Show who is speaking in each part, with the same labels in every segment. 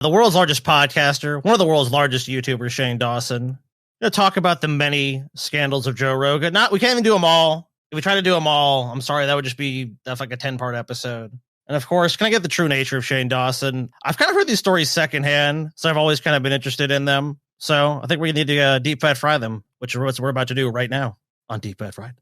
Speaker 1: the world's largest podcaster, one of the world's largest YouTubers, Shane Dawson. Going to talk about the many scandals of Joe Rogan. We can't even do them all. If we try to do them all, I'm sorry, that would just be like a 10-part episode. And of course, can I get the true nature of Shane Dawson? I've kind of heard these stories secondhand, so I've always kind of been interested in them. So I think we need to deep fat fry them, which is what we're about to do right now on Deep Fat Fried.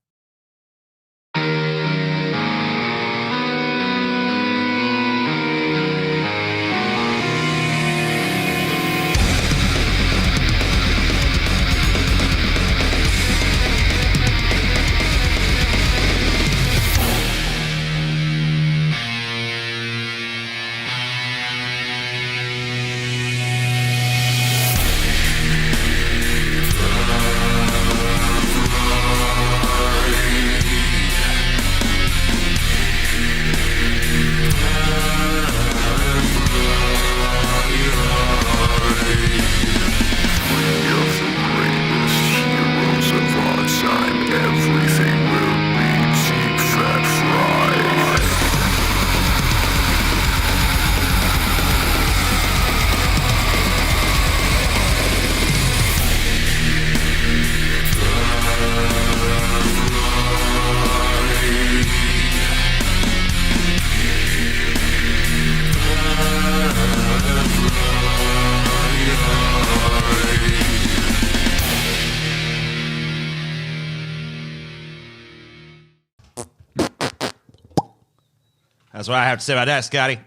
Speaker 2: That's what I have to say about that, Scotty.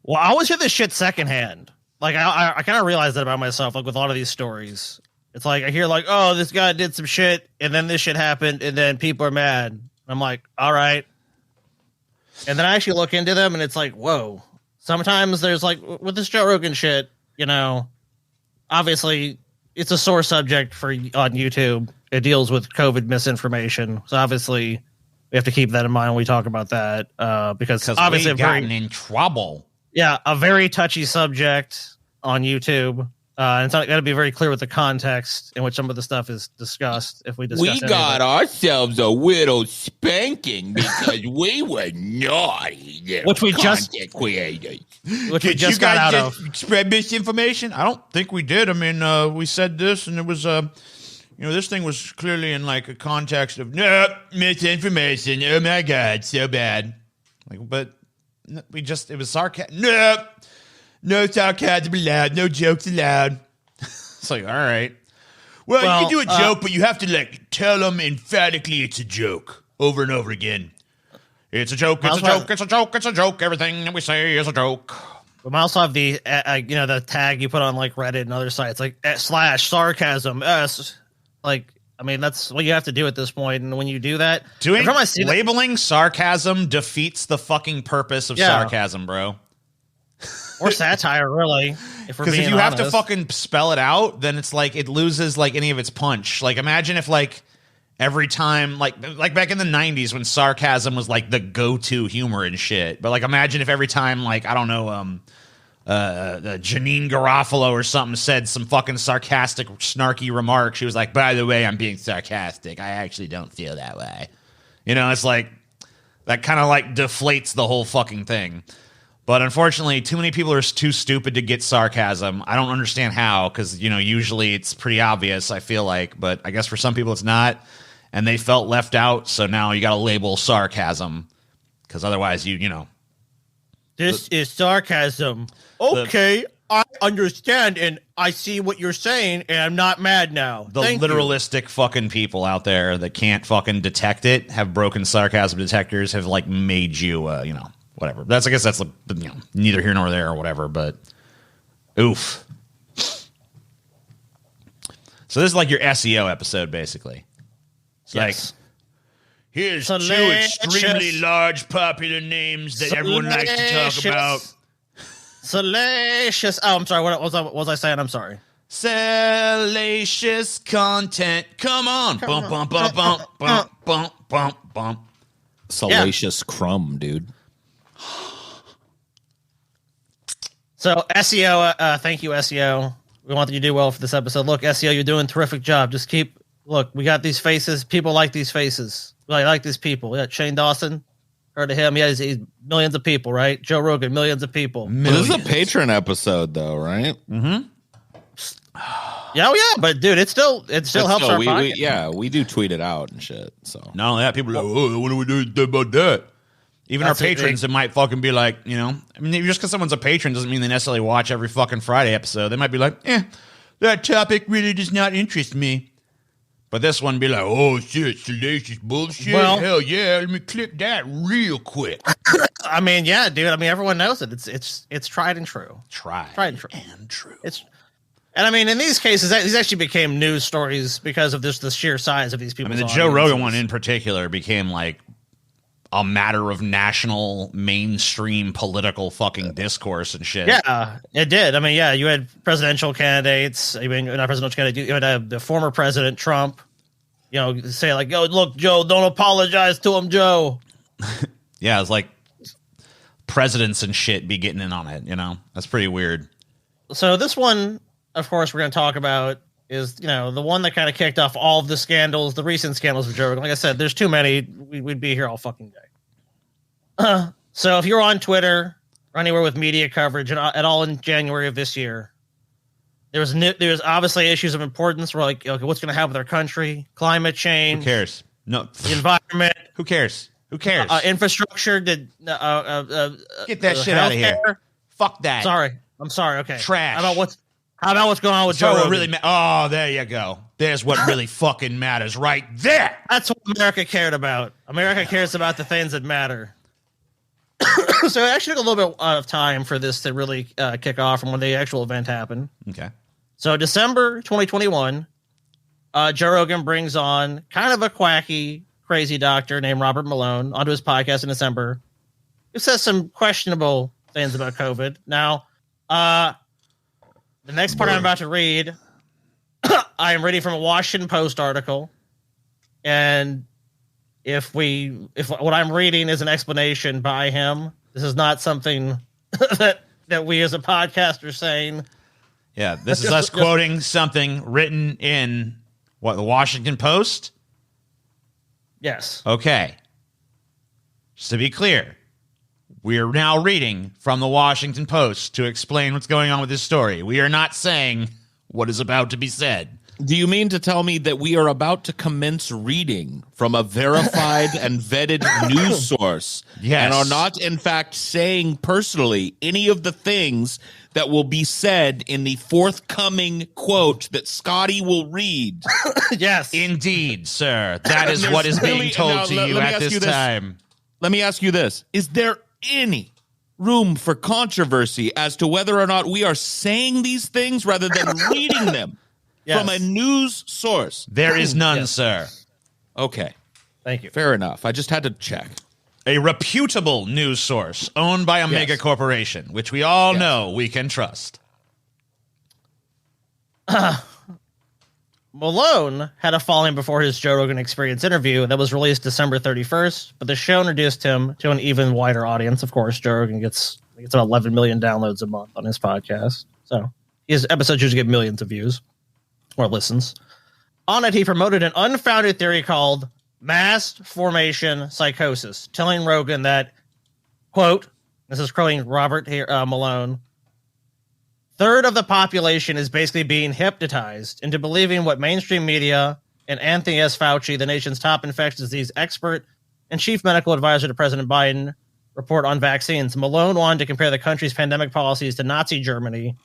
Speaker 1: Well, I always hear this shit secondhand. Like, I kind of realize that about myself, like with a lot of these stories. It's like, I hear like, oh, this guy did some shit, and then this shit happened, and then people are mad. And I'm like, all right. And then I actually look into them, and it's like, whoa. Sometimes there's like, with this Joe Rogan shit, you know, obviously it's a sore subject on YouTube. It deals with COVID misinformation. So obviously we have to keep that in mind when we talk about that, because obviously
Speaker 2: we've gotten in trouble.
Speaker 1: Yeah, a very touchy subject on YouTube. And it's got to be very clear with the context in which some of the stuff is discussed. If we discuss,
Speaker 3: we got ourselves a little spanking because we were naughty,
Speaker 1: which we just
Speaker 3: created.
Speaker 1: Which we just got out of.
Speaker 2: Spread misinformation? I don't think we did. I mean, we said this, and it was this thing was clearly in like a context of misinformation. Oh my god, so bad. Like, but it was sarcasm. No sarcasm allowed. No jokes allowed. It's like, all right. Well, you can do a joke, but you have to like tell them emphatically it's a joke over and over again. It's a joke. It's a joke. It's a joke. It's a joke. Everything that we say is a joke.
Speaker 1: We might also have the the tag you put on like Reddit and other sites, like /sarcasm s. Like, I mean, that's what you have to do at this point. And when you do that,
Speaker 2: labeling sarcasm defeats the fucking purpose of sarcasm, bro.
Speaker 1: Or satire, really.
Speaker 2: Because if you have to fucking spell it out, then it's like it loses like any of its punch. Like, imagine if like every time, like back in the 90s when sarcasm was like the go-to humor and shit. But like, imagine if every time, like, I don't know, Janine Garofalo or something said some fucking sarcastic, snarky remark. She was like, by the way, I'm being sarcastic. I actually don't feel that way. You know, it's like that kind of like deflates the whole fucking thing. But unfortunately, too many people are too stupid to get sarcasm. I don't understand how, because, you know, usually it's pretty obvious, I feel like. But I guess for some people it's not, and they felt left out, so now you got to label sarcasm, because otherwise you know.
Speaker 1: This is sarcasm. Okay, I understand, and I see what you're saying, and I'm not mad now.
Speaker 2: The literalistic fucking people out there that can't fucking detect it, have broken sarcasm detectors, have, like, made you, whatever. I guess that's neither here nor there or whatever, but oof. So this is like your SEO episode, basically. It's like, here's two extremely large popular names that everyone likes to talk about.
Speaker 1: Salacious. Oh, I'm sorry. What was I saying? I'm sorry.
Speaker 2: Salacious content. Come on. Bump, bump, bump, bump, bump, bump, bump, bump.
Speaker 4: Salacious crumb, dude.
Speaker 1: So SEO, thank you, SEO. We want you to do well for this episode. Look, SEO, you're doing a terrific job. Just we got these faces. People like these faces. I like these people. Yeah, Shane Dawson, Heard of him? Yeah, he's millions of people, right? Joe Rogan, millions of people.
Speaker 4: Well, this is a patron episode, though, right?
Speaker 2: Mm-hmm.
Speaker 1: Yeah, but dude, it still helps our podcast.
Speaker 4: We do tweet it out and shit. So
Speaker 2: not only that, people are like, oh, what do we do about that? Even our patrons, it might fucking be like, I mean, just because someone's a patron doesn't mean they necessarily watch every fucking Friday episode. They might be like, that topic really does not interest me. But this one be like, oh shit, salacious bullshit. Well, hell yeah, let me click that real quick.
Speaker 1: I mean, yeah, dude. I mean, everyone knows it. It's tried and true.
Speaker 2: Tried and true.
Speaker 1: And I mean, in these cases, these actually became news stories because of the sheer size of these people.
Speaker 2: I mean, the Joe Rogan one in particular became like a matter of national mainstream political fucking discourse and shit.
Speaker 1: Yeah, it did. I mean, yeah, you had presidential candidates. I mean, not presidential candidates. You had the former president Trump. Say like, "Yo, look, Joe, don't apologize to him, Joe."
Speaker 2: Yeah, it's like presidents and shit be getting in on it. That's pretty weird.
Speaker 1: So this one, of course, we're going to talk about is, the one that kind of kicked off all of the scandals, the recent scandals of Joe Rogan. Like I said, there's too many. We'd be here all fucking day. So if you're on Twitter or anywhere with media coverage at all in January of this year, there's obviously issues of importance. We're like, okay, what's going to happen with our country? Climate change.
Speaker 2: Who cares? No.
Speaker 1: The environment.
Speaker 2: Who cares?
Speaker 1: Infrastructure. Get
Speaker 2: that shit out of here. Fuck that.
Speaker 1: I'm sorry. Okay.
Speaker 2: Trash.
Speaker 1: How about what's going on with Joe Rogan?
Speaker 2: Really there you go. There's what really fucking matters right there.
Speaker 1: That's what America cared about. America cares about the things that matter. So it actually took a little bit of time for this to really kick off from when the actual event happened.
Speaker 2: Okay.
Speaker 1: So December 2021, Joe Rogan brings on kind of a quacky, crazy doctor named Robert Malone onto his podcast in December. Who says some questionable things about COVID. Now, the next part I'm about to read, I am reading from a Washington Post article, and if what I'm reading is an explanation by him, this is not something that we as a podcast are saying.
Speaker 2: Yeah, this is us quoting something written in the Washington Post?
Speaker 1: Yes.
Speaker 2: Okay. Just to be clear, we are now reading from the Washington Post to explain what's going on with this story. We are not saying what is about to be said.
Speaker 4: Do you mean to tell me that we are about to commence reading from a verified and vetted news source?
Speaker 2: Yes.
Speaker 4: And are not, in fact, saying personally any of the things that will be said in the forthcoming quote that Scotty will read?
Speaker 1: Yes.
Speaker 2: Indeed, sir. That is what is being told to you at this time.
Speaker 4: Let me ask you this. Is there any room for controversy as to whether or not we are saying these things rather than reading them? Yes. From a news source?
Speaker 2: There is none, sir.
Speaker 4: Okay.
Speaker 1: Thank you.
Speaker 4: Fair enough. I just had to check.
Speaker 2: A reputable news source owned by a mega corporation, which we all know we can trust.
Speaker 1: Malone had a following before his Joe Rogan Experience interview that was released December 31st, but the show introduced him to an even wider audience. Of course, Joe Rogan gets about 11 million downloads a month on his podcast. So his episodes usually get millions of views. Or listens. On it, he promoted an unfounded theory called mass formation psychosis, telling Rogan that, quote, this is quoting Robert Malone, third of the population is basically being hypnotized into believing what mainstream media and Anthony S. Fauci, the nation's top infectious disease expert and chief medical advisor to President Biden, report on vaccines. Malone wanted to compare the country's pandemic policies to Nazi Germany.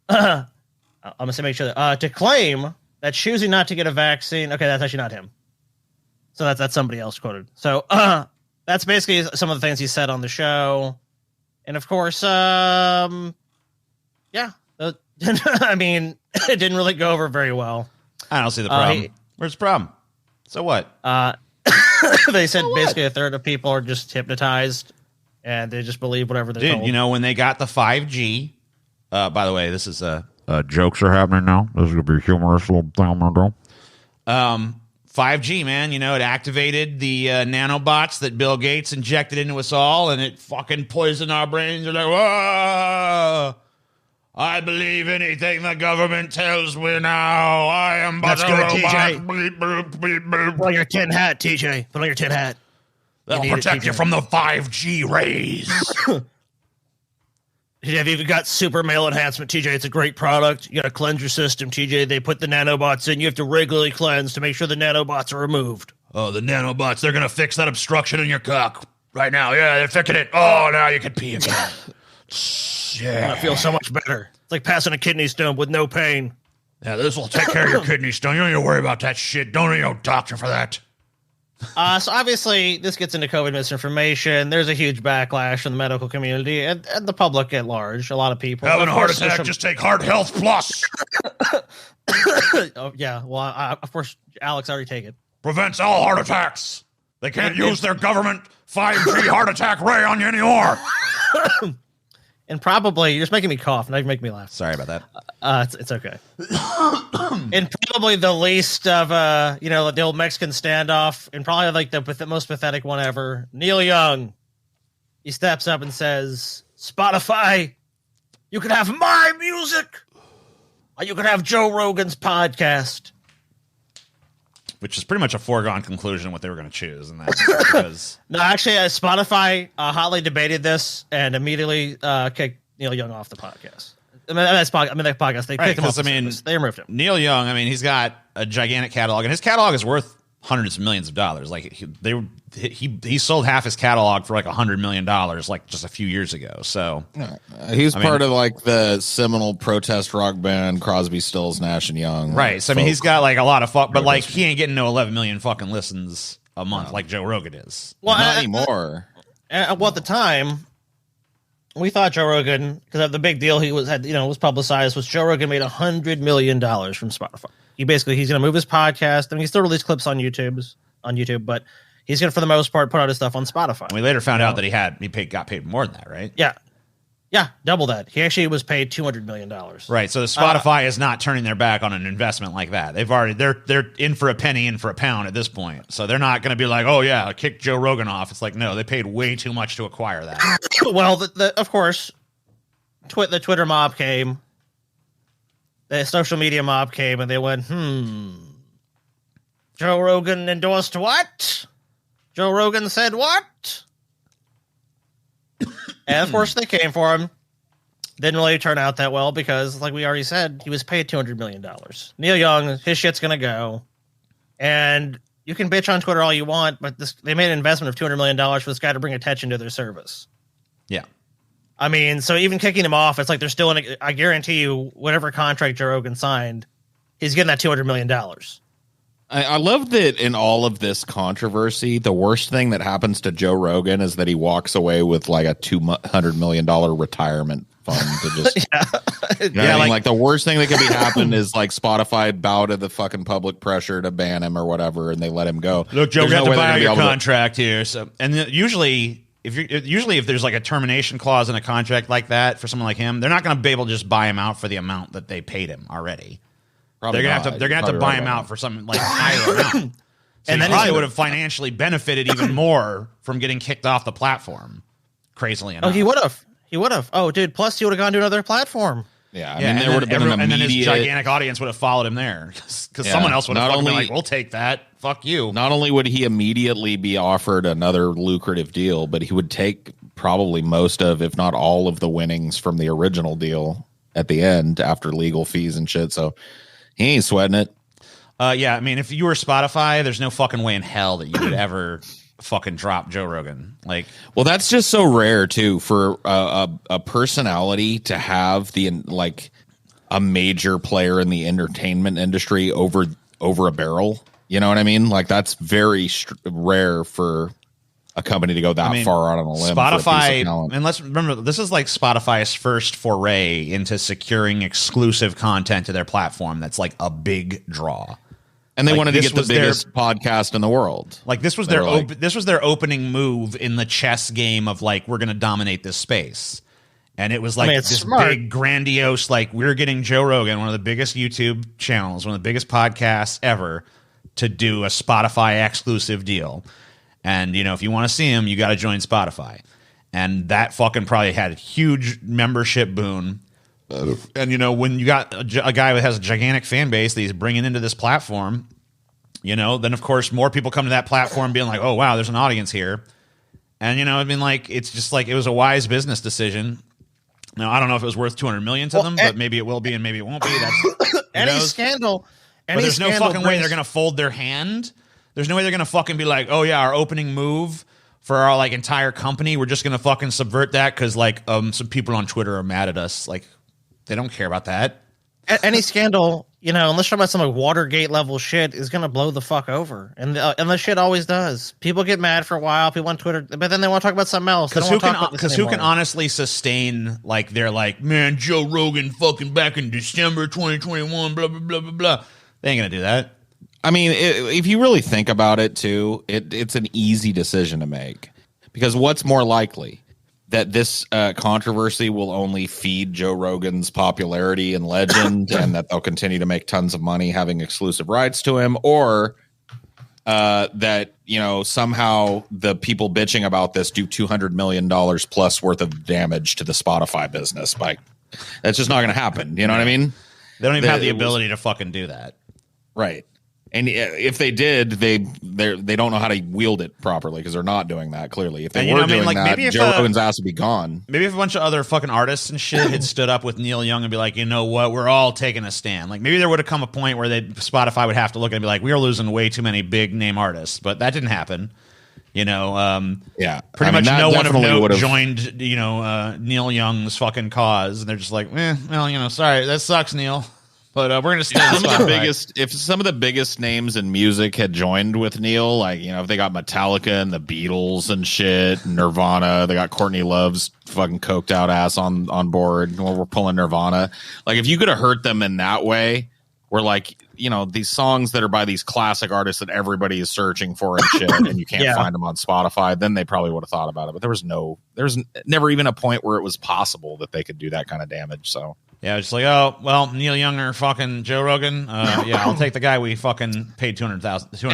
Speaker 1: I'm going to make sure that, to claim that choosing not to get a vaccine. Okay, that's actually not him. So that's somebody else quoted. So that's basically some of the things he said on the show. And of course, I mean, it didn't really go over very well.
Speaker 2: I don't see the problem. Where's the problem? So what?
Speaker 1: They said basically a third of people are just hypnotized and they just believe whatever they're told.
Speaker 2: You know, when they got the 5G, by the way, this is jokes are happening now. This is going to be a humorous little thing I'm going to do. 5G, man, it activated the nanobots that Bill Gates injected into us all, and it fucking poisoned our brains. You're like, whoa, I believe anything the government tells me now. I am but a robot.
Speaker 1: TJ. Put on your tin hat, TJ. Put on your tin hat.
Speaker 2: They'll protect you from the 5G rays.
Speaker 1: Yeah, they've got super male enhancement, TJ. It's a great product. You got to cleanse your system, TJ. They put the nanobots in. You have to regularly cleanse to make sure the nanobots are removed.
Speaker 2: Oh, the nanobots, they're going to fix that obstruction in your cock right now. Yeah, they're fixing it. Oh, now you can pee again.
Speaker 1: I feel so much better. It's like passing a kidney stone with no pain.
Speaker 2: Yeah, this will take care of your kidney stone. You don't need to worry about that shit. Don't need no doctor for that.
Speaker 1: So obviously, this gets into COVID misinformation. There's a huge backlash from the medical community and the public at large. A lot of people
Speaker 2: having a heart attack. Just take Heart Health Plus.
Speaker 1: Oh yeah, well, of course, Alex already take it.
Speaker 2: Prevents all heart attacks. They can't use their government 5G heart attack ray on you anymore.
Speaker 1: And probably, you're just making me cough. Now you make me laugh.
Speaker 2: Sorry about that.
Speaker 1: It's okay. And probably the least of, the old Mexican standoff, and probably like the most pathetic one ever. Neil Young, he steps up and says, Spotify, you can have my music, or you can have Joe Rogan's podcast.
Speaker 2: Which is pretty much a foregone conclusion what they were going to choose. And that because
Speaker 1: No, actually, Spotify hotly debated this and immediately kicked Neil Young off the podcast. That podcast. They kicked him off. They removed him.
Speaker 2: Neil Young, he's got a gigantic catalog, and his catalog is worth hundreds of millions of dollars. Like he sold half his catalog for like $100 million, like just a few years ago. So
Speaker 5: he's part of like the seminal protest rock band Crosby, Stills, Nash and Young.
Speaker 2: Right. So he's got like a lot of but like he ain't getting no 11 million fucking listens a month like Joe Rogan is.
Speaker 1: Well,
Speaker 5: not anymore.
Speaker 1: At the time, we thought Joe Rogan, because the big deal was publicized, was Joe Rogan made $100 million from Spotify. He's going to move his podcast. He still released clips on YouTube, but he's going to, for the most part, put out his stuff on Spotify.
Speaker 2: We later found out that he got paid more than that, right?
Speaker 1: Yeah, double that. He actually was paid $200 million.
Speaker 2: Right. So the Spotify is not turning their back on an investment like that. They're in for a penny, in for a pound at this point. So they're not going to be like, oh yeah, kick Joe Rogan off. It's like, no, they paid way too much to acquire that.
Speaker 1: Well, of course, the Twitter mob came. The social media mob came, and they went, Joe Rogan endorsed what? Joe Rogan said what? And, of course, they came for him. Didn't really turn out that well because, like we already said, he was paid $200 million. Neil Young, his shit's going to go. And you can bitch on Twitter all you want, but they made an investment of $200 million for this guy to bring attention to their service.
Speaker 2: Yeah.
Speaker 1: So even kicking him off, it's like they're still I guarantee you, whatever contract Joe Rogan signed, he's getting that $200 million.
Speaker 5: I love that in all of this controversy, the worst thing that happens to Joe Rogan is that he walks away with like a $200 million retirement fund to just, like the worst thing that could be happened is like Spotify bow to the fucking public pressure to ban him or whatever, and they let him go.
Speaker 2: Look, Joe, we have to buy your contract here. So, and usually if there's like a termination clause in a contract like that for someone like him, they're not going to be able to just buy him out for the amount that they paid him already. They're gonna have to buy him out for something like higher amount. So and then he probably would have financially benefited even more from getting kicked off the platform. Crazily enough.
Speaker 1: Oh, he would have. Oh, dude. Plus, he would have gone to another platform.
Speaker 5: Yeah, there would have been an immediate,
Speaker 2: and then his gigantic audience would have followed him there because someone else would have been like, "We'll take that. Fuck you."
Speaker 5: Not only would he immediately be offered another lucrative deal, but he would take probably most of, if not all of, the winnings from the original deal at the end after legal fees and shit. So he ain't sweating it.
Speaker 2: If you were Spotify, there's no fucking way in hell that you would ever fucking drop Joe Rogan. Like,
Speaker 5: well, that's just so rare too for a personality to have a major player in the entertainment industry over a barrel. You know what I mean? Like, that's very rare for a company to go that far out on a limb.
Speaker 2: Spotify, and let's remember, this is like Spotify's first foray into securing exclusive content to their platform. That's like a big draw.
Speaker 5: And they wanted to get the biggest podcast in the world.
Speaker 2: Like, this was their opening move in the chess game of like, we're going to dominate this space. And it was like this big grandiose, like, we're getting Joe Rogan, one of the biggest YouTube channels, one of the biggest podcasts ever, to do a Spotify exclusive deal. And, if you want to see him, you got to join Spotify. And that fucking probably had a huge membership boon. And, when you got a guy that has a gigantic fan base that he's bringing into this platform, You know, then of course more people come to that platform being like, oh wow, there's an audience here. And you know, I mean, like, it's just like, it was a wise business decision. Now, I don't know if it was worth 200 million to them, but maybe it will be and maybe it won't be. That's
Speaker 1: any scandal.
Speaker 2: But there's no fucking way they're going to fold their hand. There's no way they're going to fucking be like, oh yeah, our opening move for our like entire company, we're just going to fucking subvert that because like some people on Twitter are mad at us. Like, they don't care about that.
Speaker 1: Any scandal, you know, unless you're talking about some like Watergate level shit, is gonna blow the fuck over, and the shit always does. People get mad for a while, people on Twitter, but then they want to talk about something else.
Speaker 2: Because who can honestly sustain like they're like, man, Joe Rogan fucking back in December 2021, blah blah blah blah blah. They ain't gonna do that.
Speaker 5: I mean, if you really think about it, too, it's an easy decision to make because what's more likely? That this controversy will only feed Joe Rogan's popularity and legend, and that they'll continue to make tons of money having exclusive rights to him, or that, you know, somehow the people bitching about this do $200 million plus worth of damage to the Spotify business. That's just not going to happen. You know what I mean?
Speaker 2: They don't even have the ability to fucking do that.
Speaker 5: Right. And if they did, they don't know how to wield it properly because they're not doing that, clearly. If they were doing that, maybe Joe Rogan's ass would be gone.
Speaker 2: Maybe if a bunch of other fucking artists and shit had stood up with Neil Young and be like, you know what, we're all taking a stand. Like, maybe there would have come a point where Spotify would have to look and be like, we are losing way too many big name artists. But that didn't happen. You know, pretty much no one of note joined, you know, Neil Young's fucking cause. And they're just like, well, you know, sorry, that sucks, Neil. But we're going to stand
Speaker 5: if some of the biggest names in music had joined with Neil, like, you know, if they got Metallica and the Beatles and shit, Nirvana, they got Courtney Love's fucking coked out ass on board. We're pulling Nirvana. Like, if you could have hurt them in that way, where, like, you know, these songs that are by these classic artists that everybody is searching for and shit, and you can't find them on Spotify, then they probably would have thought about it. But there was never even a point where it was possible that they could do that kind of damage. So.
Speaker 2: Yeah, it's like, oh, well, Neil Young or fucking Joe Rogan. Yeah, I'll take the guy we fucking paid $200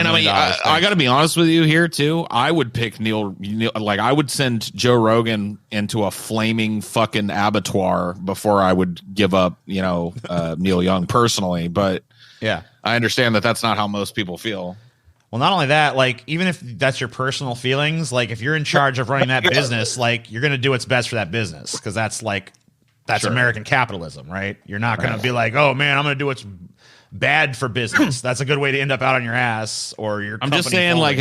Speaker 2: million.
Speaker 5: I got to be honest with you here, too. I would pick Neil, like, I would send Joe Rogan into a flaming fucking abattoir before I would give up, you know, Neil Young personally. But
Speaker 2: yeah,
Speaker 5: I understand that that's not how most people feel.
Speaker 2: Well, not only that, like, even if that's your personal feelings, like, if you're in charge of running that business, like, you're going to do what's best for that business because that's, like, that's American capitalism, right? You're not going to be like, oh man, I'm going to do what's bad for business. That's a good way to end up out on your ass or your.
Speaker 5: I'm just saying, like,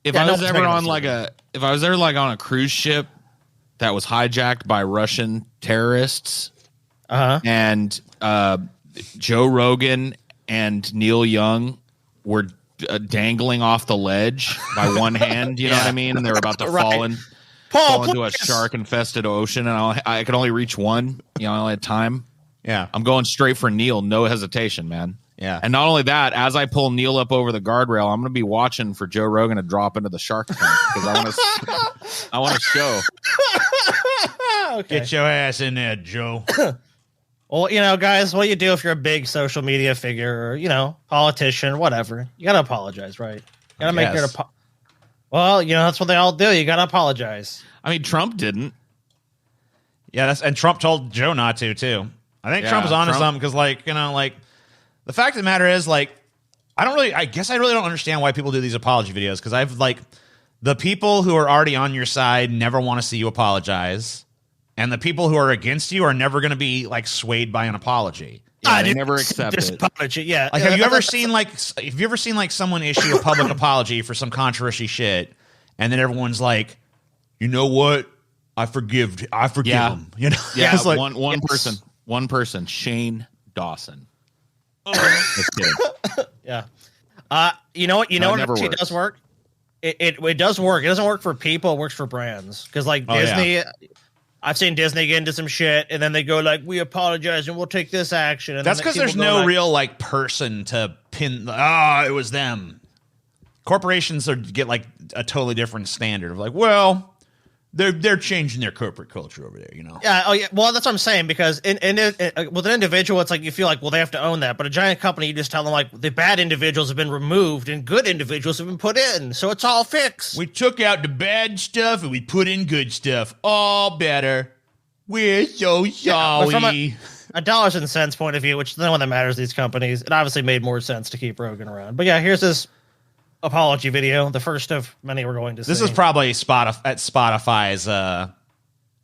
Speaker 5: if I was ever on on a cruise ship that was hijacked by Russian terrorists, and Joe Rogan and Neil Young were dangling off the ledge by one hand, you know what I mean, and they were about to fall into a shark-infested ocean, and I could only reach one. You know, I only had time.
Speaker 2: Yeah,
Speaker 5: I'm going straight for Neil, no hesitation, man.
Speaker 2: Yeah,
Speaker 5: and not only that, as I pull Neil up over the guardrail, I'm going to be watching for Joe Rogan to drop into the shark tank because I want to show.
Speaker 2: Okay. Get your ass in there, Joe.
Speaker 1: Well, you know, guys, what you do if you're a big social media figure or, you know, politician, whatever, you got to apologize, right? You got to make your Well, you know, that's what they all do. You got to apologize.
Speaker 5: I mean, Trump didn't.
Speaker 2: Yeah, and Trump told Joe not to, too. I think Trump was onto something because, like, you know, like, the fact of the matter is, like, I guess I really don't understand why people do these apology videos because I've, like, the people who are already on your side never want to see you apologize. And the people who are against you are never going to be, like, swayed by an apology.
Speaker 5: Yeah, they never accept it.
Speaker 1: Apology. Yeah.
Speaker 2: Like, have you ever seen like someone issue a public apology for some controversy shit, and then everyone's like, you know what? I forgive him. You know?
Speaker 5: Yeah.
Speaker 2: It's like,
Speaker 5: one person, Shane Dawson. That's good.
Speaker 1: Yeah. You know what? You know what actually does work? It does work. It doesn't work for people. It works for brands. Because, like, Disney. Yeah. I've seen Disney get into some shit, and then they go like, "We apologize, and we'll take this action." And
Speaker 2: that's because there's no real like person to pin. It was them. Corporations get like a totally different standard of like, well, they're changing their corporate culture over there, you know?
Speaker 1: Yeah. Oh, yeah. Well, that's what I'm saying because with an individual, it's like you feel like, well, they have to own that. But a giant company, you just tell them like the bad individuals have been removed and good individuals have been put in, so it's all fixed.
Speaker 2: We took out the bad stuff and we put in good stuff. All better. We're so sorry.
Speaker 1: a dollars and cents point of view, which is the one that matters to these companies, it obviously made more sense to keep Rogan around. But yeah, here's this apology video, the first of many we're going to see.
Speaker 2: This is probably Spotify's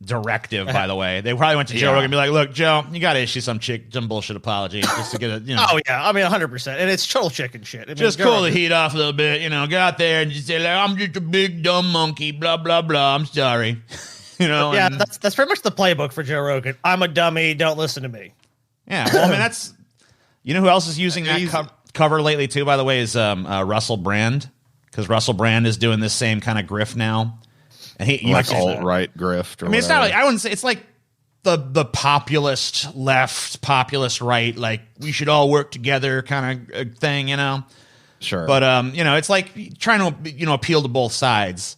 Speaker 2: directive, by the way. They probably went to Joe Rogan and be like, "Look, Joe, you got to issue some bullshit apology just to get it."
Speaker 1: Oh yeah, I mean 100%, and it's total chicken shit. I mean,
Speaker 2: just cool the heat off a little bit, get out there and just say, like, "I'm just a big dumb monkey," blah blah blah. I'm sorry,
Speaker 1: Yeah, that's pretty much the playbook for Joe Rogan. I'm a dummy. Don't listen to me.
Speaker 2: Yeah, well, I mean that's who else is using that cover lately too. By the way, is Russell Brand, because Russell Brand is doing this same kind of grift now. And
Speaker 5: like alt-right grift. Or
Speaker 2: it's not like, I wouldn't say it's like the populist left, populist right, like we should all work together kind of thing,
Speaker 5: Sure.
Speaker 2: But it's like trying to appeal to both sides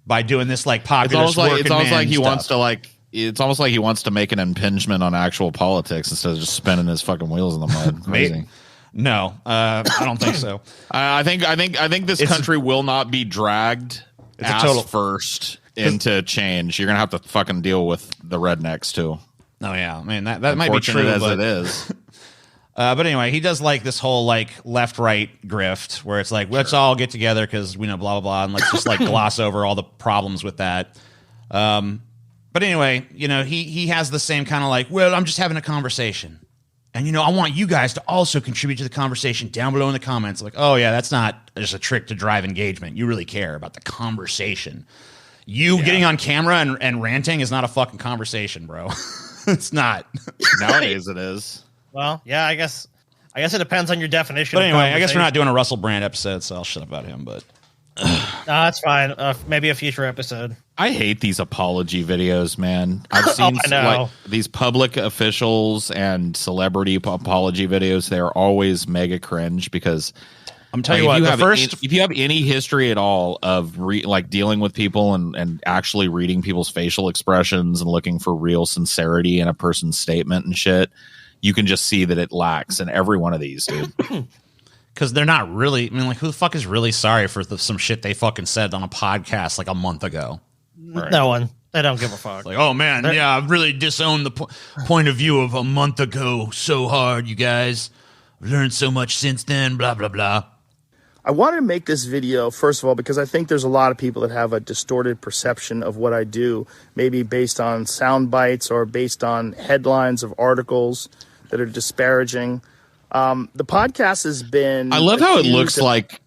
Speaker 2: by doing this like populist working man
Speaker 5: It's almost like he
Speaker 2: stuff.
Speaker 5: wants to it's almost like he wants to make an impingement on actual politics instead of just spinning his fucking wheels in the mud. Amazing.
Speaker 2: No, I don't think so.
Speaker 5: I think this country will not be dragged first into change. You're gonna have to fucking deal with the rednecks too.
Speaker 2: Oh yeah, I mean that might be true
Speaker 5: as it is.
Speaker 2: But anyway, he does like this whole like left-right grift where it's like, let's all get together because we know blah blah blah, and let's just like gloss over all the problems with that. But anyway, he has the same kind of like, well, I'm just having a conversation. And, I want you guys to also contribute to the conversation down below in the comments. Like, oh, yeah, that's not just a trick to drive engagement. You really care about the conversation. Getting on camera and ranting is not a fucking conversation, bro. It's not.
Speaker 5: Nowadays it is.
Speaker 1: Well, yeah, I guess it depends on your definition.
Speaker 2: But anyway, I guess we're not doing a Russell Brand episode, so I'll shut up about him. But
Speaker 1: no, that's fine. Maybe a future episode.
Speaker 5: I hate these apology videos, man. I've seen these public officials and celebrity apology videos. They're always mega cringe because
Speaker 2: I'm telling you what,
Speaker 5: if you have any history at all of dealing with people and actually reading people's facial expressions and looking for real sincerity in a person's statement and shit, you can just see that it lacks in every one of these, dude.
Speaker 2: Because they're not really, who the fuck is really sorry for some shit they fucking said on a podcast like a month ago?
Speaker 1: Right. No one. They don't give a fuck.
Speaker 2: Like, oh man, I've really disowned the point of view of a month ago so hard, you guys. I've learned so much since then, blah, blah, blah.
Speaker 6: I wanted to make this video, first of all, because I think there's a lot of people that have a distorted perception of what I do, maybe based on sound bites or based on headlines of articles that are disparaging. The podcast has been...
Speaker 5: I love how it looks like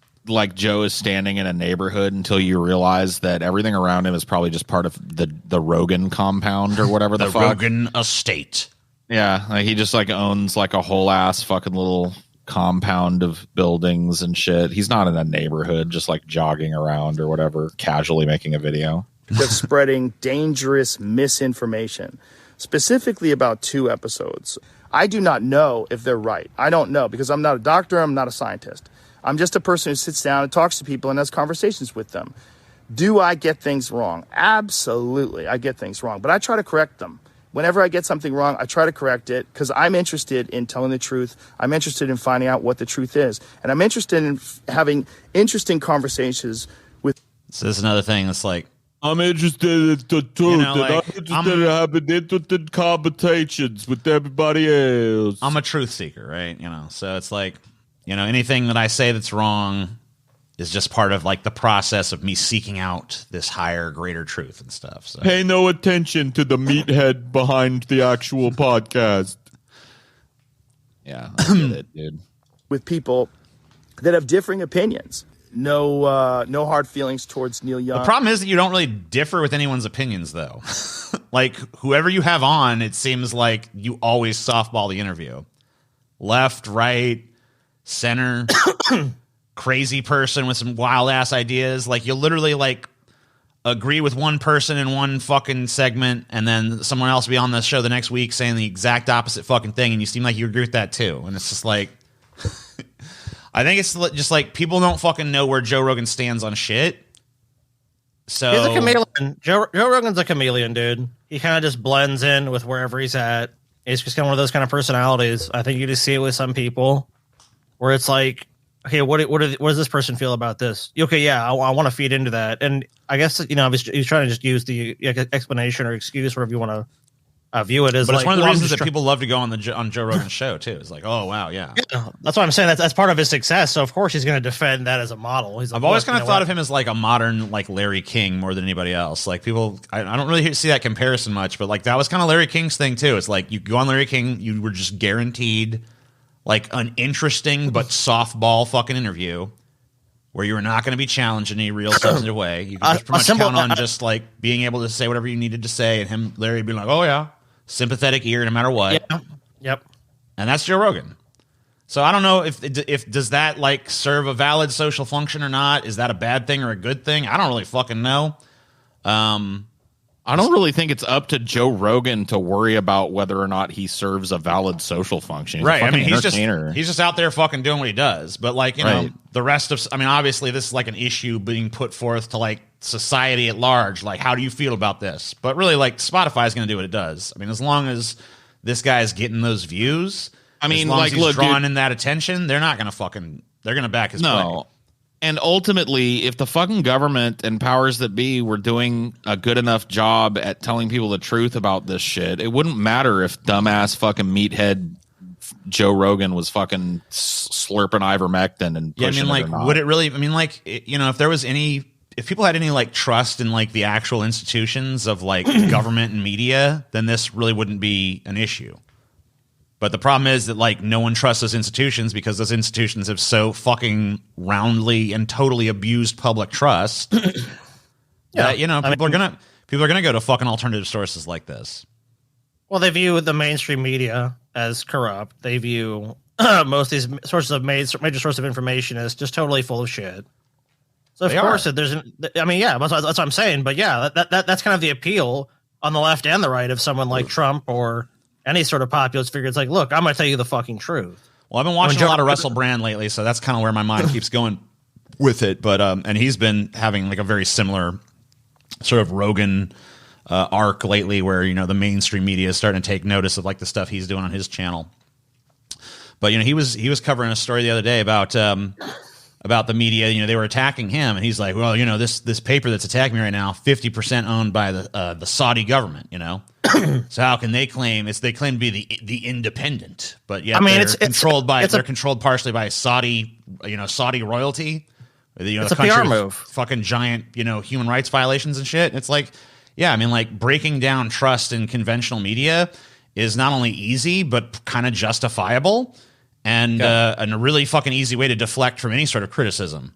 Speaker 5: Joe is standing in a neighborhood until you realize that everything around him is probably just part of the Rogan compound or whatever the fuck.
Speaker 2: Rogan estate.
Speaker 5: Yeah, like he just owns a whole ass fucking little compound of buildings and shit. He's not in a neighborhood just jogging around or whatever, casually making a video.
Speaker 6: That's spreading dangerous misinformation, specifically about 2 episodes. I do not know if they're right. I don't know because I'm not a doctor. I'm not a scientist. I'm just a person who sits down and talks to people and has conversations with them. Do I get things wrong? Absolutely, I get things wrong, but I try to correct them. Whenever I get something wrong, I try to correct it because I'm interested in telling the truth. I'm interested in finding out what the truth is. And I'm interested in having interesting conversations with...
Speaker 2: So this is another thing that's like...
Speaker 3: I'm interested in the truth. I'm interested in having interesting conversations with everybody else.
Speaker 2: I'm a truth seeker, right? So it's like, anything that I say that's wrong is just part of the process of me seeking out this higher, greater truth and stuff. So
Speaker 3: pay no attention to the meathead behind the actual podcast.
Speaker 5: Yeah, I get it, dude.
Speaker 6: With people that have differing opinions. No hard feelings towards Neil Young.
Speaker 2: The problem is that you don't really differ with anyone's opinions, though. Whoever you have on, it seems like you always softball the interview. Left, right, center, crazy person with some wild ass ideas. You'll literally agree with one person in one fucking segment, and then someone else will be on the show the next week saying the exact opposite fucking thing, and you seem like you agree with that too. And it's just I think it's just people don't fucking know where Joe Rogan stands on shit. So
Speaker 1: he's a chameleon. Joe Rogan's a chameleon, dude. He kind of just blends in with wherever he's at. It's just kind of one of those kind of personalities. I think you just see it with some people where it's like, okay, what does this person feel about this? Okay, yeah, I want to feed into that. And I guess, he's trying to just use the explanation or excuse, whatever you want to I view it as
Speaker 2: but
Speaker 1: like,
Speaker 2: it's one of the
Speaker 1: well,
Speaker 2: reasons that people love to go on Joe Rogan's show too. It's like, oh wow, yeah.
Speaker 1: That's what I'm saying. That's part of his success. So of course he's going to defend that as a model. He's like,
Speaker 2: I've always kind of thought of him as like a modern like Larry King more than anybody else. Like people, I don't really see that comparison much, but like that was kind of Larry King's thing too. It's like you go on Larry King, you were just guaranteed like an interesting but softball fucking interview where you were not going to be challenged in any real substantive way. You could just pretty much count on just like being able to say whatever you needed to say, and him, Larry, being like, "Oh yeah, sympathetic ear, no matter what."
Speaker 1: Yeah. Yep. And
Speaker 2: that's Joe Rogan. So I don't know if does that like serve a valid social function or not? Is that a bad thing or a good thing? I don't really fucking know.
Speaker 5: I don't really think it's up to Joe Rogan to worry about whether or not he serves a valid social function. He's
Speaker 2: right. I mean, he's
Speaker 5: entertainer.
Speaker 2: just out there fucking doing what he does. But like, you know, the rest of, I mean, obviously this is like an issue being put forth to like society at large. Like, how do you feel about this? But really, like, Spotify is going to do what it does. I mean, as long as this guy is getting those views, I mean, like, he's drawing in that attention, they're not going to fucking, they're going to back his play.
Speaker 5: And ultimately, if the fucking government and powers that be were doing a good enough job at telling people the truth about this shit, it wouldn't matter if dumbass fucking meathead Joe Rogan was fucking slurping ivermectin and pushing
Speaker 2: I mean, like, would it really? I mean, like, you know, if there was any, if people had any like trust in like the actual institutions of like government and media, then this really wouldn't be an issue. But the problem is that like no one trusts those institutions because those institutions have so fucking roundly and totally abused public trust that, you know, people are gonna go to fucking alternative sources like this.
Speaker 1: Well, they view the mainstream media as corrupt. They view most of these sources of major source of information as just totally full of shit. So of course, there's, I mean, yeah, that's what I'm saying. But yeah, that's kind of the appeal on the left and the right of someone like Trump or any sort of populist figure. It's like, look, I'm going to tell you the fucking truth.
Speaker 2: Well, I've been watching a lot of Russell Brand lately, so that's kind of where my mind keeps going with it. But and he's been having like a very similar sort of Rogan arc lately, where, you know, the mainstream media is starting to take notice of like the stuff he's doing on his channel. But, you know, he was covering a story the other day about the media. You know, they were attacking him, and he's like, well, you know, this paper that's attacking me right now, 50% owned by the Saudi government, you know. So how can they claim they claim to be the independent, but yeah, I mean, they're controlled partially by Saudi royalty. You know,
Speaker 1: it's
Speaker 2: the
Speaker 1: a PR move.
Speaker 2: Fucking giant, you know, human rights violations and shit. It's like, yeah, I mean, like, breaking down trust in conventional media is not only easy but kind of justifiable, and a really fucking easy way to deflect from any sort of criticism.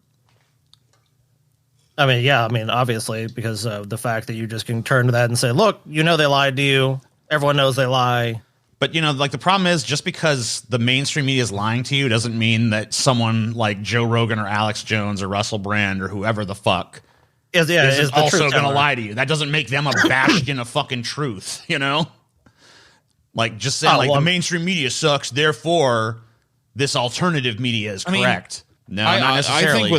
Speaker 1: I mean, yeah, I mean, obviously, because of the fact that you just can turn to that and say, look, you know, they lied to you. Everyone knows they lie.
Speaker 2: But, you know, like, the problem is, just because the mainstream media is lying to you doesn't mean that someone like Joe Rogan or Alex Jones or Russell Brand or whoever the fuck is also going to lie to you. That doesn't make them a bastion of fucking truth, you know? Like, just saying, the mainstream media sucks, therefore this alternative media is correct. Not necessarily.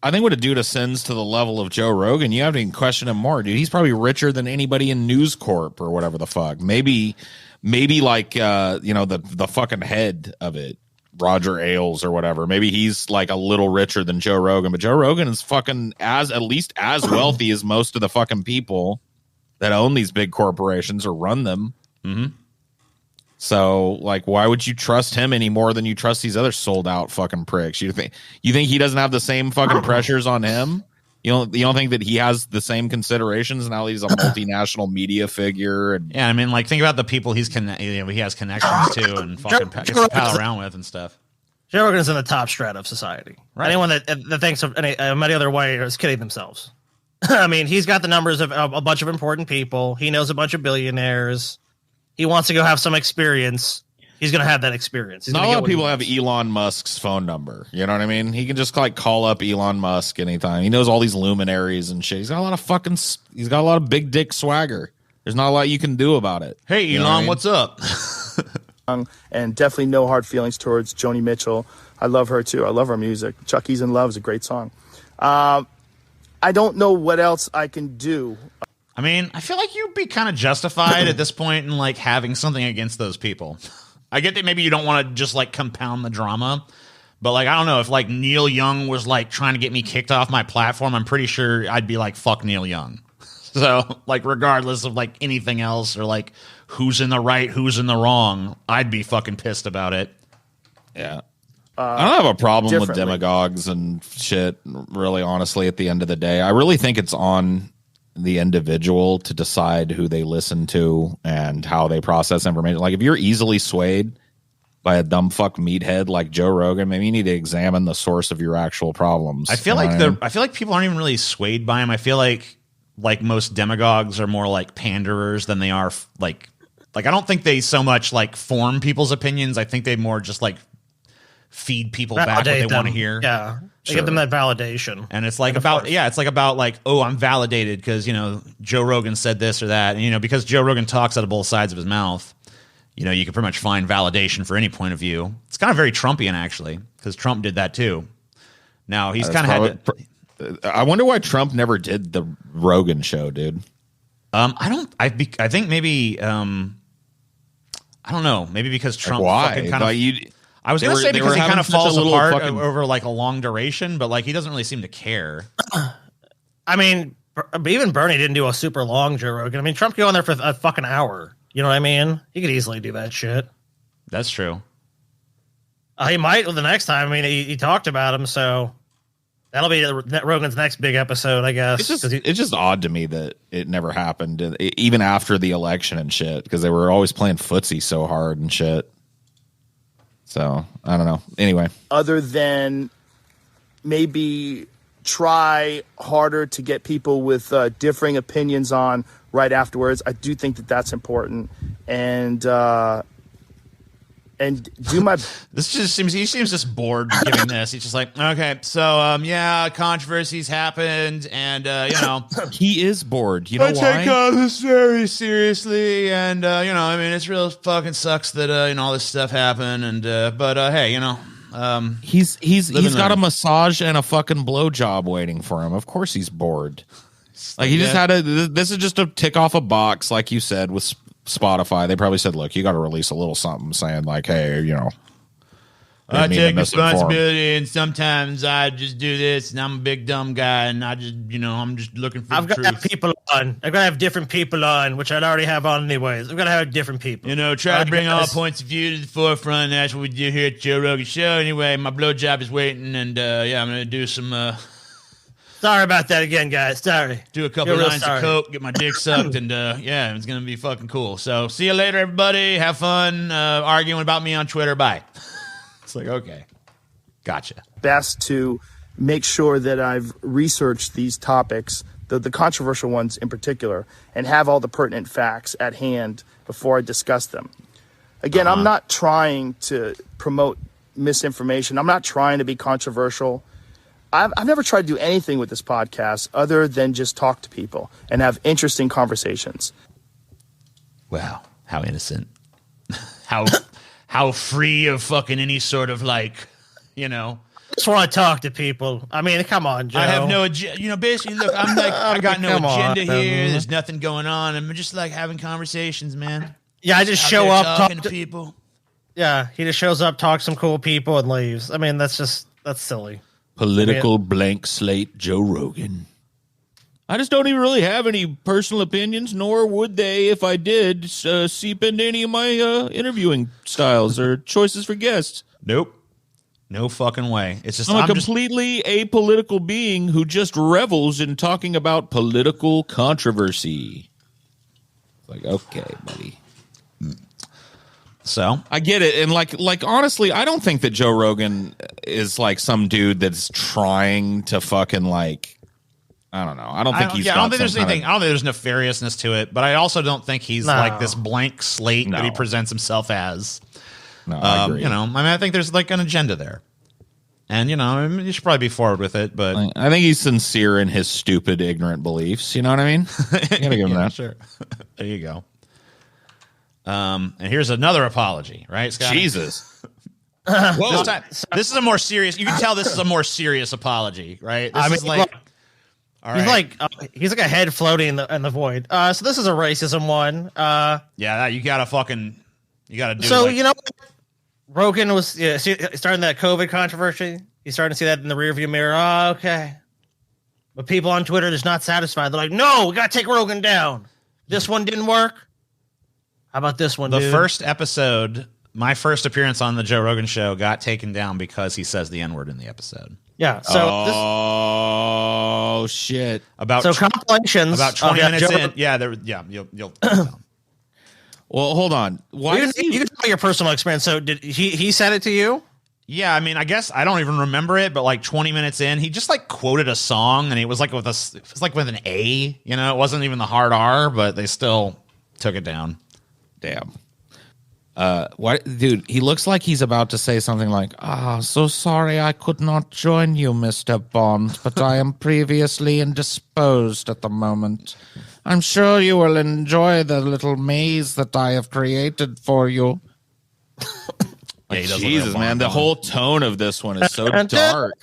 Speaker 5: I think with a dude ascends to the level of Joe Rogan, you have to even question him more, dude. He's probably richer than anybody in News Corp or whatever the fuck. Maybe like you know, the fucking head of it, Roger Ailes or whatever. Maybe he's like a little richer than Joe Rogan, but Joe Rogan is fucking at least as wealthy as most of the fucking people that own these big corporations or run them.
Speaker 2: Mm-hmm.
Speaker 5: So, like, why would you trust him any more than you trust these other sold out fucking pricks? You think he doesn't have the same fucking pressures on him? You don't think that he has the same considerations now that he's a multinational media figure? And
Speaker 2: yeah, I mean, like, think about the people he has connections to and fucking pal around with and stuff.
Speaker 1: Joe Rogan's in the top strata of society. Right. Anyone that thinks of any other way is kidding themselves. I mean, he's got the numbers of a bunch of important people. He knows a bunch of billionaires. He wants to go have some experience. He's going to have that experience.
Speaker 5: Not a lot of people have Elon Musk's phone number. You know what I mean? He can just like call up Elon Musk anytime. He knows all these luminaries and shit. He's got a lot of big dick swagger. There's not a lot you can do about it.
Speaker 2: Hey, Elon, what's up?
Speaker 6: And definitely no hard feelings towards Joni Mitchell. I love her too. I love her music. Chucky's in Love is a great song. I don't know what else I can do.
Speaker 2: I mean, I feel like you'd be kind of justified at this point in like having something against those people. I get that maybe you don't want to just like compound the drama, but like, I don't know, if like Neil Young was like trying to get me kicked off my platform, I'm pretty sure I'd be like, fuck Neil Young. So, like, regardless of like anything else or like who's in the right, who's in the wrong, I'd be fucking pissed about it.
Speaker 5: Yeah. I don't have a problem with
Speaker 6: differently.
Speaker 5: demagogues and shit, really, honestly, at the end of the day. I really think it's on the individual to decide who they listen to and how they process information. Like, if you're easily swayed by a dumb fuck meathead like Joe Rogan, maybe you need to examine the source of your actual problems.
Speaker 2: I feel like people aren't even really swayed by him. I feel like most demagogues are more like panderers than they are like I don't think they so much like form people's opinions. I think they more just like feed people back what they want to hear.
Speaker 1: Yeah. They give them that validation.
Speaker 2: And it's like about like, oh, I'm validated because, you know, Joe Rogan said this or that. And, you know, because Joe Rogan talks out of both sides of his mouth, you know, you can pretty much find validation for any point of view. It's kind of very Trumpian, actually, because Trump did that too. Now he's kind of had to.
Speaker 5: I wonder why Trump never did the Rogan show, dude.
Speaker 2: I think maybe, I don't know. Maybe because Trump fucking kind of. I was going to say because he kind of falls apart over like a long duration, but like he doesn't really seem to care.
Speaker 1: I mean, even Bernie didn't do a super long Joe Rogan. I mean, Trump could go on there for a fucking hour. You know what I mean? He could easily do that shit.
Speaker 2: That's true.
Speaker 1: He might the next time. I mean, he talked about him, so that'll be Rogan's next big episode, I guess.
Speaker 5: It's just odd to me that it never happened, even after the election and shit, because they were always playing footsie so hard and shit. So, I don't know. Anyway.
Speaker 6: Other than maybe try harder to get people with differing opinions on right afterwards. I do think that that's important. And do my...
Speaker 2: This just seems... He seems just bored giving this. He's just like, okay, so, yeah, controversies happened, and, you know...
Speaker 5: He is bored. You know why?
Speaker 2: I take all this very seriously, and, you know, I mean, it's real fucking sucks that, you know, all this stuff happened, and, but, hey, you know...
Speaker 5: he's got a massage and a fucking blowjob waiting for him. Of course he's bored. Like, he just had this is just a tick off a box, like you said, with Spotify. They probably said, look, you got to release a little something saying like, hey, you know,
Speaker 2: I take responsibility, and sometimes I just do this, and I'm a big dumb guy, and I just, you know, I'm just looking for
Speaker 1: I've
Speaker 2: the
Speaker 1: got to
Speaker 2: truth.
Speaker 1: have people on. I've got to have different people on, which I'd already have on anyways. I've got to have different people.
Speaker 2: You know, try to bring all points of view to the forefront. That's what we do here at Joe Rogan Show. Anyway, my blowjob is waiting, and yeah, I'm going to do some...
Speaker 1: Sorry about that again, guys. Sorry.
Speaker 2: Do a couple lines of coke, get my dick sucked, and yeah, it's going to be fucking cool. So see you later, everybody. Have fun arguing about me on Twitter. Bye. It's like, okay. Gotcha.
Speaker 6: Best to make sure that I've researched these topics, the controversial ones in particular, and have all the pertinent facts at hand before I discuss them. Again, I'm not trying to promote misinformation. I'm not trying to be controversial. I've never tried to do anything with this podcast other than just talk to people and have interesting conversations.
Speaker 2: Wow. How innocent. How free of fucking any sort of like, you know.
Speaker 1: I just want to talk to people. I mean, come on, Joe.
Speaker 2: I have no agenda. You know, basically, look, I'm like, I got no agenda here. There's nothing going on. I'm just like having conversations, man.
Speaker 1: Yeah, I just show up,
Speaker 2: talking to people.
Speaker 1: Yeah, he just shows up, talks to some cool people, and leaves. I mean, that's silly.
Speaker 5: Political blank slate Joe Rogan. I just don't even really have any personal opinions, nor would they, if I did, seep into any of my interviewing styles or choices for guests.
Speaker 2: Nope. No fucking way. It's just
Speaker 5: I'm a completely apolitical being who just revels in talking about political controversy. Like, okay, buddy.
Speaker 2: So
Speaker 5: I get it, and like honestly, I don't think that Joe Rogan is like some dude that's trying to fucking like, I don't know. I don't think
Speaker 2: I don't think there's anything. I don't think there's nefariousness to it, but I also don't think he's like this blank slate that he presents himself as.
Speaker 5: No, I agree.
Speaker 2: You know, I mean, I think there's like an agenda there, and you know, I mean, you should probably be forward with it. But
Speaker 5: I think he's sincere in his stupid, ignorant beliefs. You know what I mean? You gotta give him that.
Speaker 2: Sure. There you go. And here's another apology, right, Scott?
Speaker 5: Jesus.
Speaker 2: This is a more serious. You can tell this is a more serious apology, right? This is like, all right.
Speaker 1: He's like a head floating in the void. So this is a racism one.
Speaker 2: Yeah, you gotta do.
Speaker 1: So you know, Rogan was starting that COVID controversy. He's starting to see that in the rearview mirror. Oh, okay. But people on Twitter are just not satisfied. They're like, no, we got to take Rogan down. This one didn't work. How about this one,
Speaker 2: The first episode, my first appearance on the Joe Rogan show got taken down because he says the N-word in the episode.
Speaker 1: Yeah. So
Speaker 5: shit.
Speaker 1: Compilations.
Speaker 2: About 20 minutes in. You'll
Speaker 5: Well, hold on. Why
Speaker 1: you can tell your personal experience. So did he said it to you?
Speaker 2: Yeah, I mean, I guess I don't even remember it, but like 20 minutes in, he just like quoted a song, and it was like with an A. You know, it wasn't even the hard R, but they still took it down.
Speaker 5: Damn. What, dude? He looks like he's about to say something like, so sorry I could not join you, Mr. Bond, but I am previously indisposed at the moment. I'm sure you will enjoy the little maze that I have created for you."
Speaker 2: Yeah,
Speaker 5: Jesus, man, the whole tone of this one is so dark.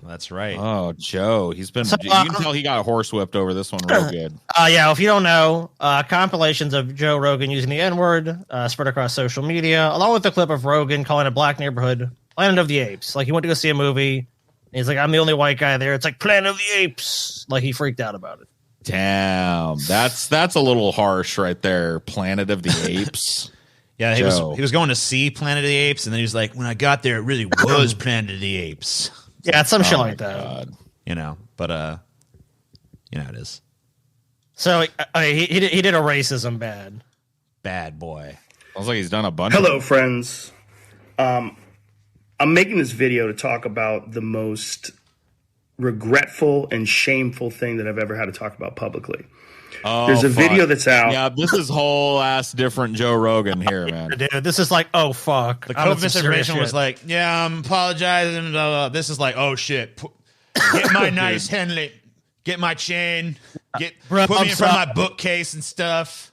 Speaker 2: That's right.
Speaker 5: Oh, Joe, he's been. You can tell he got horsewhipped over this one real good.
Speaker 1: Yeah, if you don't know, compilations of Joe Rogan using the N-word spread across social media, along with the clip of Rogan calling a black neighborhood Planet of the Apes. Like, he went to go see a movie, and he's like, "I'm the only white guy there." It's like Planet of the Apes. Like, he freaked out about it.
Speaker 5: Damn, that's a little harsh right there. Planet of the Apes.
Speaker 2: Yeah, he was going to see Planet of the Apes, and then he was like, "When I got there, it really was Planet of the Apes."
Speaker 1: Yeah, it's some shit like that.
Speaker 5: God.
Speaker 2: You know, but it is.
Speaker 1: So he did a racism
Speaker 2: bad boy.
Speaker 5: Sounds like he's done a bunch.
Speaker 6: Hello, friends. I'm making this video to talk about the most regretful and shameful thing that I've ever had to talk about publicly.
Speaker 5: Oh,
Speaker 6: there's a video that's out.
Speaker 5: Yeah, this is whole ass different Joe Rogan here, man.
Speaker 1: Dude, this is like, oh fuck.
Speaker 2: The code misinformation was like, "Yeah, I'm apologizing." Blah, blah. This is like, "Oh shit, get my nice Henley, get my chain, put me in front of my bookcase and stuff."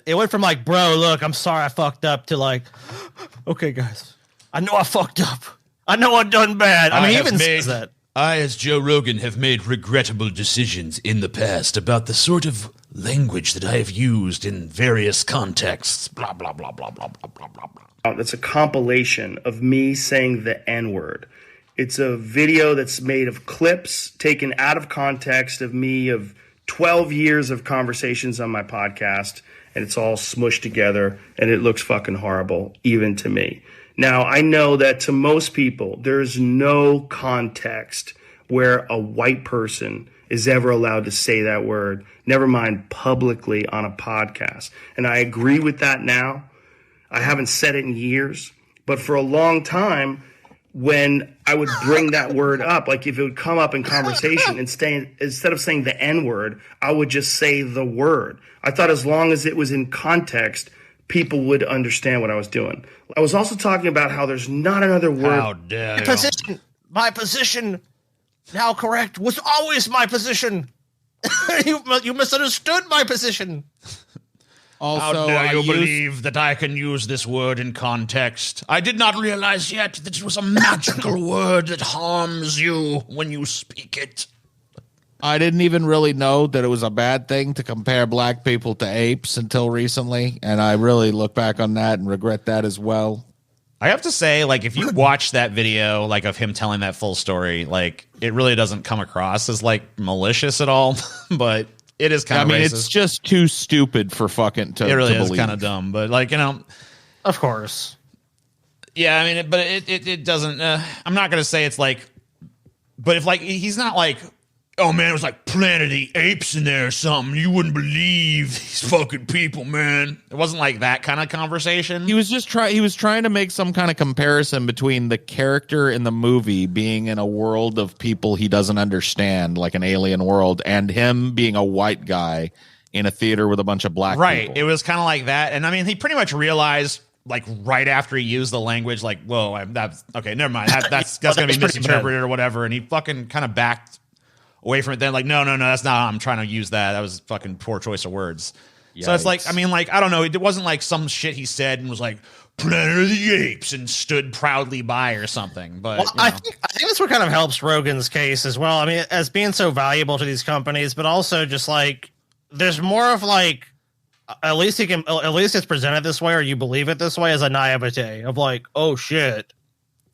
Speaker 1: It went from like, "Bro, look, I'm sorry I fucked up," to like, "Okay, guys, I know I fucked up. I know I've done bad." I mean, he even says that.
Speaker 2: I, as Joe Rogan, have made regrettable decisions in the past about the sort of language that I have used in various contexts. Blah, blah, blah, blah, blah, blah, blah, blah, blah.
Speaker 6: That's a compilation of me saying the N-word. It's a video that's made of clips taken out of context of me of 12 years of conversations on my podcast, and it's all smushed together, and it looks fucking horrible, even to me. Now, I know that to most people, there's no context where a white person is ever allowed to say that word, never mind publicly on a podcast. And I agree with that now. I haven't said it in years, but for a long time, when I would bring that word up, like if it would come up in conversation, instead of saying the N-word, I would just say the word. I thought as long as it was in context, people would understand what I was doing. I was also talking about how there's not another word.
Speaker 2: How dare you?
Speaker 1: My position, now correct, was always my position. You misunderstood my position.
Speaker 2: Also, how dare you believe that I can use this word in context? I did not realize yet that it was a magical word that harms you when you speak it.
Speaker 5: I didn't even really know that it was a bad thing to compare black people to apes until recently, and I really look back on that and regret that as well.
Speaker 2: I have to say, like, if you watch that video, like, of him telling that full story, like, it really doesn't come across as, like, malicious at all, but it is kind of racist.
Speaker 5: It's just too stupid for fucking to.
Speaker 2: It really is
Speaker 5: believe.
Speaker 2: kind of dumb, but, like, you know.
Speaker 1: Of course.
Speaker 2: Yeah, I mean, it doesn't, I'm not going to say it's, like, but if, like, he's not, like, "Oh, man, it was like Planet of the Apes in there or something. You wouldn't believe these fucking people, man." It wasn't like that kind of conversation.
Speaker 5: He was just trying to make some kind of comparison between the character in the movie being in a world of people he doesn't understand, like an alien world, and him being a white guy in a theater with a bunch of black people.
Speaker 2: It was kind of like that. And I mean, he pretty much realized, like, right after he used the language, like, whoa, that's okay, never mind. That's going to be misinterpreted or whatever. And he fucking kind of backed away from it then, like, no, that's not how I'm trying to use that. That was fucking poor choice of words. Yikes. So it's like, I mean, like, I don't know. It wasn't like some shit he said and was like, "Planet of the Apes," and stood proudly by or something. But
Speaker 1: well, I think that's what kind of helps Rogan's case as well. I mean, as being so valuable to these companies, but also just like, there's more of like, at least it's presented this way, or you believe it this way, as a naivete of like, oh shit.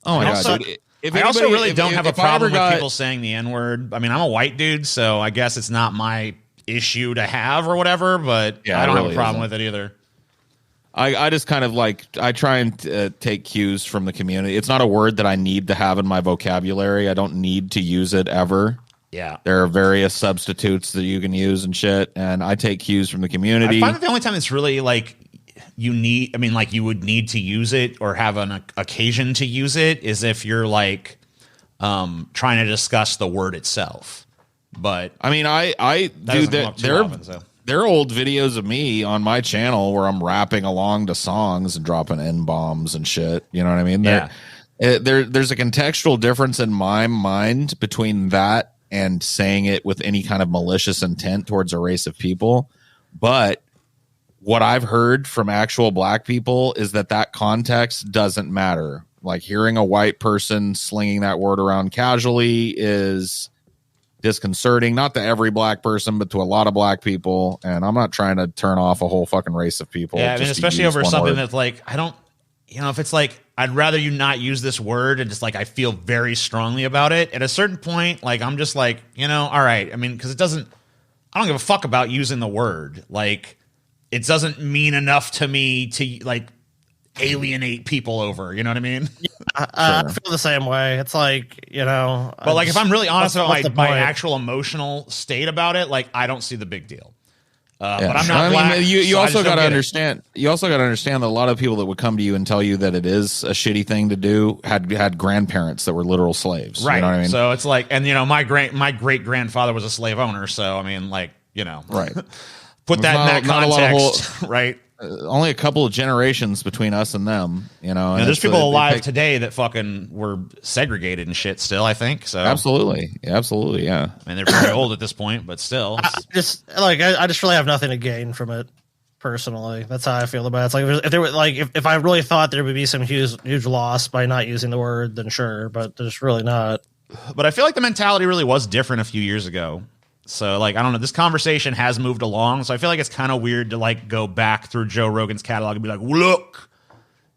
Speaker 5: Oh my god, dude.
Speaker 2: I also really don't have a problem with people saying the N-word. I mean, I'm a white dude, so I guess it's not my issue to have or whatever, but I don't have a problem with it either.
Speaker 5: I just kind of like, I try and take cues from the community. It's not a word that I need to have in my vocabulary. I don't need to use it ever.
Speaker 2: Yeah.
Speaker 5: There are various substitutes that you can use and shit, and I take cues from the community.
Speaker 2: I find that the only time it's really like you would need to use it or have an occasion to use it is if you're like trying to discuss the word itself. But
Speaker 5: I mean, I do that. There are old videos of me on my channel where I'm rapping along to songs and dropping N-bombs and shit. You know what I mean?
Speaker 2: Yeah.
Speaker 5: There's a contextual difference in my mind between that and saying it with any kind of malicious intent towards a race of people. But what I've heard from actual black people is that context doesn't matter. Like hearing a white person slinging that word around casually is disconcerting, not to every black person, but to a lot of black people. And I'm not trying to turn off a whole fucking race of people.
Speaker 2: Yeah, I mean, especially over something that's like, I don't, if it's like, I'd rather you not use this word and just like, I feel very strongly about it. At a certain point, like, I'm just like, all right. I mean, because I don't give a fuck about using the word. Like, it doesn't mean enough to me to like alienate people over, you know what I mean?
Speaker 1: I feel the same way. It's like,
Speaker 2: but like if I'm really honest about my actual emotional state about it, like I don't see the big deal. But I'm not black.
Speaker 5: You also got to understand. You also got to understand that a lot of people that would come to you and tell you that it is a shitty thing to do had grandparents that were literal slaves.
Speaker 2: Right.
Speaker 5: You know what I mean?
Speaker 2: So it's like, and my great grandfather was a slave owner. So I mean, like,
Speaker 5: right.
Speaker 2: Put that in that context, right?
Speaker 5: Only a couple of generations between us and them, and
Speaker 2: there's people alive today that fucking were segregated and shit still, I think. So
Speaker 5: absolutely, yeah.
Speaker 2: I mean, they're pretty old at this point, but still.
Speaker 1: I just really have nothing to gain from it personally. That's how I feel about it. It's like if there were if I really thought there would be some huge loss by not using the word, then sure, but there's really not.
Speaker 2: But I feel like the mentality really was different a few years ago. So, like, I don't know. This conversation has moved along, so I feel like it's kind of weird to like go back through Joe Rogan's catalog and be like, "Look,"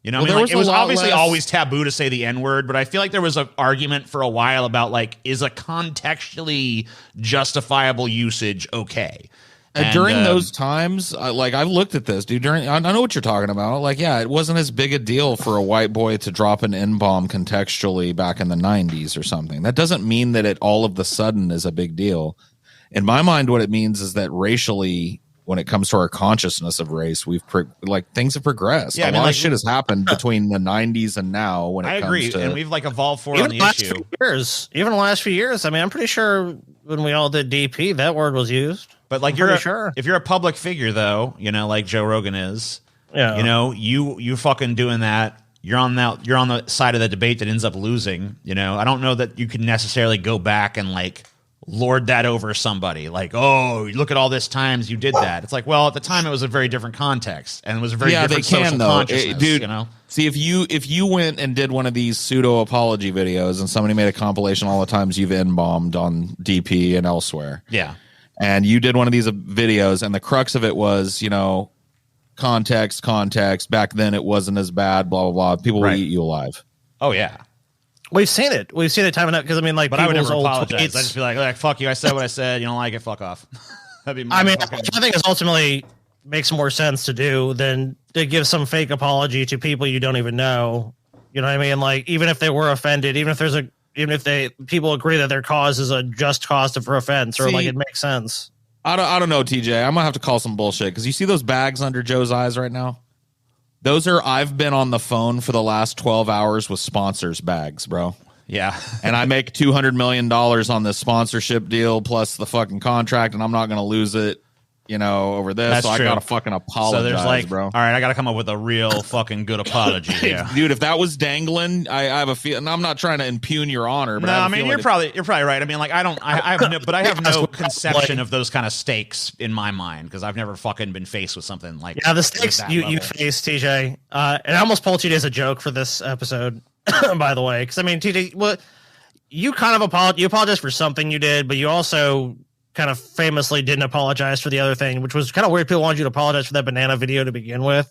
Speaker 2: I mean, like, it was obviously always taboo to say the N-word, but I feel like there was an argument for a while about like, is a contextually justifiable usage okay? And
Speaker 5: during those times, I've looked at this, dude. I know what you're talking about. Like, yeah, it wasn't as big a deal for a white boy to drop an N-bomb contextually back in the 90s or something. That doesn't mean that it all of the sudden is a big deal. In my mind, what it means is that racially, when it comes to our consciousness of race, things have progressed.
Speaker 2: Yeah,
Speaker 5: a lot of shit has happened between the 90s and now. When I
Speaker 2: agree, and we've like evolved forward on the issue.
Speaker 1: Even the last few years, I mean, I'm pretty sure when we all did DP, that word was used.
Speaker 2: But like, if you're a public figure, though, like Joe Rogan is, you fucking doing that. You're on the side of the debate that ends up losing. I don't know that you can necessarily go back and like lord that over somebody, like, oh, look at all this times you did that. It's like, well, at the time it was a very different context and it was a very different social consciousness,
Speaker 5: dude. See, if you went and did one of these pseudo apology videos and somebody made a compilation all the times you've N-bombed on DP and elsewhere, and you did one of these videos and the crux of it was, context, back then it wasn't as bad, blah blah blah, people would eat you alive.
Speaker 2: Oh yeah.
Speaker 1: We've seen it time enough, because I mean, like,
Speaker 2: but I would never apologize. I just be like, fuck you. I said what I said. You don't like it? Fuck off. That'd be I
Speaker 1: think it ultimately makes more sense to do than to give some fake apology to people you don't even know. You know what I mean? Like, even if they were offended, even if people agree that their cause is a just cause for offense, or like it makes sense.
Speaker 5: I don't know, TJ. I'm gonna have to call some bullshit, because you see those bags under Joe's eyes right now? Those are, I've been on the phone for the last 12 hours with sponsors bags, bro.
Speaker 2: Yeah.
Speaker 5: And I make $200 million on this sponsorship deal plus the fucking contract, and I'm not going to lose it, over this.
Speaker 2: That's
Speaker 5: so
Speaker 2: true.
Speaker 5: I got to fucking apologize,
Speaker 2: so there's like,
Speaker 5: bro.
Speaker 2: All right, I got to come up with a real fucking good apology here.
Speaker 5: Dude, if that was dangling, I have a feel, and I'm not trying to impugn your honor, but
Speaker 2: you're probably right. I mean, like, I have no conception of those kind of stakes in my mind, because I've never fucking been faced with something like
Speaker 1: the stakes you face, TJ. And I almost pulled you as a joke for this episode, by the way, because I mean, TJ, you kind of apologize for something you did, but you also kind of famously didn't apologize for the other thing, which was kind of weird. People wanted you to apologize for that banana video to begin with,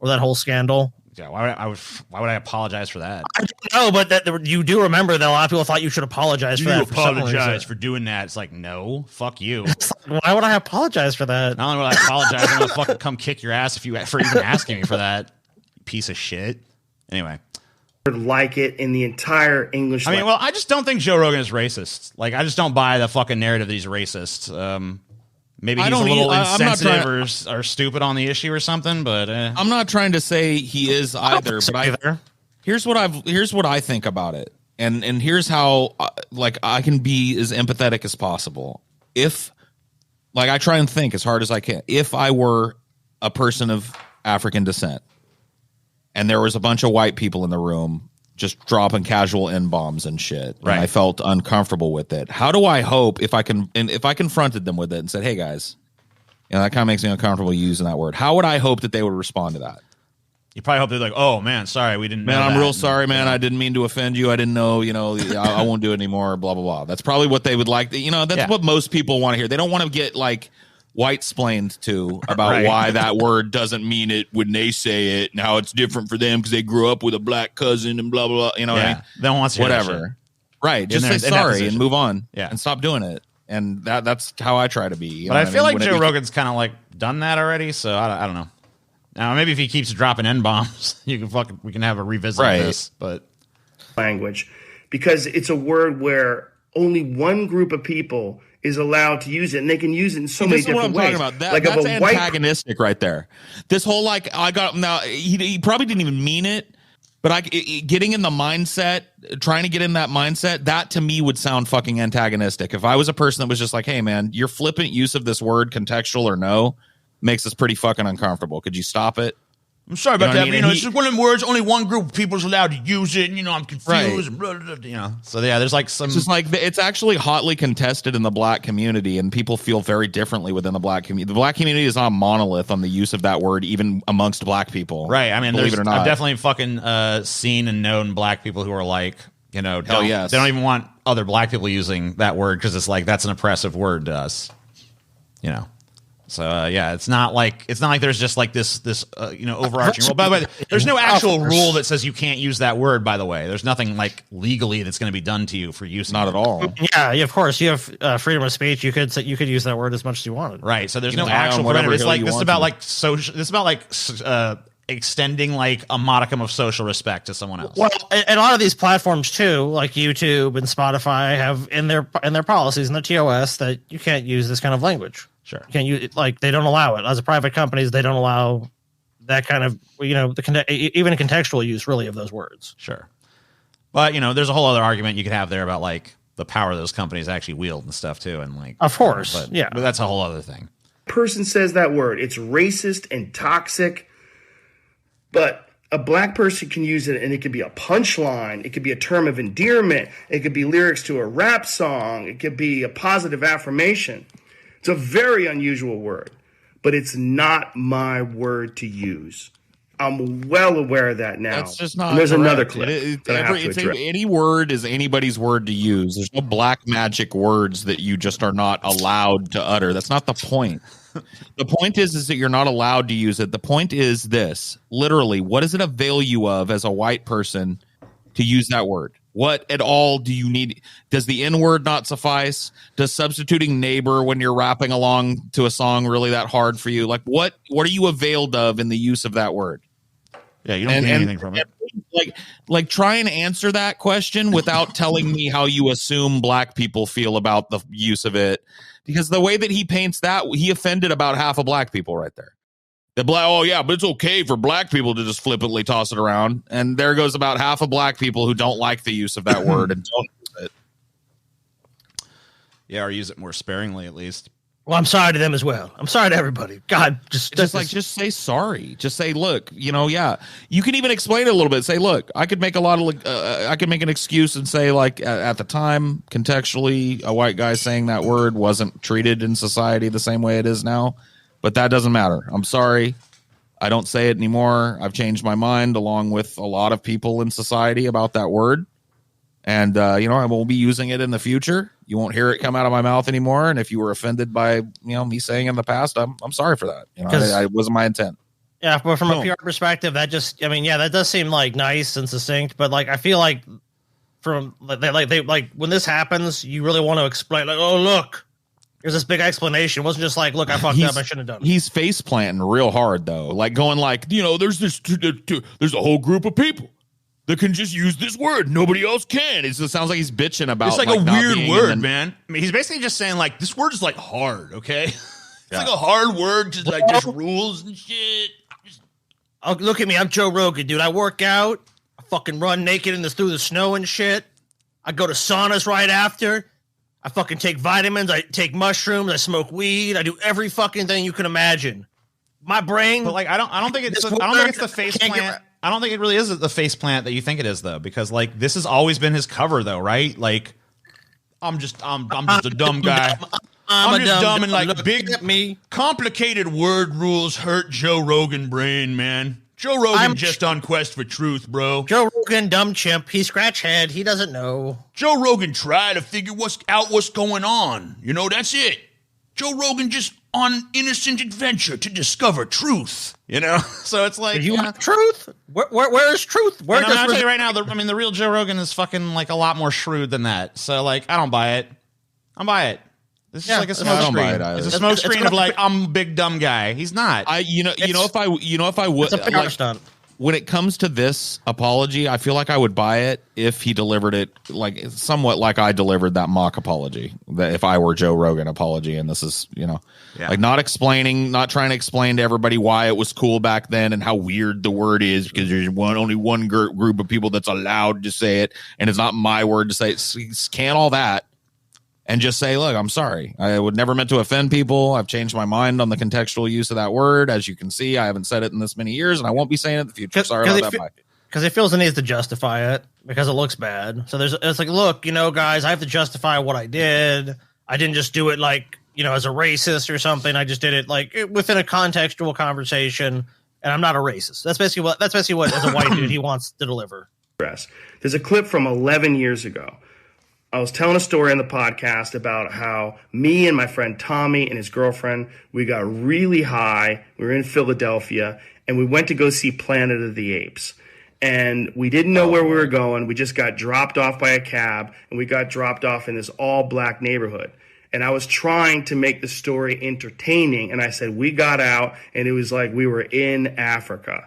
Speaker 1: or that whole scandal.
Speaker 2: Yeah, why would I apologize for that?
Speaker 1: I don't know, but that you do remember that a lot of people thought you should apologize for that.
Speaker 2: Apologize for doing that. It's like, no, fuck you.
Speaker 1: Why would I apologize for that?
Speaker 2: Not only would I apologize, I'm gonna fucking come kick your ass for even asking me for that. Piece of shit. Anyway.
Speaker 6: Like it in the entire English
Speaker 2: I mean, well, I just don't think Joe Rogan is racist. Like, I just don't buy the fucking narrative that he's racist. Maybe he's a little insensitive or stupid on the issue or something, but
Speaker 5: I'm not trying to say he is either, but here's what I think about it. And here's how like I can be as empathetic as possible. If like I try and think as hard as I can. If I were a person of African descent and there was a bunch of white people in the room just dropping casual N-bombs and shit, right, and I felt uncomfortable with it, how do I hope if I confronted them with it and said, hey guys, that kind of makes me uncomfortable using that word, how would I hope that they would respond to that?
Speaker 2: You probably hope they're like, oh man, sorry, we didn't know
Speaker 5: I'm
Speaker 2: that.
Speaker 5: real sorry, man. I didn't mean to offend you. I didn't know, I won't do it anymore, blah, blah, blah. That's probably what they would like. That's what most people want to hear. They don't want to get like white-splained to about why that word doesn't mean it when they say it and how it's different for them because they grew up with a black cousin and blah, blah, blah. What I mean?
Speaker 2: They don't want to hear
Speaker 5: whatever. Right. Just say sorry and move on and stop doing it. And that's how I try to be.
Speaker 2: But I feel like Joe Rogan's kind of like done that already, so I don't know. Now, maybe if he keeps dropping N-bombs, we can have a revisit of this. But
Speaker 6: language, because it's a word where only one group of people is allowed to use it, and they can use it in so many different ways.
Speaker 5: Talking about. That's antagonistic right there. This whole he probably didn't even mean it, but getting in the mindset, trying to get in that mindset, that to me would sound fucking antagonistic. If I was a person that was just like, hey man, your flippant use of this word, contextual or no, makes us pretty fucking uncomfortable. Could you stop it?
Speaker 2: I'm sorry about that. It's just one of them words. Only one group of people is allowed to use it. And, I'm confused. And blah, blah, blah, So yeah, there's like some. It's just like
Speaker 5: it's actually hotly contested in the black community, and people feel very differently within the black community. The black community is not a monolith on the use of that word, even amongst black people.
Speaker 2: Right. I mean,
Speaker 5: believe it or not,
Speaker 2: I've definitely fucking seen and known black people who are like, they don't even want other black people using that word because it's like that's an oppressive word to us. So it's not like there's just like this overarching rule. By the way, there's no actual rule that says you can't use that word. By the way, there's nothing like legally that's going to be done to you for using.
Speaker 5: Not at all.
Speaker 1: Yeah, of course you have freedom of speech. You could use that word as much as you wanted.
Speaker 2: Right. So there's no actual preventative. It's like this is about like social. This is about like extending like a modicum of social respect to someone else.
Speaker 1: Well, and a lot of these platforms too, like YouTube and Spotify, have in their policies in the TOS that you can't use this kind of language.
Speaker 2: Sure.
Speaker 1: You can't use they don't allow it. As a private companies, they don't allow that kind of even a contextual use really of those words.
Speaker 2: Sure. But there's a whole other argument you could have there about like the power those companies actually wield and stuff too, and like
Speaker 1: of course,
Speaker 2: but that's a whole other thing.
Speaker 6: Person says that word, it's racist and toxic, but a black person can use it and it could be a punchline. It could be a term of endearment. It could be lyrics to a rap song. It could be a positive affirmation. It's a very unusual word, but it's not my word to use. I'm well aware of that now.
Speaker 5: That's just not.
Speaker 6: And there's
Speaker 5: correct.
Speaker 6: Another clip.
Speaker 5: Any word is anybody's word to use. There's no black magic words that you just are not allowed to utter. That's not the point. The point is that you're not allowed to use it. The point is this: literally, what does it avail you of as a white person to use that word? What at all do you need? Does the N-word not suffice? Does substituting neighbor when you're rapping along to a song really that hard for you? Like, what are you availed of in the use of that word?
Speaker 2: Yeah, you don't get anything from it.
Speaker 5: Like, try and answer that question without telling me how you assume black people feel about the use of it. Because the way that he paints that, he offended about half of black people right there. But it's okay for black people to just flippantly toss it around. And there goes about half of black people who don't like the use of that word and don't use it.
Speaker 2: Yeah, or use it more sparingly at least.
Speaker 1: Well, I'm sorry to them as well. I'm sorry to everybody. God, just
Speaker 5: say sorry. Just say, look, you can even explain it a little bit. Say, look, I could make I could make an excuse and say, like, at the time, contextually, a white guy saying that word wasn't treated in society the same way it is now. But that doesn't matter. I'm sorry. I don't say it anymore. I've changed my mind along with a lot of people in society about that word. And, I won't be using it in the future. You won't hear it come out of my mouth anymore. And if you were offended by, me saying in the past, I'm sorry for that. It wasn't my intent.
Speaker 1: Yeah, but from
Speaker 4: Boom.
Speaker 1: a PR perspective, that just, I mean, yeah, that does seem like nice and succinct, but like I feel like from they when this happens, you really want to explain, like, oh look, there's this big explanation. It wasn't just like, look, I fucked up, I shouldn't have done it.
Speaker 5: He's face planting real hard though, like going like, you know, there's a whole group of people that can just use this word, nobody else can. It sounds like he's bitching about.
Speaker 2: It's like a weird word, man. I mean, he's basically just saying like this word is like hard, okay? It's like a hard word, just like just rules and shit.
Speaker 1: Oh, look at me, I'm Joe Rogan, dude. I work out, I fucking run naked through the snow and shit. I go to saunas right after. I fucking take vitamins, I take mushrooms, I smoke weed, I do every fucking thing you can imagine. My brain,
Speaker 2: but like I don't think it's the face plant. I don't think it really is the face plant that you think it is though, because like this has always been his cover though, right? Like I'm just a dumb guy. I'm just dumb and like big complicated word rules hurt Joe Rogan brain, man. Joe Rogan just on quest for truth, bro.
Speaker 1: Joe Rogan, dumb chimp. He scratch head. He doesn't know.
Speaker 2: Joe Rogan try to figure what's going on. You know, that's it. Joe Rogan just on innocent adventure to discover truth. You know, so it's like
Speaker 1: you want truth. Where is truth?
Speaker 2: I'll tell you right now. The real Joe Rogan is fucking like a lot more shrewd than that. So like, I don't buy it. This is like a smoke screen. It's a smoke screen of like I'm a big dumb guy. He's not.
Speaker 5: If I would,
Speaker 1: it's a PR stunt.
Speaker 5: When it comes to this apology, I feel like I would buy it if he delivered it like somewhat like I delivered that mock apology. That if I were Joe Rogan apology, and this is, you know, like not trying to explain to everybody why it was cool back then and how weird the word is because there's only one group of people that's allowed to say it, and it's not my word to say it. Scan all that. And just say, look, I'm sorry. I would never meant to offend people. I've changed my mind on the contextual use of that word. As you can see, I haven't said it in this many years, and I won't be saying it in the future. Sorry about that.
Speaker 1: Because he feels the need to justify it because it looks bad. So it's like, look, you know, guys, I have to justify what I did. I didn't just do it like, you know, as a racist or something. I just did it like within a contextual conversation, and I'm not a racist. That's basically what as a white dude he wants to deliver.
Speaker 6: There's a clip from 11 years ago. I was telling a story on the podcast about how me and my friend Tommy and his girlfriend, we got really high. We were in Philadelphia, and we went to go see Planet of the Apes. And we didn't know where we were going. We just got dropped off by a cab, and we got dropped off in this all-black neighborhood. And I was trying to make the story entertaining, and I said we got out, and it was like we were in Africa.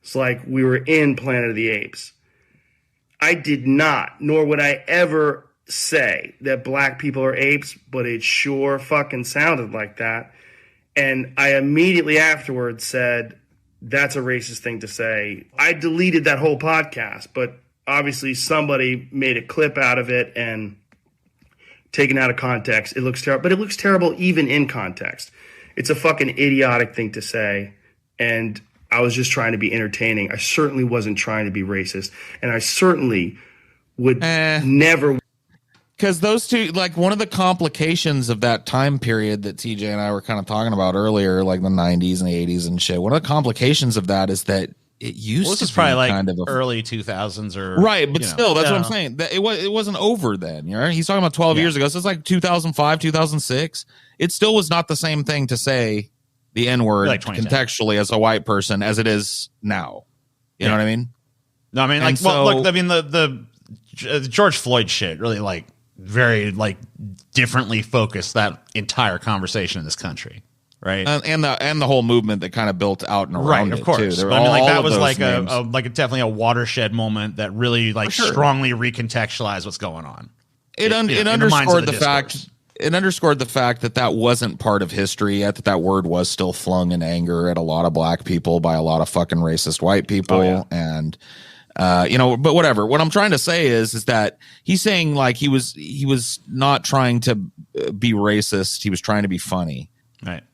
Speaker 6: It's like we were in Planet of the Apes. I did not, nor would I ever say that black people are apes, but it sure fucking sounded like that. And I immediately afterwards said, that's a racist thing to say. I deleted that whole podcast, but obviously somebody made a clip out of it and taken out of context. It looks terrible, but it looks terrible even in context. It's a fucking idiotic thing to say. And I was just trying to be entertaining. I certainly wasn't trying to be racist. And I certainly would never.
Speaker 5: Because those two, like one of the complications of that time period that TJ and I were kind of talking about earlier, like the 90s and the 80s and shit, one of the complications of that is that it used to be
Speaker 2: probably like
Speaker 5: kind of
Speaker 2: early 2000s or
Speaker 5: right, but still, that's what I'm saying. That it wasn't over then. You know, he's talking about 12 years ago, so it's like 2005, 2006. It still was not the same thing to say the N-word like contextually as a white person as it is now. You know what I mean?
Speaker 2: No, I mean, like, well, look, I mean, the George Floyd shit really like very like differently focused that entire conversation in this country, right?
Speaker 5: And the whole movement that kind of built out and around
Speaker 2: it, of course.
Speaker 5: Too.
Speaker 2: But I mean, like that was like a definitely a watershed moment that really like strongly recontextualized what's going on.
Speaker 5: It underscored the fact. It underscored the fact that that wasn't part of history yet. That word was still flung in anger at a lot of black people by a lot of fucking racist white people, and. You know, but whatever. What I'm trying to say is that he's saying like he was not trying to be racist. He was trying to be funny.
Speaker 2: Right.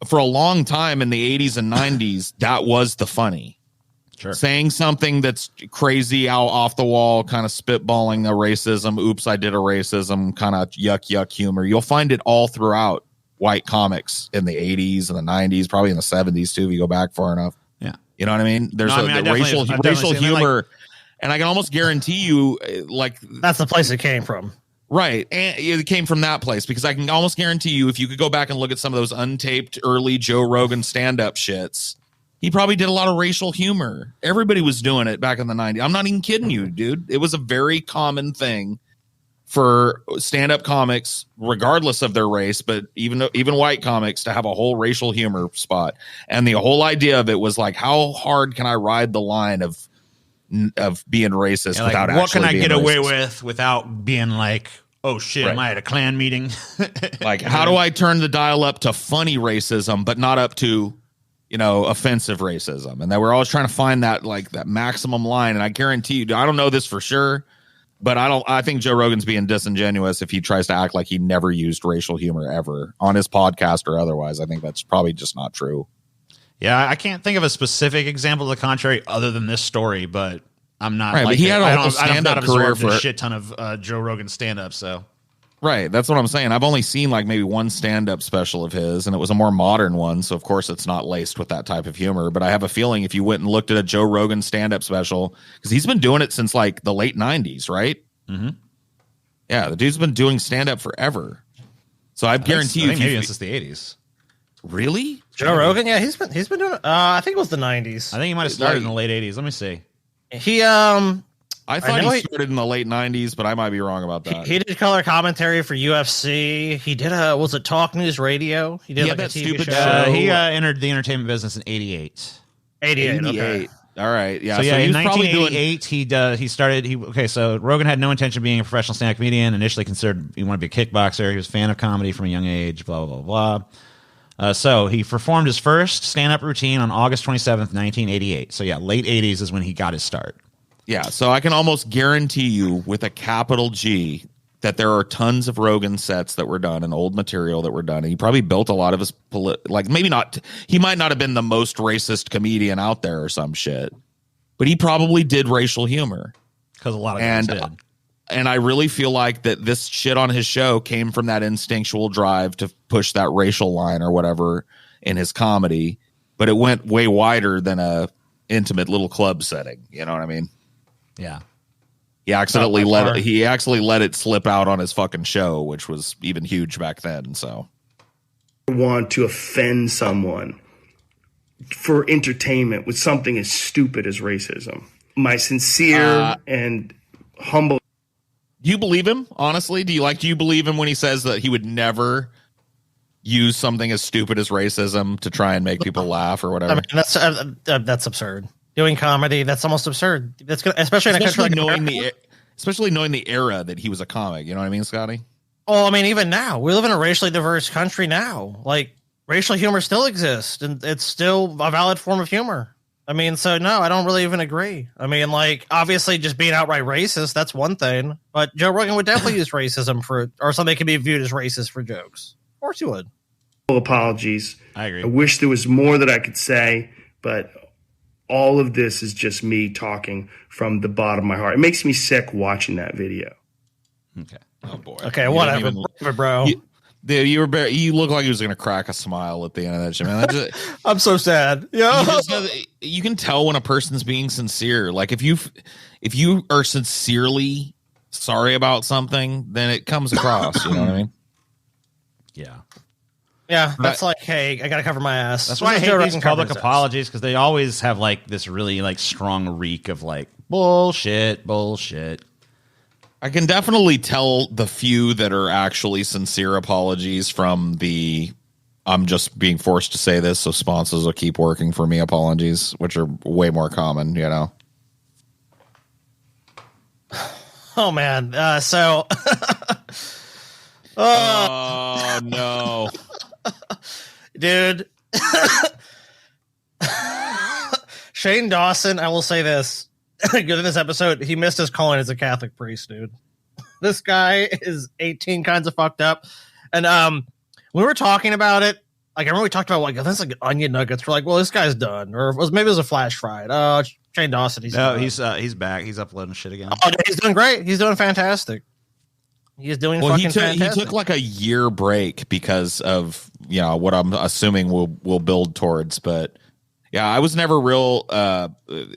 Speaker 5: For a long time in the 80s and 90s, that was the funny.
Speaker 2: Sure.
Speaker 5: Saying something that's crazy, out off the wall, kind of spitballing a racism. Oops, I did a racism kind of yuck humor. You'll find it all throughout white comics in the 80s and the 90s, probably in the 70s too, if you go back far enough. You know what I mean? There's racial humor, like, and I can almost guarantee you, like
Speaker 1: that's the place it came from,
Speaker 5: right? And it came from that place because I can almost guarantee you, if you could go back and look at some of those untaped early Joe Rogan stand-up shits,
Speaker 4: He probably did a lot of racial humor. Everybody was doing it back in the 90s. I'm not even kidding you, dude. It was a very common thing for stand-up comics, regardless of their race, but even white comics, to have a whole racial humor spot. And the whole idea of it was like, how hard can I ride the line of being racist without actually
Speaker 2: what can I get away
Speaker 4: racist?
Speaker 2: without being like, oh shit, am I at a Klan meeting?
Speaker 4: Like, how do I turn the dial up to funny racism, but not up to, offensive racism? And that we're always trying to find that maximum line. And I guarantee you, I don't know this for sure, but I think Joe Rogan's being disingenuous if he tries to act like he never used racial humor ever on his podcast or otherwise. I think that's probably just not true.
Speaker 2: Yeah, I can't think of a specific example to the contrary other than this story, but I'm not
Speaker 4: right. But he had a whole stand-up career for
Speaker 2: a shit ton of Joe Rogan stand-up. So,
Speaker 4: right, that's what I'm saying. I've only seen like maybe one stand-up special of his, and it was a more modern one. So of course it's not laced with that type of humor. But I have a feeling if you went and looked at a Joe Rogan stand-up special, because he's been doing it since like the late '90s, right?
Speaker 2: Mm-hmm.
Speaker 4: Yeah, the dude's been doing stand-up forever. So I guarantee you,
Speaker 2: maybe since the '80s.
Speaker 4: Really,
Speaker 1: Joe Rogan? Yeah, he's been doing it. I think it was the '90s.
Speaker 2: I think he might have started in the late '80s. Let me see.
Speaker 1: He
Speaker 4: I thought he started in the late '90s, but I might be wrong about that.
Speaker 1: He did color commentary for UFC. He did was it Talk News Radio? He did like
Speaker 4: that
Speaker 1: a TV
Speaker 4: stupid
Speaker 1: show.
Speaker 2: He entered the entertainment business in '88.
Speaker 1: 88. Okay.
Speaker 4: All right. Yeah.
Speaker 2: So yeah,
Speaker 4: he
Speaker 2: in
Speaker 4: was probably
Speaker 2: 1988, so Rogan had no intention of being a professional stand-up comedian. Initially considered he wanted to be a kickboxer. He was a fan of comedy from a young age. Blah blah blah blah. So he performed his first stand-up routine on August 27th, 1988. So yeah, late 80s is when he got his start.
Speaker 4: Yeah, so I can almost guarantee you with a capital G that there are tons of Rogan sets that were done and old material that were done. And he probably built a lot of his maybe not. He might not have been the most racist comedian out there or some shit, but he probably did racial humor
Speaker 2: because a lot of guys did.
Speaker 4: And I really feel like that this shit on his show came from that instinctual drive to push that racial line or whatever in his comedy, but it went way wider than a intimate little club setting. You know what I mean?
Speaker 2: Yeah.
Speaker 4: He accidentally let it slip out on his fucking show, which was even huge back then. So
Speaker 6: I want to offend someone for entertainment with something as stupid as racism. My sincere and humble.
Speaker 4: Do you believe him? Honestly, do you believe him when he says that he would never use something as stupid as racism to try and make people laugh or whatever?
Speaker 1: I mean, that's absurd. Doing comedy, that's almost absurd. That's gonna, especially in a country like America.
Speaker 4: Especially knowing the era that he was a comic. You know what I mean, Scotty?
Speaker 1: Well, I mean, even now, we live in a racially diverse country now. Like, racial humor still exists, and it's still a valid form of humor. I mean, so no, I don't really even agree. I mean, like, obviously just being outright racist, that's one thing. But Joe Rogan would definitely use racism or something can be viewed as racist for jokes. Of course he would.
Speaker 6: Apologies.
Speaker 2: I agree.
Speaker 6: I wish there was more that I could say, but all of this is just me talking from the bottom of my heart. It makes me sick watching that video.
Speaker 2: Okay.
Speaker 4: Oh boy.
Speaker 1: Okay, whatever, bro.
Speaker 4: You look like he was going to crack a smile at the end of that shit, man.
Speaker 1: I'm so sad. Yeah.
Speaker 4: You can tell when a person's being sincere. Like if you are sincerely sorry about something, then it comes across. You know what I mean?
Speaker 2: Yeah.
Speaker 1: Yeah, that's like, hey, I got to cover my ass.
Speaker 2: That's why I hate these public apologies, because they always have like this really like strong reek of like bullshit.
Speaker 4: I can definitely tell the few that are actually sincere apologies from the I'm just being forced to say this so sponsors will keep working for me apologies, which are way more common, you know.
Speaker 1: Oh man, so
Speaker 4: oh no.
Speaker 1: Dude. Shane Dawson, I will say this. Good in this episode, he missed his calling as a Catholic priest, dude. This guy is 18 kinds of fucked up. And we were talking about it. Like, I remember we talked about like that's like onion nuggets. We're like, well, this guy's done. Or maybe it was a flash fried. Oh, Shane Dawson, he's
Speaker 2: back. He's uploading shit again.
Speaker 1: Oh, he's doing great. He's doing fantastic. He's doing fantastic.
Speaker 4: He took like a year break because of, you know, what I'm assuming we'll build towards. But yeah, I was never real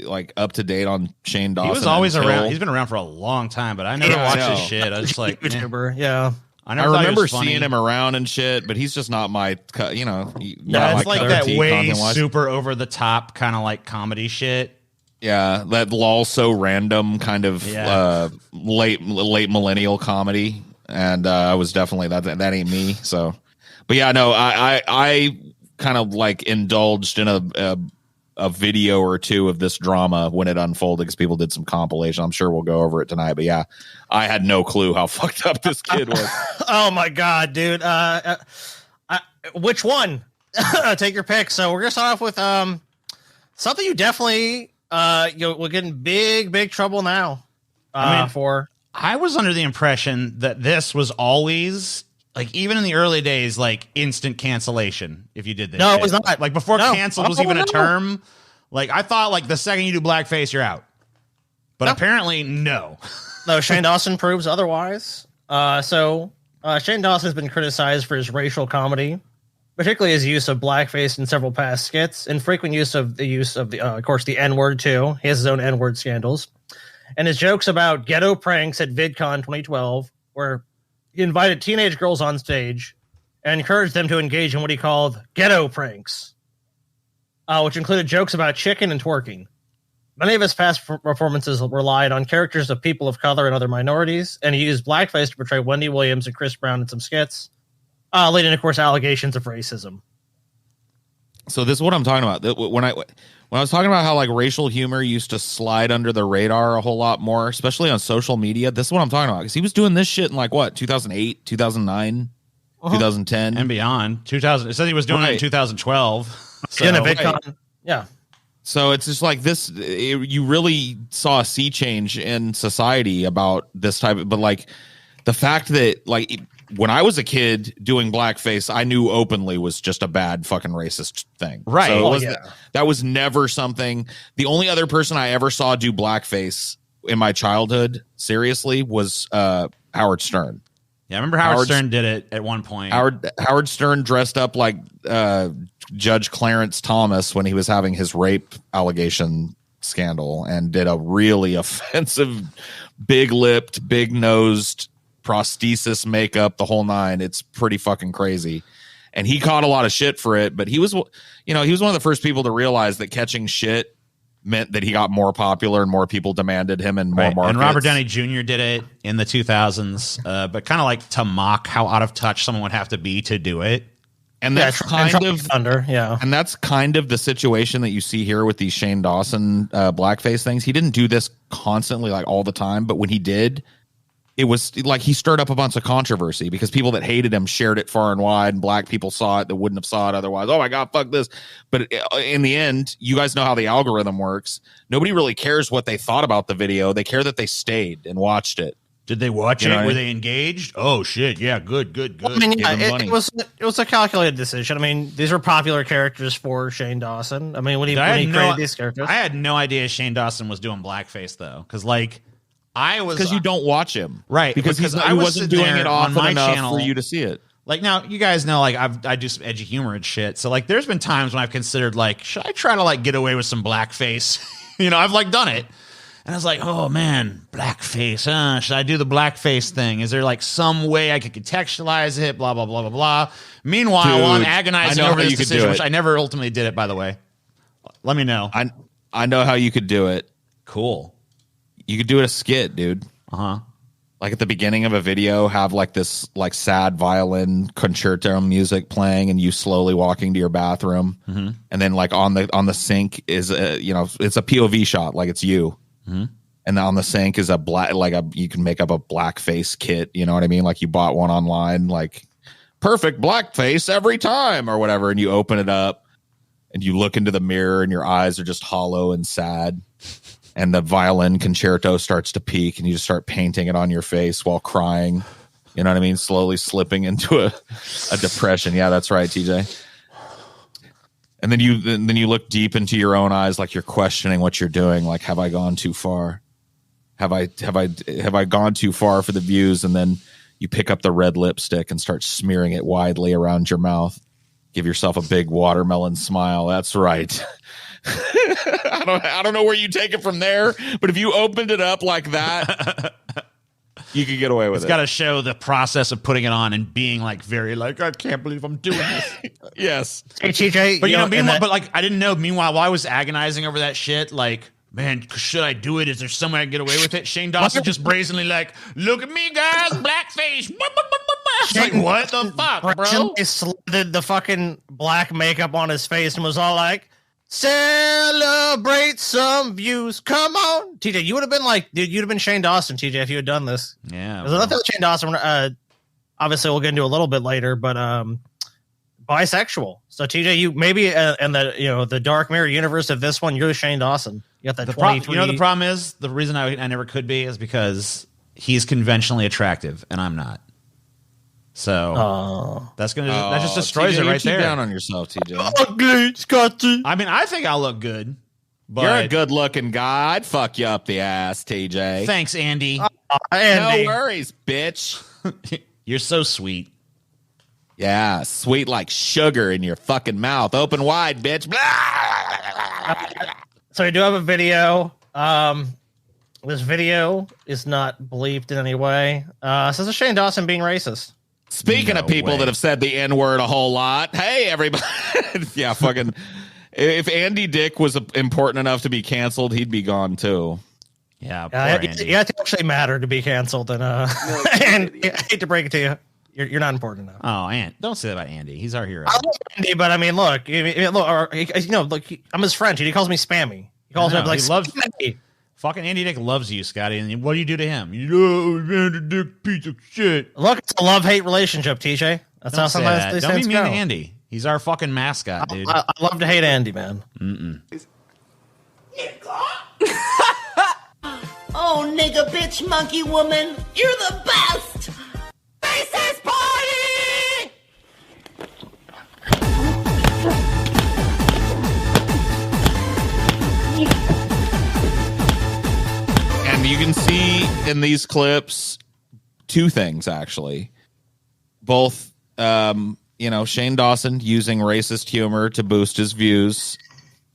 Speaker 4: like up to date on Shane Dawson.
Speaker 2: He was always around. He's been around for a long time, but I never watched his shit. I was just like,
Speaker 1: YouTuber. Yeah.
Speaker 2: I
Speaker 5: remember seeing him around and shit, but he's just not my, you know.
Speaker 2: Yeah, it's like that way super over the top kind of like comedy shit.
Speaker 5: Yeah, that lol so random kind of late millennial comedy, and I was definitely that ain't me. So, but yeah, no, I kind of like indulged in a video or two of this drama when it unfolded because people did some compilation. I'm sure we'll go over it tonight, but yeah, I had no clue how fucked up this kid was.
Speaker 1: Oh my god, dude! Which one? Take your pick. So we're gonna start off with something you definitely. We're getting big trouble now.
Speaker 2: I was under the impression that this was always like, even in the early days, like instant cancellation if you did this.
Speaker 1: No,
Speaker 2: shit.
Speaker 1: it was not.
Speaker 2: Like before canceled was even a term. Like I thought, like the second you do blackface, you're out. But apparently, no.
Speaker 1: No, Shane Dawson proves otherwise. Shane Dawson has been criticized for his racial comedy, particularly his use of blackface in several past skits, and frequent use of of course, the N-word too. He has his own N-word scandals. And his jokes about ghetto pranks at VidCon 2012, where he invited teenage girls on stage and encouraged them to engage in what he called ghetto pranks, which included jokes about chicken and twerking. Many of his past performances relied on characters of people of color and other minorities, and he used blackface to portray Wendy Williams and Chris Brown in some skits. Leading, of course, allegations of racism.
Speaker 5: So this is what I'm talking about. When I was talking about how like racial humor used to slide under the radar a whole lot more, especially on social media, this is what I'm talking about. Because he was doing this shit in like what, 2008, 2009, 2010,
Speaker 2: and beyond. 2000. It said he was doing it in 2012.
Speaker 1: So, yeah.
Speaker 5: So it's just like this. You really saw a sea change in society about this type of, but like the fact that like. When I was a kid doing blackface, I knew openly was just a bad fucking racist thing.
Speaker 2: Right.
Speaker 5: So that was never something. The only other person I ever saw do blackface in my childhood, seriously, was Howard Stern.
Speaker 2: Yeah, I remember Howard Stern did it at one point.
Speaker 5: Howard Stern dressed up like Judge Clarence Thomas when he was having his rape allegation scandal and did a really offensive, big-lipped, big-nosed prosthesis, makeup, the whole nine. It's pretty fucking crazy. And he caught a lot of shit for it, but he was one of the first people to realize that catching shit meant that he got more popular and more people demanded him and more markets.
Speaker 2: And Robert Downey Jr. did it in the 2000s, but kind of like to mock how out of touch someone would have to be to do it.
Speaker 5: And that's
Speaker 1: and
Speaker 5: that's kind of the situation that you see here with these Shane Dawson blackface things. He didn't do this constantly, like all the time, but when he did, it was like he stirred up a bunch of controversy because people that hated him shared it far and wide, and black people saw it that wouldn't have saw it otherwise. Oh my God, fuck this. But in the end, you guys know how the algorithm works. Nobody really cares what they thought about the video. They care that they stayed and watched it.
Speaker 2: Did they watch it? Were they engaged? Oh shit. Yeah. Good.
Speaker 1: Well, I mean, it was a calculated decision. I mean, these were popular characters for Shane Dawson. I mean, when he created these characters,
Speaker 2: I had no idea Shane Dawson was doing blackface though. Cause like, because
Speaker 5: you don't watch him,
Speaker 2: right?
Speaker 5: Because he wasn't doing it often on my channel for you to see it.
Speaker 2: Like now, you guys know, like I do some edgy humor and shit. So like, there's been times when I've considered like, should I try to like get away with some blackface? I've like done it, and I was like, oh man, blackface. Should I do the blackface thing? Is there like some way I could contextualize it? Blah blah blah blah blah. Meanwhile, while I'm agonizing over this decision, which I never ultimately did it, by the way. Let me know.
Speaker 5: I know how you could do it.
Speaker 2: Cool.
Speaker 5: You could do it a skit, dude. Like at the beginning of a video, have like this like sad violin concerto music playing, and you slowly walking to your bathroom, and then like on the sink is it's a POV shot, like it's you, and on the sink is you can make up a blackface kit. You know what I mean? Like you bought one online, like perfect blackface every time or whatever, and you open it up and you look into the mirror and your eyes are just hollow and sad. And the violin concerto starts to peak, and you just start painting it on your face while crying. You know what I mean? Slowly slipping into a depression. Yeah, that's right, TJ. And then you look deep into your own eyes, like you're questioning what you're doing. Like, have I gone too far? Have I gone too far for the views? And then you pick up the red lipstick and start smearing it widely around your mouth. Give yourself a big watermelon smile. That's right. I don't know where you take it from there, but if you opened it up like that, You could get away with
Speaker 2: It's
Speaker 5: it.
Speaker 2: got to show the process of putting it on and being like very like, I can't believe I'm doing this.
Speaker 5: Yes.
Speaker 1: Hey, TJ,
Speaker 2: But
Speaker 1: meanwhile,
Speaker 2: but like I didn't know. Meanwhile, while I was agonizing over that shit, like, man, should I do it? Is there some way I can get away with it? Shane Dawson just brazenly like, look at me, guys, blackface. It's like, what the fuck, bro?
Speaker 1: He slid the fucking black makeup on his face and was all like, celebrate some views. Come on. TJ, you would have been like, dude, you'd have been Shane Dawson, TJ, if you had done this.
Speaker 2: Yeah.
Speaker 1: There's nothing with Shane Dawson. Obviously, we'll get into a little bit later, but bisexual. So TJ, you maybe in the Dark Mirror universe of this one, you're Shane Dawson. You got that 23.
Speaker 2: The problem is the reason I never could be is because he's conventionally attractive and I'm not. So that just destroys
Speaker 5: TJ,
Speaker 2: it right
Speaker 5: you
Speaker 2: there.
Speaker 5: down on yourself, TJ.
Speaker 1: Ugly, Scotty.
Speaker 2: I mean, I think I'll look good. But
Speaker 5: You're a good-looking guy. I'd fuck you up the ass, TJ.
Speaker 2: Thanks, Andy.
Speaker 1: Andy.
Speaker 5: No worries, bitch.
Speaker 2: You're so sweet.
Speaker 5: Yeah, sweet like sugar in your fucking mouth. Open wide, bitch.
Speaker 1: So we do have a video. This video is not bleeped in any way. This is Shane Dawson being racist.
Speaker 5: Speaking of people that have said the N-word a whole lot, hey, everybody. Yeah, fucking. If Andy Dick was important enough to be canceled, he'd be gone too.
Speaker 2: Yeah, poor Andy.
Speaker 1: You have to actually matter to be canceled. And and I hate to break it to you. You're not important enough.
Speaker 2: Oh, don't say that about Andy. He's our hero.
Speaker 1: I love Andy, but I mean, look, I'm his friend. He calls me spammy. He calls me like,
Speaker 2: he loves Andy. Fucking Andy Dick loves you, Scotty. And what do you do to him? Andy Dick, piece of shit.
Speaker 1: Look, it's a love-hate relationship, TJ. That's how sometimes these
Speaker 2: Don't be
Speaker 1: things
Speaker 2: mean
Speaker 1: go.
Speaker 2: to Andy. He's our fucking mascot, dude.
Speaker 1: I love to hate Andy, man.
Speaker 7: Oh, nigga, bitch, monkey woman, you're the best! Racist party!
Speaker 5: And you can see in these clips two things, actually. Both, Shane Dawson using racist humor to boost his views,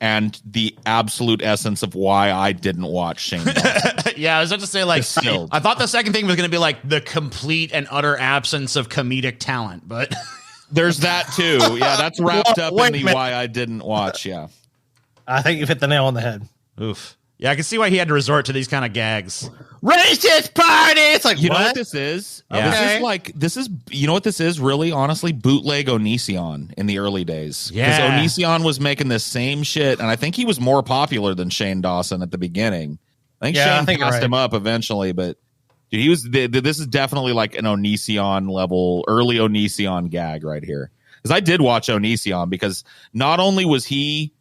Speaker 5: and the absolute essence of why I didn't watch Shane Dawson.
Speaker 2: Yeah, I was about to say, like,
Speaker 5: Distilled.
Speaker 2: I thought the second thing was going to be, like, the complete and utter absence of comedic talent, but...
Speaker 5: There's that, too. Yeah, that's wrapped up
Speaker 1: Wait
Speaker 5: in
Speaker 1: a
Speaker 5: the
Speaker 1: minute.
Speaker 5: why I didn't watch, yeah.
Speaker 1: I think you've hit the nail on the head.
Speaker 2: Oof. Yeah, I can see why he had to resort to these kind of gags.
Speaker 1: Racist party! It's like,
Speaker 5: You know
Speaker 1: what?
Speaker 5: what this is?
Speaker 2: Yeah.
Speaker 5: This is you know what this is, really, honestly? Bootleg Onision in the early days. Because
Speaker 2: Yeah.
Speaker 5: Onision was making this same shit, and I think he was more popular than Shane Dawson at the beginning. I think
Speaker 1: Yeah, I
Speaker 5: Shane
Speaker 1: think you're
Speaker 5: passed
Speaker 1: right.
Speaker 5: him up eventually, but dude, this is definitely like an Onision level, early Onision gag right here. Because I did watch Onision, because not only was he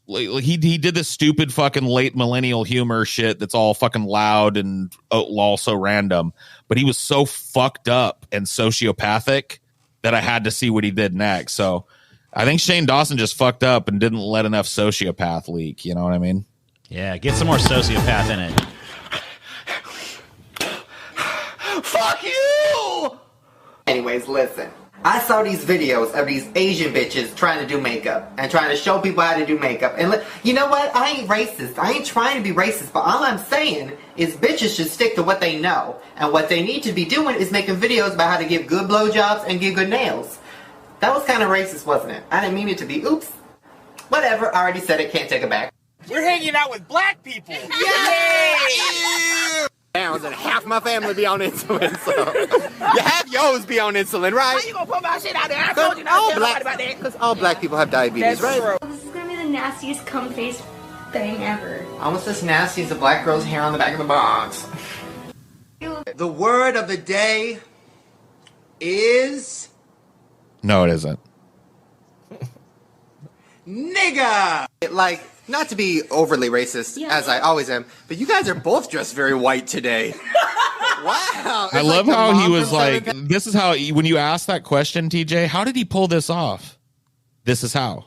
Speaker 5: did this stupid fucking late millennial humor shit that's all fucking loud and also random, but he was so fucked up and sociopathic that I had to see what he did next. So I think Shane Dawson just fucked up and didn't let enough sociopath leak. You know what I mean?
Speaker 2: Yeah, get some more sociopath in it.
Speaker 7: Fuck you! Anyways, listen. I saw these videos of these Asian bitches trying to do makeup and trying to show people how to do makeup. And you know what? I ain't racist. I ain't trying to be racist. But all I'm saying is bitches should stick to what they know. And what they need to be doing is making videos about how to give good blowjobs and give good nails. That was kind of racist, wasn't it? I didn't mean it to be. Oops. Whatever. I already said it. Can't take it back.
Speaker 8: We're hanging out with black people.
Speaker 7: Yay! And half my family be on insulin, so you have yours be on insulin, right?
Speaker 8: How you gonna put my shit out there? I told you not to tell nobody about that.
Speaker 7: Because all black people have diabetes, right?
Speaker 9: This is gonna be the nastiest cum face thing ever.
Speaker 7: Almost as nasty as the black girl's hair on the back of the box. The word of the day is
Speaker 5: No, it isn't.
Speaker 7: nigga. Like, not to be overly racist,
Speaker 9: Yeah.
Speaker 7: as I always am, but you guys are both dressed very white today. Wow.
Speaker 5: I love how he was like, this is how, when you asked that question, TJ, how did he pull this off? This is how.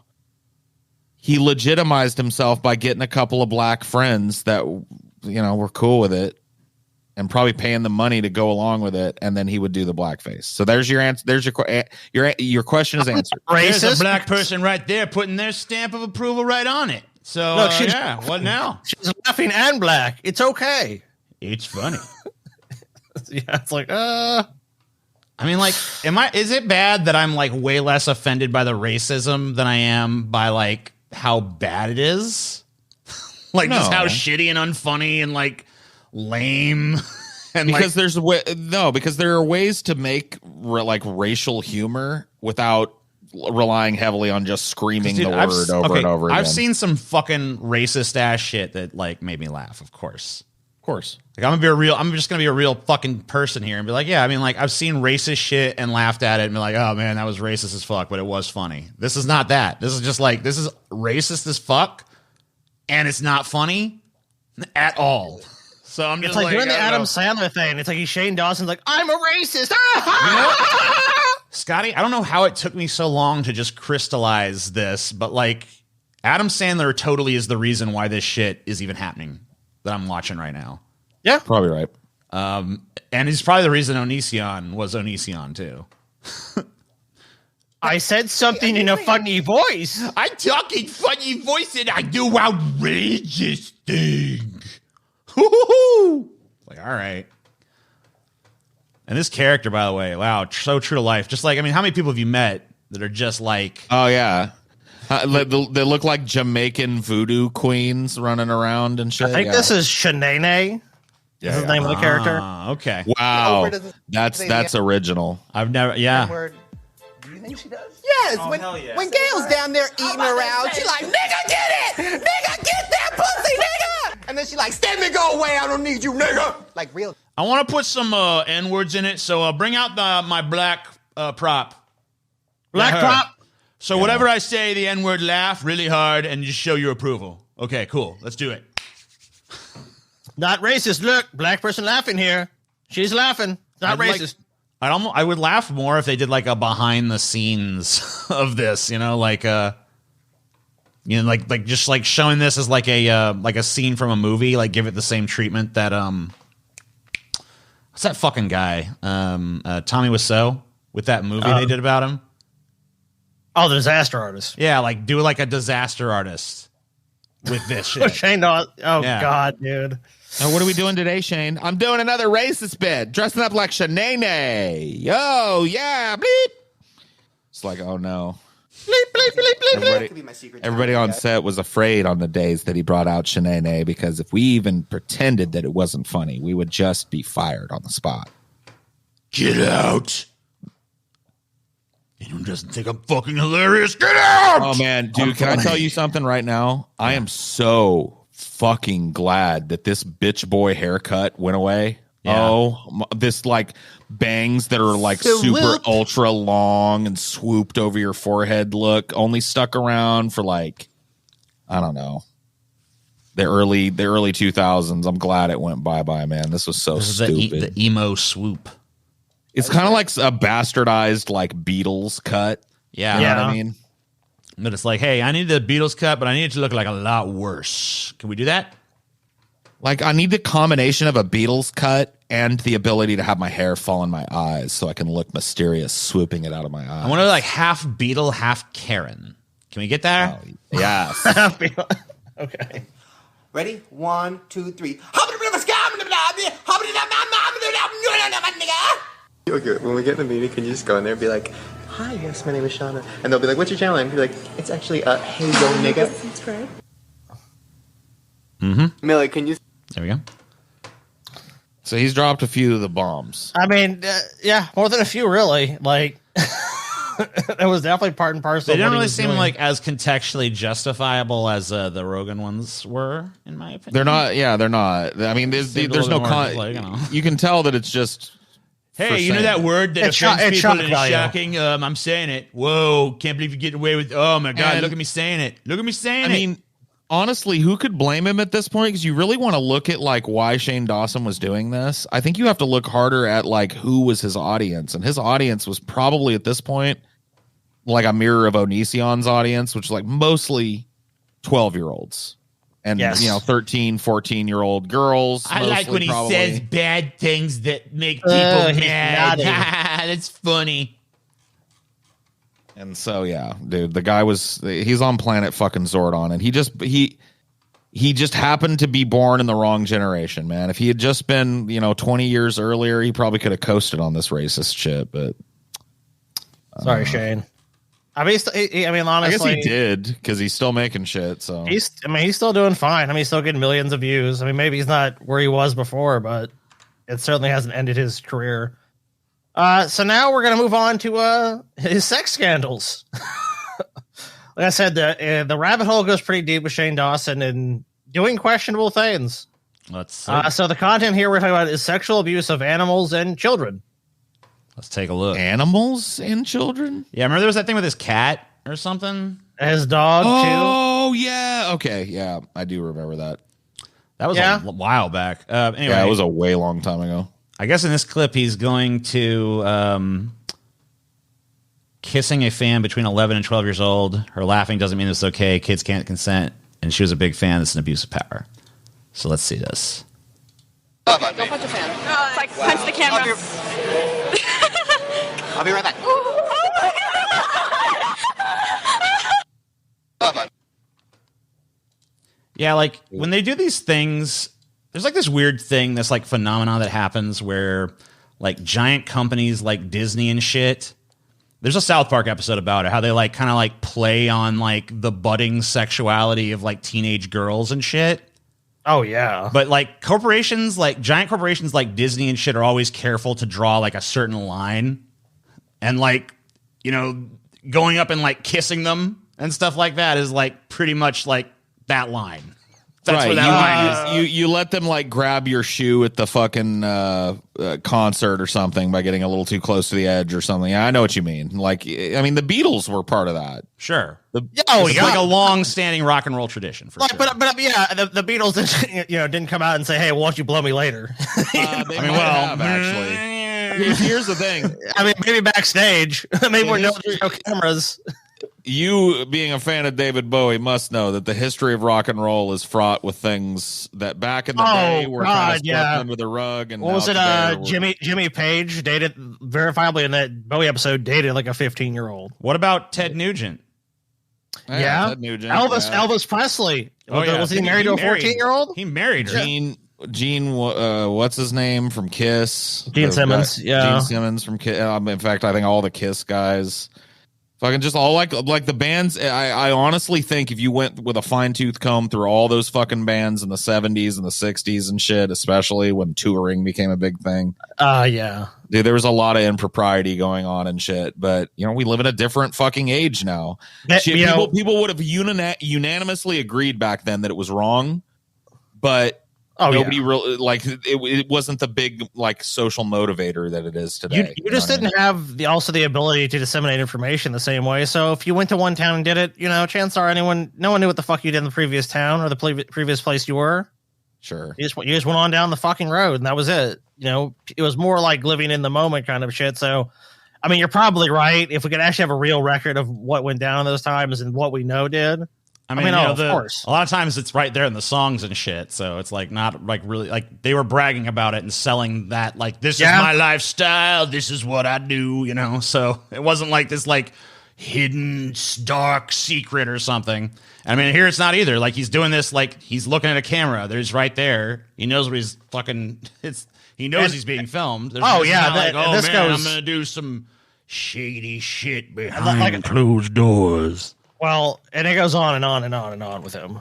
Speaker 5: He legitimized himself by getting a couple of black friends that, were cool with it and probably paying the money to go along with it. And then he would do the blackface. So there's your answer. There's your question is answered.
Speaker 2: There's a
Speaker 1: Racist?
Speaker 2: black person right there putting their stamp of approval right on it. So,
Speaker 1: Look, she's-
Speaker 2: what now?
Speaker 1: She's laughing and black. It's okay.
Speaker 2: It's funny.
Speaker 1: Yeah, it's like,
Speaker 2: I mean, like, is it bad that I'm like way less offended by the racism than I am by like how bad it is? Like, just how shitty and unfunny and like lame. And
Speaker 4: because because there are ways to make like racial humor without relying heavily on just screaming the word over and over again.
Speaker 2: I've seen some fucking racist ass shit that like made me laugh, of course. Like I'm just gonna be a real fucking person here and be like, yeah, I mean, like I've seen racist shit and laughed at it and be like, oh man, that was racist as fuck, but it was funny. This is not that. This is just like, this is racist as fuck, and it's not funny at all. So I'm just
Speaker 1: like doing the Adam Sandler thing. It's like he's Shane Dawson's like, I'm a racist.
Speaker 2: Scotty, I don't know how it took me so long to just crystallize this, but like Adam Sandler totally is the reason why this shit is even happening that I'm watching right now.
Speaker 1: Yeah,
Speaker 4: probably right.
Speaker 2: And he's probably the reason Onision was Onision too.
Speaker 1: I said something in a funny voice.
Speaker 2: I talk in funny voice and I do outrageous things. Like, all right. And this character, by the way, wow, so true to life. Just like, I mean, how many people have you met that are just like,
Speaker 4: oh yeah, they look like Jamaican voodoo queens running around and shit.
Speaker 1: I think this is Shanae.
Speaker 4: Yeah,
Speaker 1: this is the name of the character.
Speaker 2: Okay.
Speaker 4: Wow, that's original.
Speaker 2: I've never. Yeah.
Speaker 8: Do you think she does?
Speaker 10: Yes. When Gail's down there eating around, she like, nigga, get it! Nigga, get that pussy, nigga! And then she like, stand me, go away, I don't need you, nigga! Like real.
Speaker 2: I want to put some N-words in it, so bring out my black prop.
Speaker 1: Black prop?
Speaker 2: So whatever I say, the N-word, laugh really hard and just show your approval. Okay, cool. Let's do it.
Speaker 1: Not racist. Look, black person laughing here. She's laughing. Not racist.
Speaker 2: I would laugh more if they did like a behind the scenes of this, you know, like like just like showing this as like a scene from a movie, like give it the same treatment that what's that fucking guy? Tommy Wiseau with that movie they did about him.
Speaker 1: Oh, the Disaster Artist.
Speaker 2: Yeah, like do like a disaster artist with this shit.
Speaker 1: Shane Dawson. Oh yeah. God, dude.
Speaker 4: Now, what are we doing today, Shane? I'm doing another racist bit, dressing up like Shanae. Yo, yeah, bleep. It's like, oh no.
Speaker 1: Bleep, bleep, bleep, bleep.
Speaker 4: Everybody on set was afraid on the days that he brought out Shanae because if we even pretended that it wasn't funny, we would just be fired on the spot.
Speaker 2: Get out. Anyone doesn't think I'm fucking hilarious, get out!
Speaker 4: Oh man, dude, can I tell you something right now? I am so fucking glad that this bitch boy haircut went away. Yeah. Oh, this like bangs that are like super ultra long and swooped over your forehead look only stuck around for like, I don't know, the early 2000s. I'm glad it went bye-bye, man. This was so stupid.
Speaker 2: The emo swoop.
Speaker 4: It's kind of like a bastardized like Beatles cut.
Speaker 2: Yeah.
Speaker 4: You know what I mean?
Speaker 2: But it's like, hey, I need the Beatles cut, but I need it to look like a lot worse. Can we do that?
Speaker 4: Like, I need the combination of a Beatles cut and the ability to have my hair fall in my eyes so I can look mysterious swooping it out of my eyes.
Speaker 2: I want to like half Beatle, half Karen. Can we get there?
Speaker 4: Oh, yes.
Speaker 1: Okay.
Speaker 10: Ready? 1, 2, 3.
Speaker 11: Okay, when we get in the meeting, can you just go in there and be like, hi, yes, my name is Shauna. And they'll be like, what's your channel? And be like, it's actually, hey, yo, nigga. Subscribe.
Speaker 2: Mm-hmm.
Speaker 11: Millie, can you...
Speaker 2: There we go.
Speaker 4: So he's dropped a few of the bombs.
Speaker 1: I mean, yeah, more than a few, really. Like, it was definitely part and parcel.
Speaker 2: They don't really seem like as contextually justifiable as the Rogan ones were, in my opinion.
Speaker 4: They're not. Yeah, they're not. I mean, there's no you can tell that it's just.
Speaker 2: Hey, you know that word that offends people and is shocking? I'm saying it. Whoa, can't believe you're getting away with. Oh my God, look at me saying it. Look at me saying it.
Speaker 4: I mean, honestly, who could blame him at this point? Because you really want to look at like why Shane Dawson was doing this. I think you have to look harder at like who was his audience, and his audience was probably at this point like a mirror of Onision's audience, which is like mostly 12-year-olds. And, you know, 13, 14-year-old girls.
Speaker 2: I like when he says bad things that make people mad. That's funny.
Speaker 4: And so, yeah, dude, the guy he's on planet fucking Zordon. And he
Speaker 5: he just happened to be born in the wrong generation, man. If he had just been, 20 years earlier, he probably could have coasted on this racist shit. But
Speaker 1: sorry, Shane. I mean, honestly,
Speaker 5: I guess he did because he's still making shit. So
Speaker 1: he's still doing fine. I mean, he's still getting millions of views. I mean, maybe he's not where he was before, but it certainly hasn't ended his career. So now we're gonna move on to his sex scandals. Like I said, the rabbit hole goes pretty deep with Shane Dawson and doing questionable things.
Speaker 2: Let's see.
Speaker 1: So the content here we're talking about is sexual abuse of animals and children.
Speaker 2: Let's take a look.
Speaker 5: Animals and children?
Speaker 2: Yeah, remember there was that thing with his cat or something?
Speaker 1: His dog, too.
Speaker 5: Oh, yeah. Okay, yeah. I do remember that.
Speaker 2: That was a while back. Anyway,
Speaker 5: yeah, it was a way long time ago.
Speaker 2: I guess in this clip, he's going to kissing a fan between 11 and 12 years old. Her laughing doesn't mean it's okay. Kids can't consent. And she was a big fan. It's an abuse of power. So let's see this.
Speaker 12: Don't punch a fan. It's like punch the camera.
Speaker 10: I'll be right back.
Speaker 2: Yeah, like when they do these things, there's like this weird thing, this like phenomenon that happens where like giant companies like Disney and shit. There's a South Park episode about it, how they like kind of like play on like the budding sexuality of like teenage girls and shit.
Speaker 1: Oh, yeah.
Speaker 2: But like corporations, like giant corporations like Disney and shit are always careful to draw like a certain line. And like, going up and like kissing them and stuff like that is like pretty much like that line. That's
Speaker 5: right.
Speaker 2: where that line is.
Speaker 5: You let them like grab your shoe at the fucking concert or something by getting a little too close to the edge or something. Yeah, I know what you mean. Like, I mean, the Beatles were part of that.
Speaker 2: Sure.
Speaker 1: It's
Speaker 2: like a long-standing rock and roll tradition. For sure.
Speaker 1: But yeah, the Beatles didn't come out and say, "Hey, won't you blow me later?"
Speaker 5: They have actually. Here's the thing.
Speaker 1: I mean, maybe backstage. Maybe we're no cameras.
Speaker 5: You, being a fan of David Bowie, must know that the history of rock and roll is fraught with things that back in the day were kind of swept under the rug. And
Speaker 1: what was it? Jimmy Page dated verifiably in that Bowie episode dated like a 15-year-old.
Speaker 2: What about Ted Nugent?
Speaker 1: Yeah,
Speaker 5: Ted Nugent,
Speaker 1: Elvis Presley. Was he married to a 14-year-old?
Speaker 2: He married her.
Speaker 5: Gene, what's his name from Kiss?
Speaker 1: Gene Simmons.
Speaker 5: Gene Simmons from Kiss. In fact, I think all the Kiss guys, fucking just all like the bands. I honestly think if you went with a fine tooth comb through all those fucking bands in the 70s and the 60s and shit, especially when touring became a big thing.
Speaker 1: Yeah.
Speaker 5: Dude, there was a lot of impropriety going on and shit, but we live in a different fucking age now. People would have unanimously agreed back then that it was wrong, but nobody really it wasn't the big like social motivator that it is today.
Speaker 1: You just didn't have the ability to disseminate information the same way. So if you went to one town and did it, chances are no one knew what the fuck you did in the previous town or the previous place you were.
Speaker 5: Sure.
Speaker 1: You just went on down the fucking road and that was it. It was more like living in the moment kind of shit. So, I mean, you're probably right. If we could actually have a real record of what went down in those times and what we know did.
Speaker 2: Of course. A lot of times it's right there in the songs and shit. So it's like not like really like they were bragging about it and selling that like this is my lifestyle. This is what I do, So it wasn't like this like hidden dark secret or something. I mean, here it's not either. Like he's doing this like he's looking at a camera. There's right there. He knows what he's fucking. He knows he's being filmed.
Speaker 1: This
Speaker 2: I'm gonna do some shady shit behind closed doors.
Speaker 1: Well, and it goes on and on and on and on with him,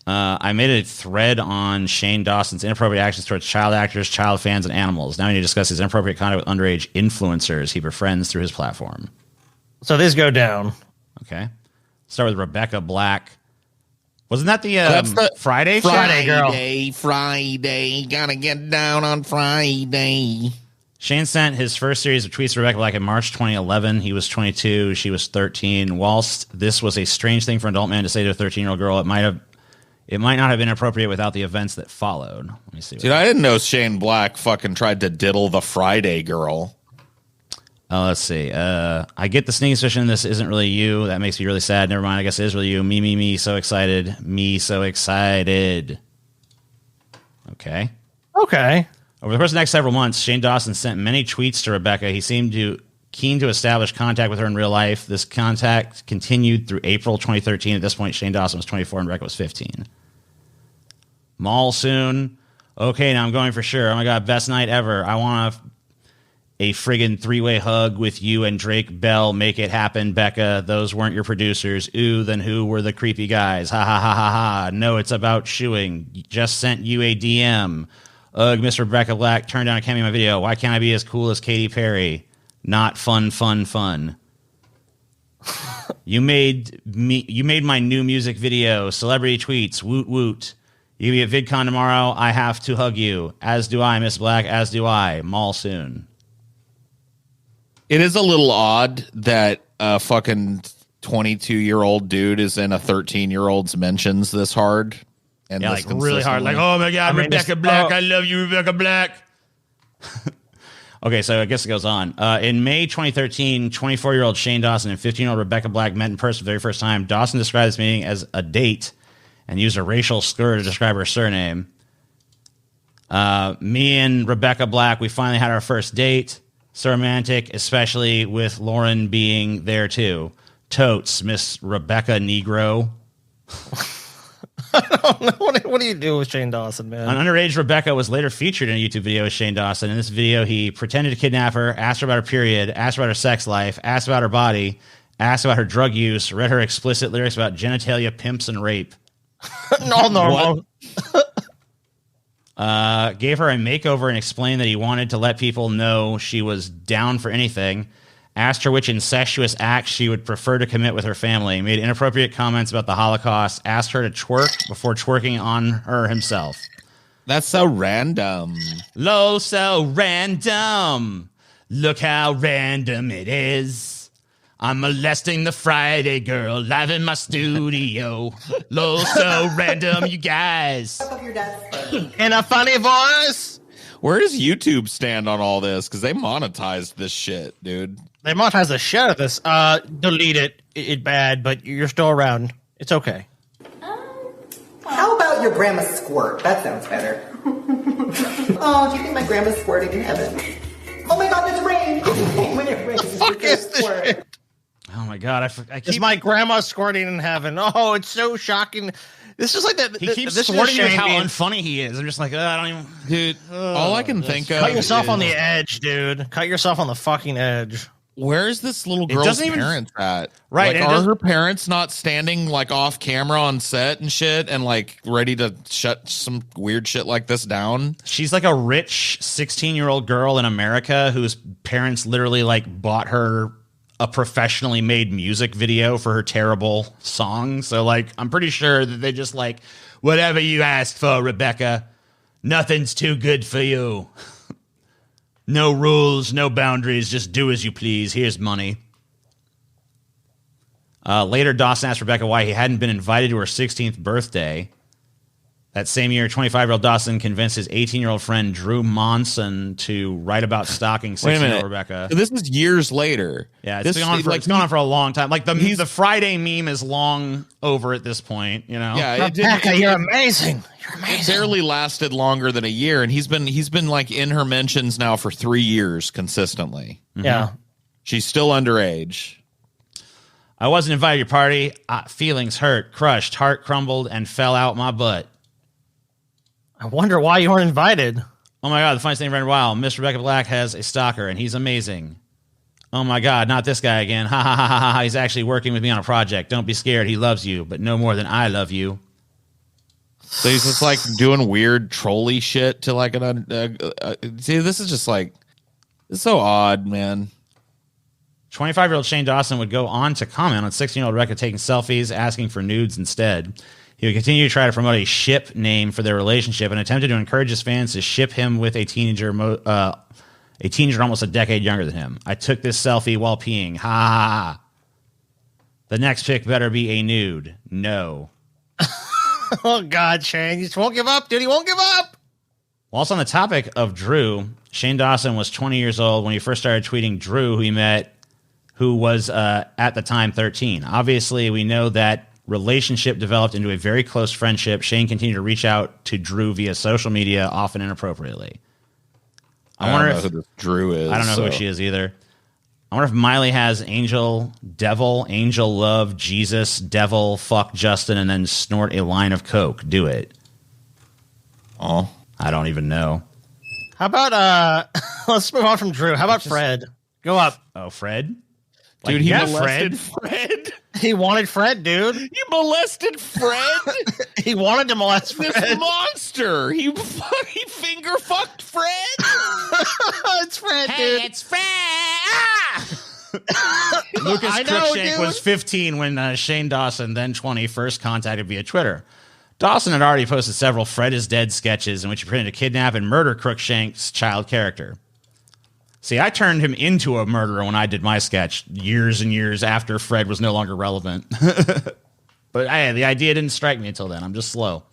Speaker 2: I made a thread on Shane Dawson's inappropriate actions towards child actors, child fans, and animals. Now we need to discuss his inappropriate conduct with underage influencers he befriends through his platform.
Speaker 1: So these go down.
Speaker 2: Okay. Start with Rebecca Black. Wasn't that the Friday
Speaker 1: girl?
Speaker 5: Friday. Gotta get down on Friday.
Speaker 2: Shane sent his first series of tweets to Rebecca Black in March 2011. He was 22. She was 13. Whilst this was a strange thing for an adult man to say to a 13-year-old girl, it might not have been appropriate without the events that followed. Let me see.
Speaker 5: Dude, I didn't know Shane Black fucking tried to diddle the Friday girl.
Speaker 2: Let's see. I get the sneaking suspicion this isn't really you. That makes me really sad. Never mind. I guess it is really you. Me, so excited. Me, so excited. Okay.
Speaker 1: Okay.
Speaker 2: Over the course of the next several months, Shane Dawson sent many tweets to Rebecca. He seemed to keen to establish contact with her in real life. This contact continued through April 2013. At this point, Shane Dawson was 24 and Rebecca was 15. Mall soon. Okay, now I'm going for sure. Oh my God, best night ever. I want a friggin' three-way hug with you and Drake Bell. Make it happen, Becca. Those weren't your producers. Ooh, then who were the creepy guys? Ha ha ha ha ha. No, it's about shoeing. Just sent you a DM. Ugh, Miss Rebecca Black turned down a cameo in my video. Why can't I be as cool as Katy Perry? Not fun, fun, fun. You made my new music video. Celebrity tweets. Woot woot. You be at VidCon tomorrow. I have to hug you. As do I, Miss Black. As do I. Mall soon.
Speaker 5: It is a little odd that a fucking 22-year-old dude is in a 13-year-old's mentions this hard. And
Speaker 2: yeah, like really hard. Like, oh my God, Rebecca Black. I love you, Rebecca Black. Okay, so I guess it goes on. In May 2013, 24-year-old Shane Dawson and 15-year-old Rebecca Black met in person for the very first time. Dawson described this meeting as a date and used a racial slur to describe her surname. Me and Rebecca Black, we finally had our first date. So romantic, especially with Lauren being there too. Totes, Miss Rebecca Negro.
Speaker 1: I don't know. What do you do with Shane Dawson, man?
Speaker 2: An underage Rebecca was later featured in a YouTube video with Shane Dawson. In this video, he pretended to kidnap her, asked her about her period, asked about her sex life, asked about her body, asked about her drug use, read her explicit lyrics about genitalia, pimps, and rape.
Speaker 1: No, normal.
Speaker 2: Gave her a makeover and explained that he wanted to let people know she was down for anything. Asked her which incestuous acts she would prefer to commit with her family. Made inappropriate comments about the Holocaust. Asked her to twerk before twerking on her himself.
Speaker 5: That's so random.
Speaker 2: Lol, so random. Look how random it is. I'm molesting the Friday girl live in my studio. Lol, so random, you guys.
Speaker 1: In a funny voice.
Speaker 5: Where does YouTube stand on all this? Because they monetized this shit, dude.
Speaker 1: They monetized the shit out of this. Delete it. It's bad, but you're still around. It's okay.
Speaker 7: How about your grandma's squirt? That sounds better. Oh, do you think my grandma's squirting in heaven? Oh my God, it's rain! When it rains,
Speaker 1: the fuck is this shit?
Speaker 2: Oh my God, I keep...
Speaker 1: Is my grandma squirting in heaven? Oh, it's so shocking. This is like that.
Speaker 2: He keeps squirting with how unfunny he is. I'm just like, I don't even...
Speaker 5: Dude, all I can think of...
Speaker 1: Cut yourself on the edge, dude. Cut yourself on the fucking edge.
Speaker 5: Where's this little girl's parents at?
Speaker 2: Right.
Speaker 5: Like, are her parents not standing like off camera on set and shit and like ready to shut some weird shit like this down?
Speaker 2: She's like a rich 16-year-old girl in America whose parents literally like bought her a professionally made music video for her terrible song. So like, I'm pretty sure that they just like, whatever you asked for, Rebecca, nothing's too good for you. No rules, no boundaries, just do as you please. Here's money. Later, Dawson asked Rebecca why he hadn't been invited to her 16th birthday. That same year, 25-year-old Dawson convinced his 18-year-old friend Drew Monson to write about stalking 16-year-old Rebecca.
Speaker 5: This is years later.
Speaker 2: Yeah, it's gone on for a long time. Like the Friday meme is long over at this point, you know?
Speaker 5: Yeah,
Speaker 1: Rebecca, you're amazing.
Speaker 5: It barely lasted longer than a year, and he's been like in her mentions now for 3 years consistently.
Speaker 1: Yeah.
Speaker 5: She's still underage.
Speaker 2: I wasn't invited to your party. Feelings hurt, crushed, heart crumbled, and fell out my butt.
Speaker 1: I wonder why you weren't invited.
Speaker 2: Oh my God, the funniest thing I've read in a while. Miss Rebecca Black has a stalker, and he's amazing. Oh my God, not this guy again. Ha ha ha ha ha. He's actually working with me on a project. Don't be scared. He loves you, but no more than I love you.
Speaker 5: So he's just like doing weird trolly shit to like see, this is just like, it's so odd, man.
Speaker 2: 25-year-old Shane Dawson would go on to comment on 16-year-old Rebecca taking selfies, asking for nudes instead. He would continue to try to promote a ship name for their relationship and attempted to encourage his fans to ship him with a teenager almost a decade younger than him. I took this selfie while peeing. Ha ha ha. The next pic better be a nude. No.
Speaker 1: Oh, God, Shane. He just won't give up, dude. He won't give up.
Speaker 2: Whilst on the topic of Drew, Shane Dawson was 20 years old when he first started tweeting Drew, who he met, who was at the time 13. Obviously, we know that relationship developed into a very close friendship. Shane continued to reach out to Drew via social media, often inappropriately.
Speaker 5: I don't know who this Drew is.
Speaker 2: I don't know who she is either. I wonder if Miley has angel, devil, angel, love, Jesus, devil, fuck Justin, and then snort a line of coke. Do it.
Speaker 5: Oh,
Speaker 2: I don't even know.
Speaker 1: How about let's move on from Drew. How about Fred? Go up.
Speaker 2: Oh, Fred?
Speaker 5: Dude, he molested Fred.
Speaker 1: He wanted Fred, dude.
Speaker 5: You molested Fred?
Speaker 1: He wanted to molest Fred.
Speaker 5: This monster. He finger fucked Fred.
Speaker 1: It's Fred,
Speaker 2: Hey,
Speaker 1: dude.
Speaker 2: it's Fred! Ah! Lucas
Speaker 1: I know,
Speaker 2: Cruikshank
Speaker 1: dude.
Speaker 2: was 15 when Shane Dawson, then 20, first contacted via Twitter. Dawson had already posted several Fred is Dead sketches in which he pretended to kidnap and murder Cruikshank's child character. See, I turned him into a murderer when I did my sketch years and years after Fred was no longer relevant. But the idea didn't strike me until then. I'm just slow.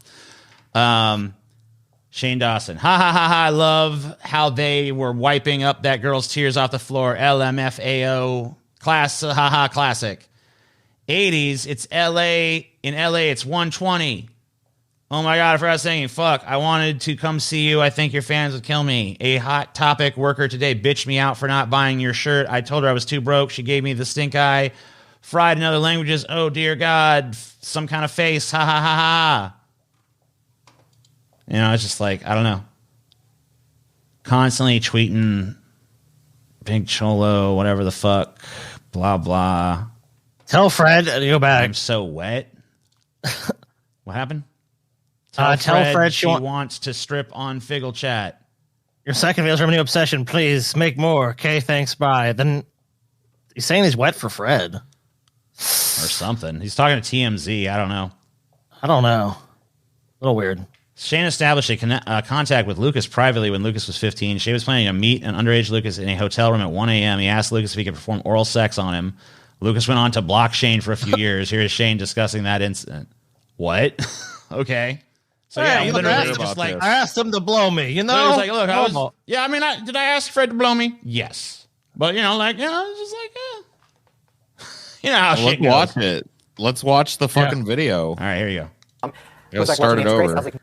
Speaker 2: Shane Dawson. Ha ha ha ha. I love how they were wiping up that girl's tears off the floor. LMFAO. Class. Ha ha. Classic. 80s. It's LA. In LA, it's 120. Oh my God, I forgot saying, fuck, I wanted to come see you. I think your fans would kill me. A hot topic worker today bitched me out for not buying your shirt. I told her I was too broke. She gave me the stink eye. Fried in other languages. Oh, dear God. Some kind of face. Ha, ha, ha, ha. You know, it's just like, I don't know. Constantly tweeting Big Cholo, whatever the fuck. Blah, blah.
Speaker 1: Tell Fred to go back.
Speaker 2: I'm so wet. What happened?
Speaker 1: Tell Fred
Speaker 2: she wants to strip on Figgle Chat.
Speaker 1: Your second video's revenue obsession. Please make more. Okay, thanks. Bye. Then he's saying he's wet for Fred
Speaker 2: or something. He's talking to TMZ. I don't know.
Speaker 1: A little weird.
Speaker 2: Shane established a contact with Lucas privately when Lucas was 15. Shane was planning to meet an underage Lucas in a hotel room at 1 a.m. He asked Lucas if he could perform oral sex on him. Lucas went on to block Shane for a few years. Here is Shane discussing that incident. What? Okay. So yeah,
Speaker 1: Hey,
Speaker 2: he
Speaker 1: look,
Speaker 2: literally
Speaker 1: I
Speaker 2: just like
Speaker 1: I asked him to blow me, you know?
Speaker 2: He was like, look, I mean, did I ask Fred to blow me? Yes. But, it's just like, you know how shit goes.
Speaker 5: Let's watch it. Let's watch the fucking video. All
Speaker 2: right, here you go.
Speaker 5: Let's start it over.
Speaker 10: I was like,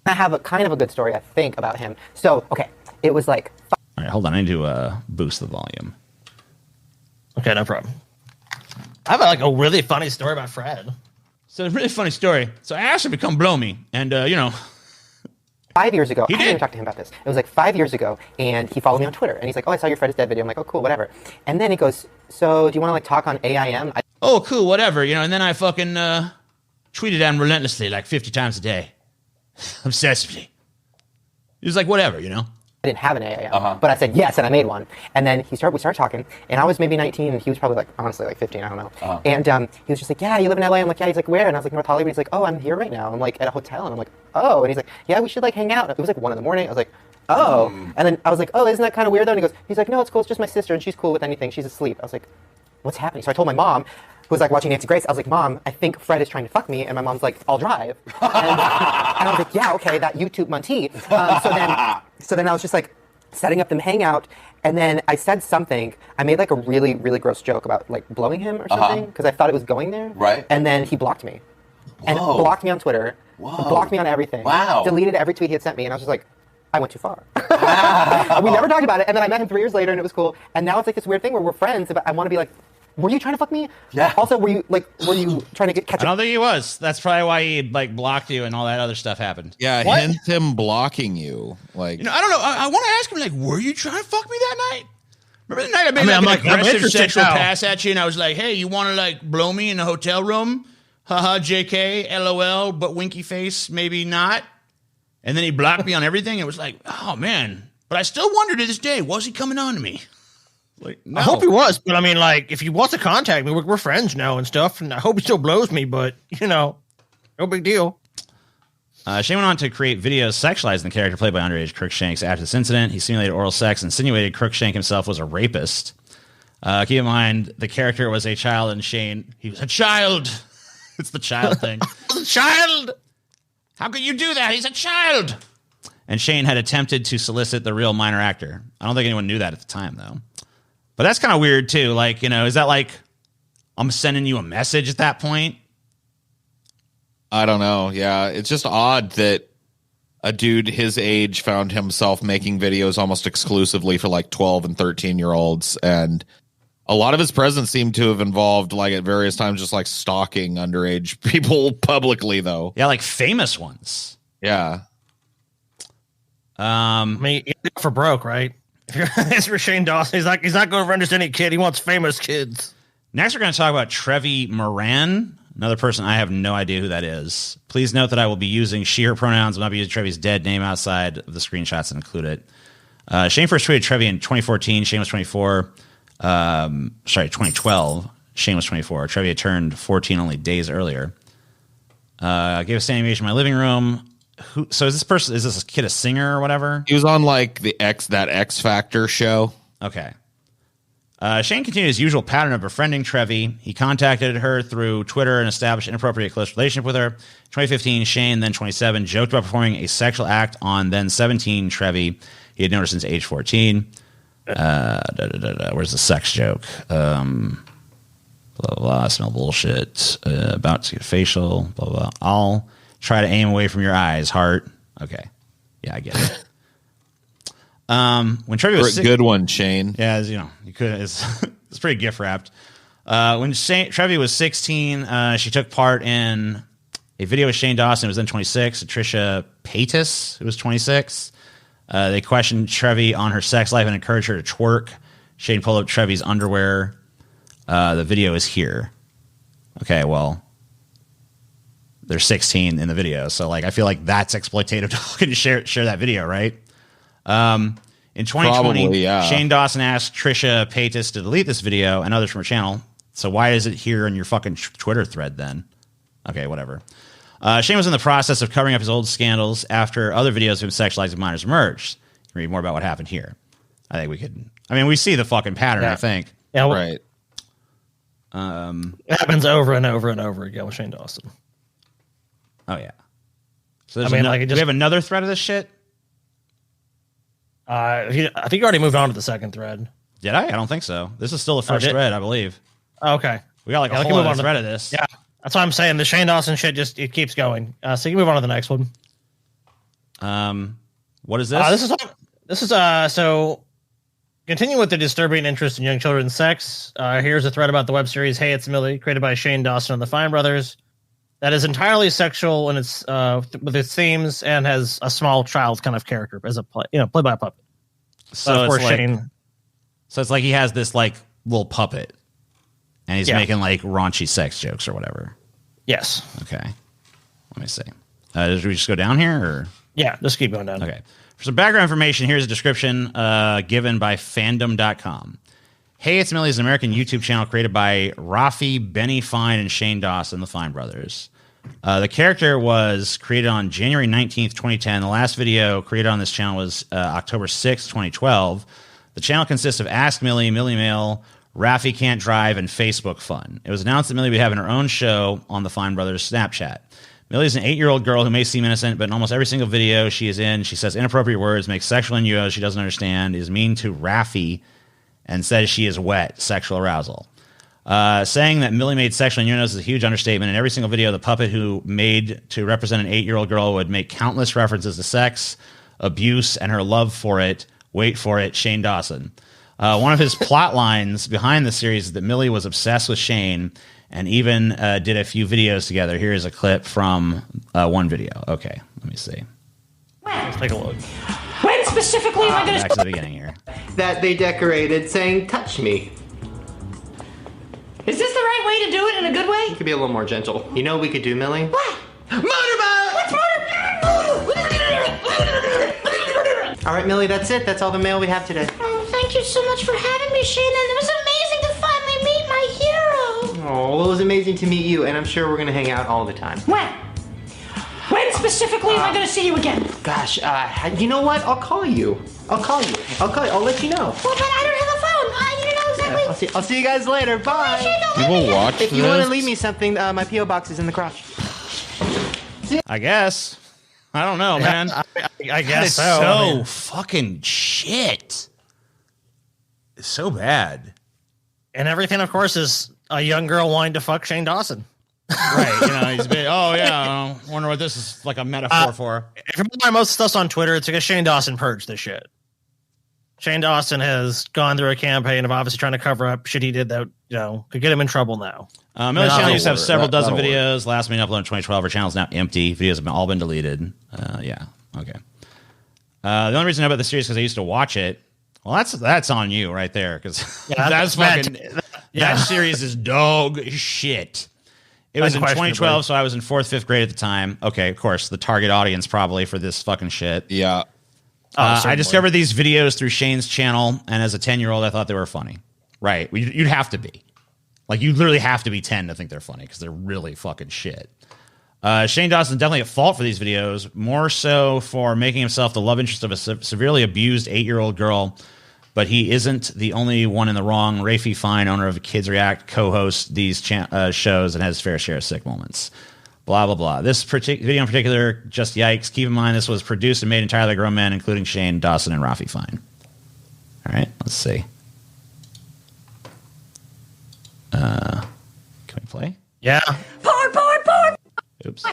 Speaker 10: I have a kind of a good story, I think, about him. So, okay, it was like...
Speaker 2: All right, hold on. I need to boost the volume.
Speaker 1: Okay, no problem. I have a really funny story about Fred.
Speaker 2: So, it's a really funny story. So, I asked him to come blow me, and,
Speaker 10: 5 years ago, I didn't even talk to him about this. It was like 5 years ago, and he followed me on Twitter, and he's like, oh, I saw your Fred is Dead video. I'm like, oh, cool, whatever. And then he goes, so do you want to, talk on AIM?
Speaker 2: Oh, cool, whatever, and then I fucking tweeted at him relentlessly, like 50 times a day. Obsessively. He was like, whatever,
Speaker 10: I didn't have an AIM, but I said yes, and I made one. And then we started talking, and I was maybe 19, and he was probably honestly 15, I don't know. And he was just like, yeah, you live in LA? I'm like, yeah. He's like, where? And I was like, North Hollywood. He's like, oh, I'm here right now. I'm like at a hotel, and I'm like, oh. And he's like, yeah, we should hang out. It was like 1 a.m. I was like, oh. And then I was like, oh, isn't that kind of weird though? And he's like, no, it's cool. It's just my sister, and she's cool with anything. She's asleep. I was like, what's happening? So I told my mom, who was watching Nancy Grace. I was like, Mom, I think Fred is trying to fuck me. And my mom's like, I'll drive. And I was like, yeah, okay, that YouTube Monty. So then I was just setting up them hangout, and then I said something. I made a really, really gross joke about blowing him or something because I thought it was going there. Right. And then he blocked me, and blocked me on Twitter, and blocked me on everything. Wow. Deleted every tweet he had sent me, and I was just like, I went too far. We never talked about it, and then I met him 3 years later, and it was cool. And now it's this weird thing where we're friends, but I want to be like, were you trying to fuck me? Yeah. Also, were you trying to catch?
Speaker 2: I don't think he was. That's probably why he blocked you and all that other stuff happened.
Speaker 5: Yeah, hence him blocking you. I
Speaker 2: don't know. I want to ask him, were you trying to fuck me that night? Remember the night I made an aggressive sexual pass at you, and I was like, hey, you want to blow me in a hotel room? Haha, JK, LOL, but winky face, maybe not. And then he blocked me on everything. It was like, oh man. But I still wonder to this day, was he coming on to me? No.
Speaker 1: I hope he was, but if he wants to contact me, we're friends now and stuff, and I hope he still blows me, but, no big deal.
Speaker 2: Shane went on to create videos sexualizing the character played by underage Crookshanks after this incident. He simulated oral sex, insinuated Crookshank himself was a rapist. Keep in mind, the character was a child, and Shane, he was a child. It's the child thing.
Speaker 1: Child!
Speaker 2: How could you do that? He's a child! And Shane had attempted to solicit the real minor actor. I don't think anyone knew that at the time, though. But that's kind of weird, too. Is that I'm sending you a message at that point?
Speaker 5: I don't know. Yeah, it's just odd that a dude his age found himself making videos almost exclusively for like 12 and 13-year-olds. And a lot of his presence seemed to have involved, like at various times, just like stalking underage people publicly, though.
Speaker 2: Yeah, like famous ones.
Speaker 5: Yeah.
Speaker 1: I mean, for broke, right? It's for Shane Dawson. He's not going to run just any kid. He wants famous kids.
Speaker 2: Next, we're going to talk about Trevi Moran, another person I have no idea who that is. Please note that I will be using she, her pronouns. Will not be using Trevi's dead name outside of the screenshots that include it. Shane first tweeted Trevi in 2014. Shane was 24. 2012. Shane was 24. Trevi had turned 14 only days earlier. Gave a standing ovation in my living room. So is this kid a singer or whatever?
Speaker 5: He was on like that X Factor show.
Speaker 2: Okay. Shane continued his usual pattern of befriending Trevi. He contacted her through Twitter and established an inappropriate close relationship with her. 2015, Shane, then 27, joked about performing a sexual act on then 17 Trevi. He had known her since age 14. Where's the sex joke? Blah, blah, blah, smell bullshit. About to get facial. Blah, blah. I'll try to aim away from your eyes, heart. Okay. Yeah, I get it. When Trevi was
Speaker 5: a good one, Shane.
Speaker 2: Yeah, you could. It's pretty gift wrapped. When Trevi was 16, she took part in a video with Shane Dawson, who was then 26. Trisha Paytas, who was 26. They questioned Trevi on her sex life and encouraged her to twerk. Shane pulled up Trevi's underwear. The video is here. Okay, well, they're 16 in the video, so like I feel like that's exploitative to fucking share that video, right? In 2020,
Speaker 5: Probably, yeah.
Speaker 2: Shane Dawson asked Trisha Paytas to delete this video and others from her channel. So why is it here in your fucking Twitter thread then? Okay, whatever. Shane was in the process of covering up his old scandals after other videos of him sexualizing minors emerged. You can read more about what happened here. I think we could. I mean, we see the fucking pattern.
Speaker 1: Yeah.
Speaker 2: I think.
Speaker 1: Yeah, well,
Speaker 5: Right.
Speaker 1: It happens over and over and over again with Shane Dawson.
Speaker 2: Oh yeah. So there's
Speaker 1: we
Speaker 2: have another thread of this shit.
Speaker 1: I think you already moved on to the second thread.
Speaker 2: Did I? I don't think so. This is still the first
Speaker 1: did?
Speaker 2: thread, I believe.
Speaker 1: Oh, okay.
Speaker 2: We got like a whole other thread of this.
Speaker 1: Yeah, that's what I'm saying. The Shane Dawson shit it keeps going. So you can move on to the next one.
Speaker 2: What is this?
Speaker 1: This is so continue with the disturbing interest in young children's sex. Here's a thread about the web series Hey It's Millie, created by Shane Dawson and the Fine Brothers, that is entirely sexual in its with its themes and has a small child kind of character as a played by a puppet.
Speaker 2: So
Speaker 1: for
Speaker 2: it's like,
Speaker 1: Shane.
Speaker 2: So it's like he has this like little puppet, and he's making like raunchy sex jokes or whatever.
Speaker 1: Yes.
Speaker 2: Okay. Let me see. Did we just go down here, or
Speaker 1: yeah, just keep going down.
Speaker 2: Okay. For some background information, here's a description given by fandom.com. Hey It's Millie is an American YouTube channel created by Rafi, Benny Fine, and Shane Dawson, the Fine Brothers. The character was created on January 19th, 2010. The last video created on this channel was October 6th, 2012. The channel consists of Ask Millie, Millie Mail, Rafi Can't Drive, and Facebook Fun. It was announced that Millie would be having her own show on the Fine Brothers Snapchat. Millie is an 8-year-old girl who may seem innocent, but in almost every single video she is in, she says inappropriate words, makes sexual innuendos she doesn't understand, is mean to Rafi, and says she is wet, sexual arousal. Saying that Millie made sexual innuendos is a huge understatement. In every single video, the puppet who made to represent an 8-year-old girl would make countless references to sex, abuse, and her love for it. Wait for it, Shane Dawson. One of his plot lines behind the series is that Millie was obsessed with Shane and even did a few videos together. Here is a clip from one video. Okay, let me see.
Speaker 1: Let's take a look.
Speaker 12: When specifically am I going to...
Speaker 2: Back to the beginning here.
Speaker 11: That they decorated saying, touch me.
Speaker 12: Is this the right way to do it in a good way?
Speaker 11: You could be a little more gentle. You know what we could do, Millie?
Speaker 12: What?
Speaker 11: Motorbike!
Speaker 12: What's motorbike?
Speaker 11: All right, Millie, that's it. That's all the mail we have today.
Speaker 12: Oh, thank you so much for having me, Shane. And it was amazing to finally meet my hero.
Speaker 11: Oh, well, it was amazing to meet you, and I'm sure we're going to hang out all the time.
Speaker 12: When? When specifically am I going to see you again?
Speaker 11: Gosh, you know what? I'll call you. I'll let you know.
Speaker 12: Well, but I don't have a phone. You know exactly.
Speaker 11: I'll see you guys later. Bye.
Speaker 5: People watch
Speaker 11: If you want to leave me something, my P.O. box is in the crotch.
Speaker 2: I guess. I don't know, man.
Speaker 1: I guess so.
Speaker 2: So fucking shit. It's so bad.
Speaker 1: And everything, of course, is a young girl wanting to fuck Shane Dawson.
Speaker 2: Right. He's been, wonder what this is like a metaphor for.
Speaker 1: If you're buying most stuff on Twitter, it's because Shane Dawson purged this shit. Shane Dawson has gone through a campaign of obviously trying to cover up shit he did that, could get him in trouble now.
Speaker 2: Millie's channel used to have several dozen videos. Last being uploaded in 2012. Her channel is now empty. Videos have all been deleted. Yeah. Okay. The only reason I know about the series is because I used to watch it. Well, that's on you right there, because that's fucking that series is dog shit. It was in 2012, so I was in 4th, 5th grade at the time. Okay, of course, the target audience probably for this fucking shit.
Speaker 5: Yeah.
Speaker 2: I discovered these videos through Shane's channel, and as a 10-year-old, I thought they were funny. Right? You'd have to be. Like, you literally have to be 10 to think they're funny, because they're really fucking shit. Shane Dawson definitely at fault for these videos, more so for making himself the love interest of a severely abused 8-year-old girl, but he isn't the only one in the wrong. Rafi Fine, owner of Kids React, co-hosts these shows and has fair share of sick moments. Blah, blah, blah. This video in particular, just yikes. Keep in mind this was produced and made entirely by grown men, including Shane Dawson and Rafi Fine. All right, let's see. Can we play?
Speaker 1: Yeah.
Speaker 12: Porn!
Speaker 2: Oops.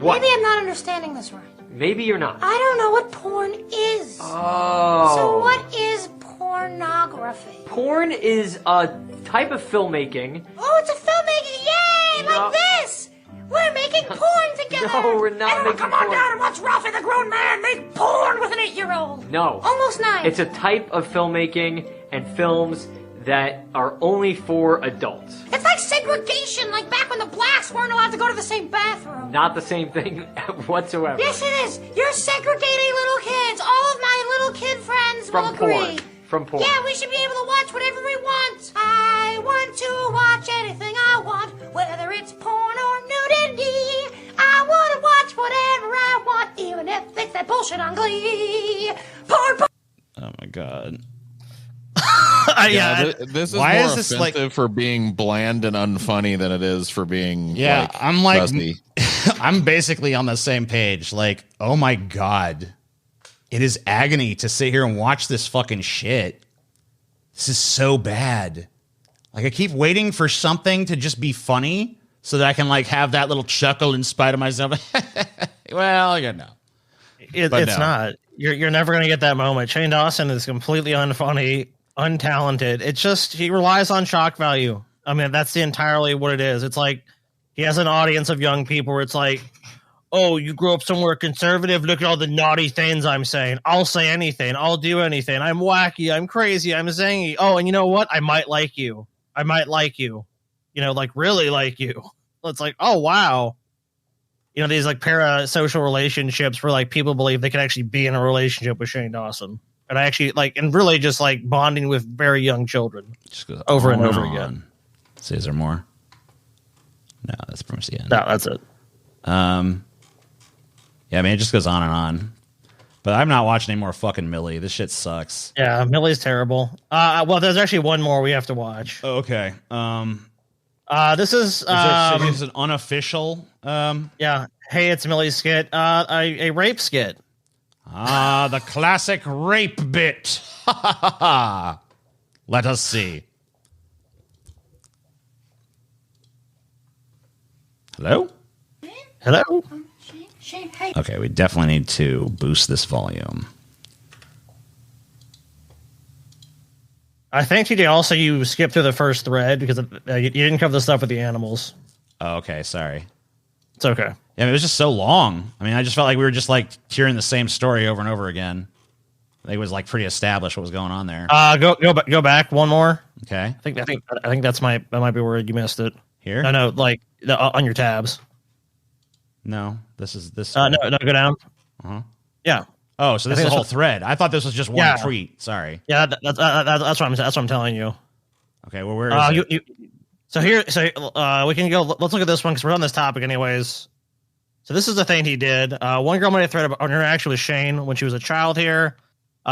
Speaker 12: What? Maybe I'm not understanding this right.
Speaker 13: Maybe you're not.
Speaker 12: I don't know what porn is.
Speaker 13: Oh.
Speaker 12: So what is pornography?
Speaker 13: Porn is a type of filmmaking.
Speaker 12: Oh, it's a filmmaking! Yay!
Speaker 13: No.
Speaker 12: Like this! We're making porn together!
Speaker 13: No, we're not making
Speaker 12: come on
Speaker 13: porn.
Speaker 12: down and watch Ralphie the grown man make porn with an 8-year-old!
Speaker 13: No.
Speaker 12: Almost 9.
Speaker 13: It's a type of filmmaking and films that are only for adults.
Speaker 12: It's like segregation, like back when the blacks weren't allowed to go to the same bathroom.
Speaker 13: Not the same thing whatsoever.
Speaker 12: Yes, it is. You're segregating little kids. All of my little kid friends will agree.
Speaker 13: From porn.
Speaker 12: Yeah, we should be able to watch whatever we want. I want to watch anything I want, whether it's porn or nudity. I want to watch whatever I want, even if it's that bullshit on Glee. Porn.
Speaker 2: Oh my god.
Speaker 5: This is more offensive for being bland and unfunny than it is for being
Speaker 2: I'm basically on the same page. Like, oh my god, it is agony to sit here and watch this fucking shit. This is so bad. Like, I keep waiting for something to just be funny so that I can like have that little chuckle in spite of myself. Well,
Speaker 1: it's not. You're never gonna get that moment. Shane Dawson is completely unfunny, untalented. It's just he relies on shock value. I mean, that's entirely what it is. It's like he has an audience of young people where it's like, oh, you grew up somewhere conservative. Look at all the naughty things I'm saying. I'll say anything. I'll do anything. I'm wacky. I'm crazy. I'm zangy. Oh, and you know what? I might like you. I might like you. Like really like you. It's like, oh, wow. These like parasocial relationships where like people believe they can actually be in a relationship with Shane Dawson. And I actually and really just like bonding with very young children
Speaker 2: just goes
Speaker 1: over and over again.
Speaker 2: See, is there more? No, that's pretty much the end.
Speaker 1: No, that's it.
Speaker 2: Yeah, I mean, it just goes on and on. But I'm not watching any more fucking Millie. This shit sucks.
Speaker 1: Yeah, Millie's terrible. Well, there's actually one more we have to watch.
Speaker 2: Oh, okay.
Speaker 1: This is
Speaker 2: an unofficial.
Speaker 1: Yeah. Hey, it's Millie's skit. A rape skit.
Speaker 2: The classic rape bit. Let us see. Hello?
Speaker 1: Hello?
Speaker 12: Shane, hey.
Speaker 2: Okay, we definitely need to boost this volume.
Speaker 1: I think you skipped through the first thread because you didn't cover the stuff with the animals.
Speaker 2: Oh, okay, sorry.
Speaker 1: It's okay.
Speaker 2: Yeah, it was just so long. I mean, I just felt like we were just like hearing the same story over and over again. I think it was like pretty established what was going on there.
Speaker 1: Go back one more.
Speaker 2: Okay.
Speaker 1: I think that might be where you missed it.
Speaker 2: Here?
Speaker 1: No, like on your tabs.
Speaker 2: No, this is this.
Speaker 1: No, go down. Yeah.
Speaker 2: Oh, so this is a whole thread. I thought this was just one tweet. Sorry.
Speaker 1: Yeah, that's what I'm telling you.
Speaker 2: Okay, well, where is it?
Speaker 1: We can go. Let's look at this one because we're on this topic, anyways. So this is the thing he did. One girl made a thread about her interaction with Shane when she was a child here.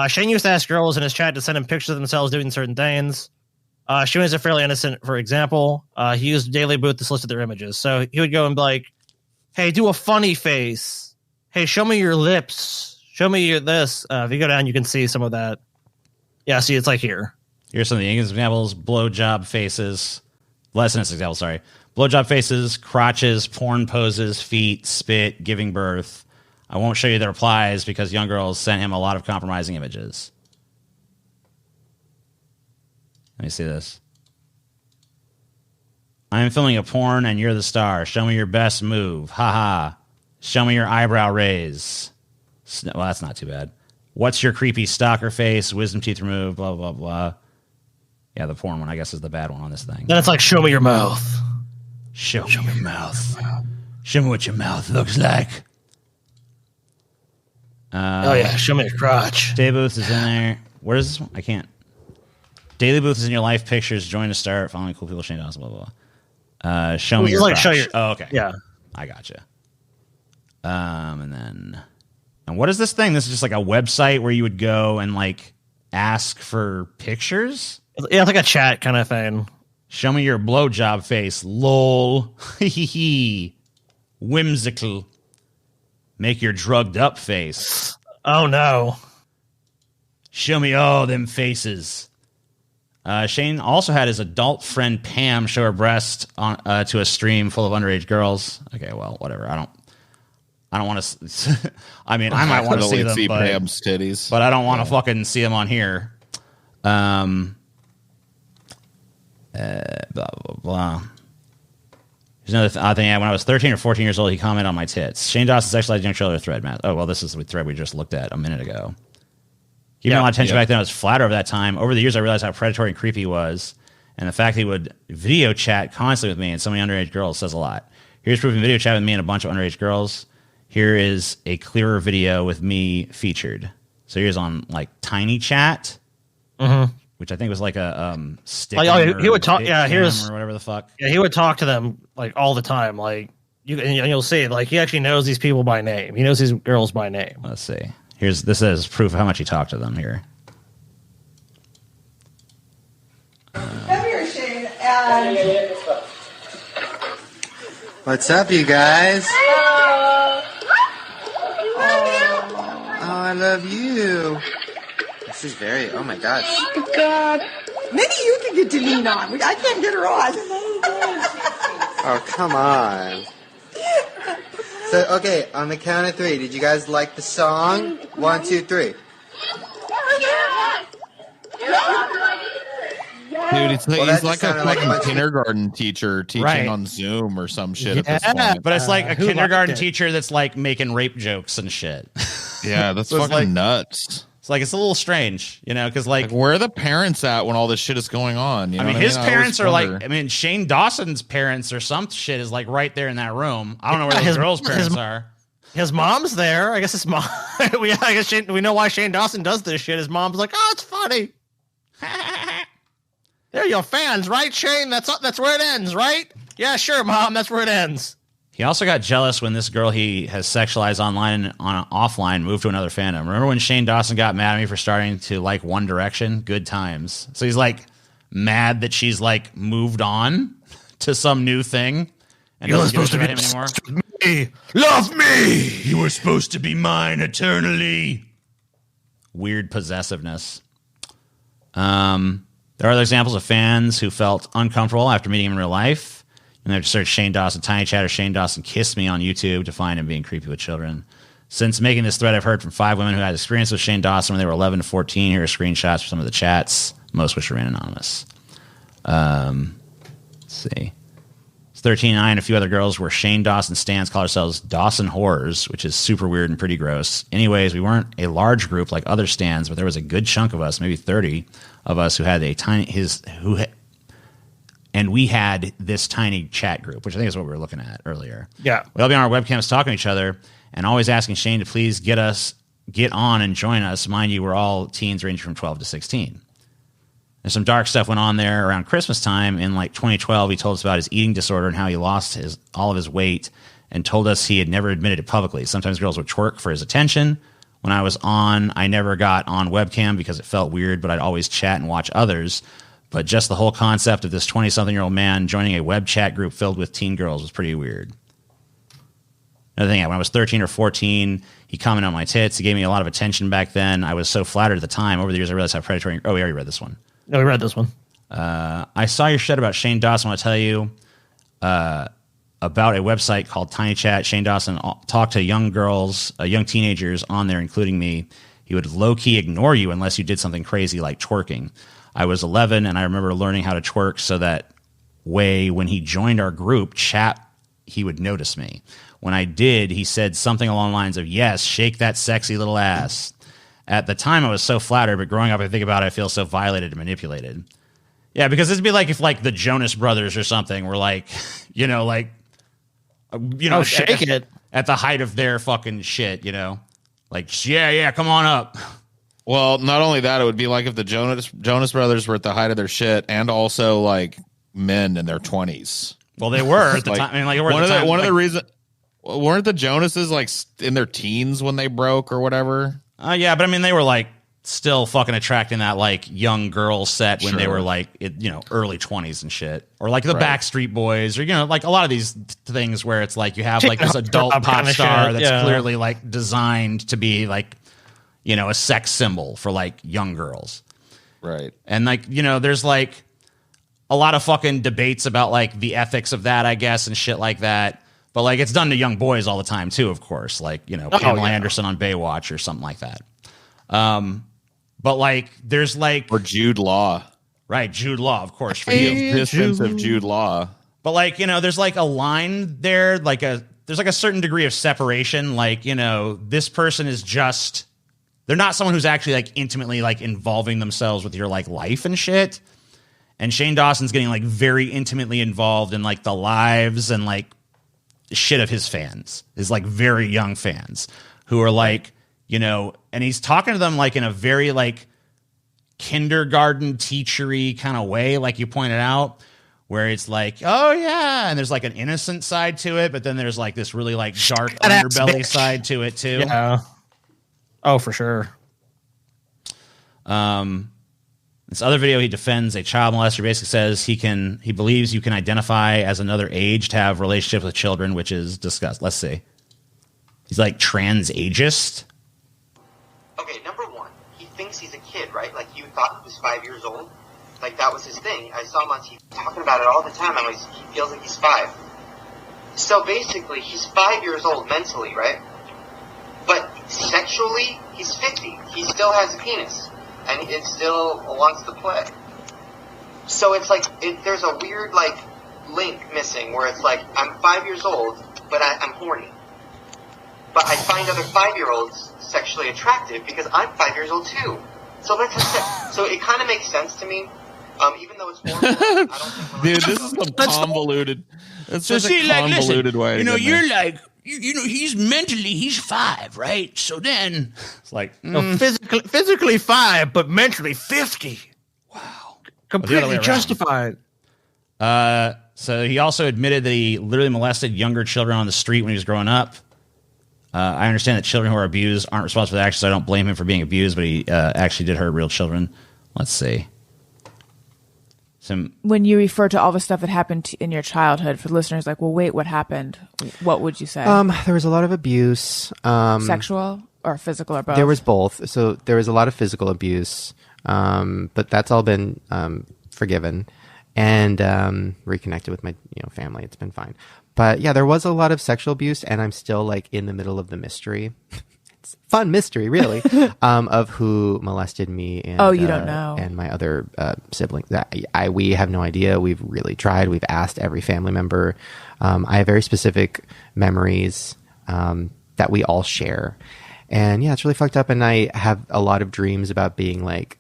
Speaker 1: Shane used to ask girls in his chat to send him pictures of themselves doing certain things. Shane is fairly innocent. For example, he used Daily Booth to solicit their images. So he would go and be like, "Hey, do a funny face. Hey, show me your lips. Show me your this." If you go down, you can see some of that. Yeah, see, it's like here.
Speaker 2: Here's some of the examples: blowjob faces. Less than example, sorry. Blowjob faces, crotches, porn poses, feet, spit, giving birth. I won't show you the replies because young girls sent him a lot of compromising images. Let me see this. I am filming a porn and you're the star. Show me your best move. Haha. Show me your eyebrow raise. Well, that's not too bad. What's your creepy stalker face? Wisdom teeth removed. Blah, blah, blah. Yeah, the porn one, I guess, is the bad one on this thing.
Speaker 1: Then it's like, show me your mouth.
Speaker 2: Show me your mouth. Show me what your mouth looks like.
Speaker 1: Oh, yeah. Show me your crotch.
Speaker 2: Daily Booth is in there. Where is this one? I can't. Daily Booth is in your life pictures. Join to start. Following cool people. Shane Dawson. Blah, blah, blah. Show me your crotch. Show your, oh, okay.
Speaker 1: Yeah.
Speaker 2: I gotcha. And then... And what is this thing? This is just like a website where you would go and like ask for pictures?
Speaker 1: Yeah, it's like a chat kind of thing.
Speaker 2: Show me your blowjob face. Lol. Whimsical. Make your drugged up face.
Speaker 1: Oh, no.
Speaker 2: Show me all them faces. Shane also had his adult friend Pam show her breast on to a stream full of underage girls. Okay, well, whatever. I don't want to. I mean, I might want to see them,
Speaker 5: Pam's titties,
Speaker 2: but I don't want to fucking see them on here. Blah blah blah. There's another odd thing. When I was 13 or 14 years old, he commented on my tits. Shane Dawson sexualized young children thread. Matt. Oh well, this is the thread we just looked at a minute ago. Giving a lot of attention back then. I was flat over that time. Over the years, I realized how predatory and creepy he was, and the fact that he would video chat constantly with me and so many underage girls says a lot. Here's proof of video chat with me and a bunch of underage girls. Here is a clearer video with me featured. So here's on like Tiny Chat, which I think was like a stick.
Speaker 1: He would talk. Yeah, here's
Speaker 2: or whatever the fuck.
Speaker 1: Yeah, he would talk to them like all the time. Like you'll see, like he actually knows these people by name. He knows these girls by name.
Speaker 2: Let's see. This is proof of how much he talked to them here.
Speaker 14: Come here, Shane. And...
Speaker 11: What's up, you guys? I love you. This is very, oh my gosh.
Speaker 14: Oh, God. Maybe you can get to lean on. I can't get her on.
Speaker 11: Oh, come on. So, okay, on the count of 3, did you guys like the song? 1, 2, 3.
Speaker 5: Dude, he's like a fucking kindergarten teacher teaching on Zoom or some shit at this point.
Speaker 2: But it's like a kindergarten teacher that's like making rape jokes and shit.
Speaker 5: Yeah, that's
Speaker 2: So it's
Speaker 5: fucking
Speaker 2: like-
Speaker 5: nuts.
Speaker 2: It's like it's a little strange, you know, because like
Speaker 5: where are the parents at when all this shit is going on? You know
Speaker 2: I mean,
Speaker 5: what
Speaker 2: his
Speaker 5: I always
Speaker 2: parents are
Speaker 5: wonder.
Speaker 2: like, I mean, Shane Dawson's parents or some shit is like right there in that room. I don't know where those girls' parents are.
Speaker 1: His mom's there. I guess his mom. I guess we know why Shane Dawson does this shit. His mom's like, oh, it's funny. They're your fans, right, Shane? That's where it ends, right? Yeah, sure, Mom. That's where it ends.
Speaker 2: He also got jealous when this girl he has sexualized online and offline moved to another fandom. Remember when Shane Dawson got mad at me for starting to like One Direction? Good times. So he's like mad that she's like moved on to some new thing and
Speaker 1: You're
Speaker 2: doesn't give a
Speaker 1: supposed to
Speaker 2: shit
Speaker 1: be
Speaker 2: about him anymore.
Speaker 1: Me. Love me.
Speaker 2: You were supposed to be mine eternally. Weird possessiveness. There are other examples of fans who felt uncomfortable after meeting him in real life. And they have to search Shane Dawson, Tiny Chat, or Shane Dawson Kiss Me on YouTube to find him being creepy with children. Since making this thread, I've heard from 5 women who had experience with Shane Dawson when they were 11 to 14. Here are screenshots for some of the chats, most which remain anonymous. Let's see. It's 13 and I and a few other girls were Shane Dawson stans, call ourselves Dawson Horrors, which is super weird and pretty gross. Anyways, we weren't a large group like other stans, but there was a good chunk of us, maybe 30 of us, who had and we had this tiny chat group, which I think is what we were looking at earlier.
Speaker 1: Yeah.
Speaker 2: We'll be on our webcams talking to each other and always asking Shane to please get on and join us. Mind you, we're all teens ranging from 12 to 16. And some dark stuff went on there around Christmas time. In like 2012, he told us about his eating disorder and how he lost all of his weight and told us he had never admitted it publicly. Sometimes girls would twerk for his attention. When I was on, I never got on webcam because it felt weird, but I'd always chat and watch others. But just the whole concept of this 20-something-year-old man joining a web chat group filled with teen girls was pretty weird. Another thing, when I was 13 or 14, he commented on my tits. He gave me a lot of attention back then. I was so flattered at the time. Over the years, I realized how predatory... Oh, we already read this one.
Speaker 1: No, we read this one.
Speaker 2: I saw your shit about Shane Dawson. I want to tell you, about a website called Tiny Chat. Shane Dawson talked to young girls, young teenagers on there, including me. He would low-key ignore you unless you did something crazy like twerking. I was 11, and I remember learning how to twerk so that way when he joined our group chat, he would notice me. When I did, he said something along the lines of, yes, shake that sexy little ass. At the time, I was so flattered, but growing up, I think about it, I feel so violated and manipulated. Yeah, because it'd be like if like the Jonas Brothers or something were like,
Speaker 1: shake it
Speaker 2: at the height of their fucking shit, like, yeah, come on up.
Speaker 4: Well, not only that, it would be like if the Jonas Brothers were at the height of their shit, and also like men in their 20s.
Speaker 2: Well, they were at the time. I mean, like
Speaker 4: one of the reasons weren't the Jonases like in their teens when they broke or whatever?
Speaker 2: Yeah, but I mean, they were like still fucking attracting that like young girl set when they were like early 20s and shit, or like the Backstreet Boys, or like a lot of these things where it's like you have like this adult pop star that's clearly like designed to be like a sex symbol for like young girls,
Speaker 4: right?
Speaker 2: And like there's like a lot of fucking debates about like the ethics of that, I guess, and shit like that. But like it's done to young boys all the time too, of course. Like Pamela Anderson on Baywatch or something like that. But like there's like
Speaker 4: or Jude Law,
Speaker 2: right? Jude Law, of course, for
Speaker 4: you.
Speaker 2: you.
Speaker 4: Distance of Jude Law.
Speaker 2: But like there's like a line there, there's like a certain degree of separation. Like this person is just, they're not someone who's actually like intimately like involving themselves with your like life and shit. And Shane Dawson's getting like very intimately involved in like the lives and like shit of his fans, his like very young fans who are like, and he's talking to them like in a very like kindergarten teachery kind of way, like you pointed out, where it's like, oh yeah, and there's like an innocent side to it, but then there's like this really like dark underbelly side to it too.
Speaker 1: Yeah. Oh, for sure.
Speaker 2: This other video, he defends a child molester. Basically says he believes you can identify as another age to have relationships with children, which is discussed. Let's see. He's like trans ageist.
Speaker 15: Okay, number one, he thinks he's a kid, right? Like you thought he was 5 years old. Like that was his thing. I saw him on TV talking about it all the time. He feels like he's 5. So basically, he's 5 years old mentally, right? But sexually, he's 50. He still has a penis. And it still wants to play. So it's like, there's a weird, like, link missing where it's like, I'm 5 years old, but I'm horny. But I find other 5-year-olds sexually attractive because I'm 5 years old too. So let's have sex. So it kind of makes sense to me. Even though it's horrible, I don't think...
Speaker 4: Dude, this is some convoluted... It's such a convoluted way.
Speaker 2: You're like... he's 5, right? So then it's like
Speaker 1: physically 5, but mentally 50. Wow, completely justified.
Speaker 2: So he also admitted that he literally molested younger children on the street when he was growing up. I understand that children who are abused aren't responsible for the actions. So I don't blame him for being abused, but he actually did hurt real children. Let's see.
Speaker 16: When you refer to all the stuff that happened in your childhood, for listeners like, well, wait, what happened? What would you say?
Speaker 10: There was a lot of abuse.
Speaker 16: Sexual or physical or both?
Speaker 10: There was both. So there was a lot of physical abuse, but that's all been forgiven and reconnected with my family. It's been fine. But yeah, there was a lot of sexual abuse, and I'm still like in the middle of the mystery. It's fun mystery, really, of who molested me. And,
Speaker 16: you don't know.
Speaker 10: And my other siblings. We have no idea. We've really tried. We've asked every family member. I have very specific memories that we all share. And yeah, it's really fucked up. And I have a lot of dreams about being like...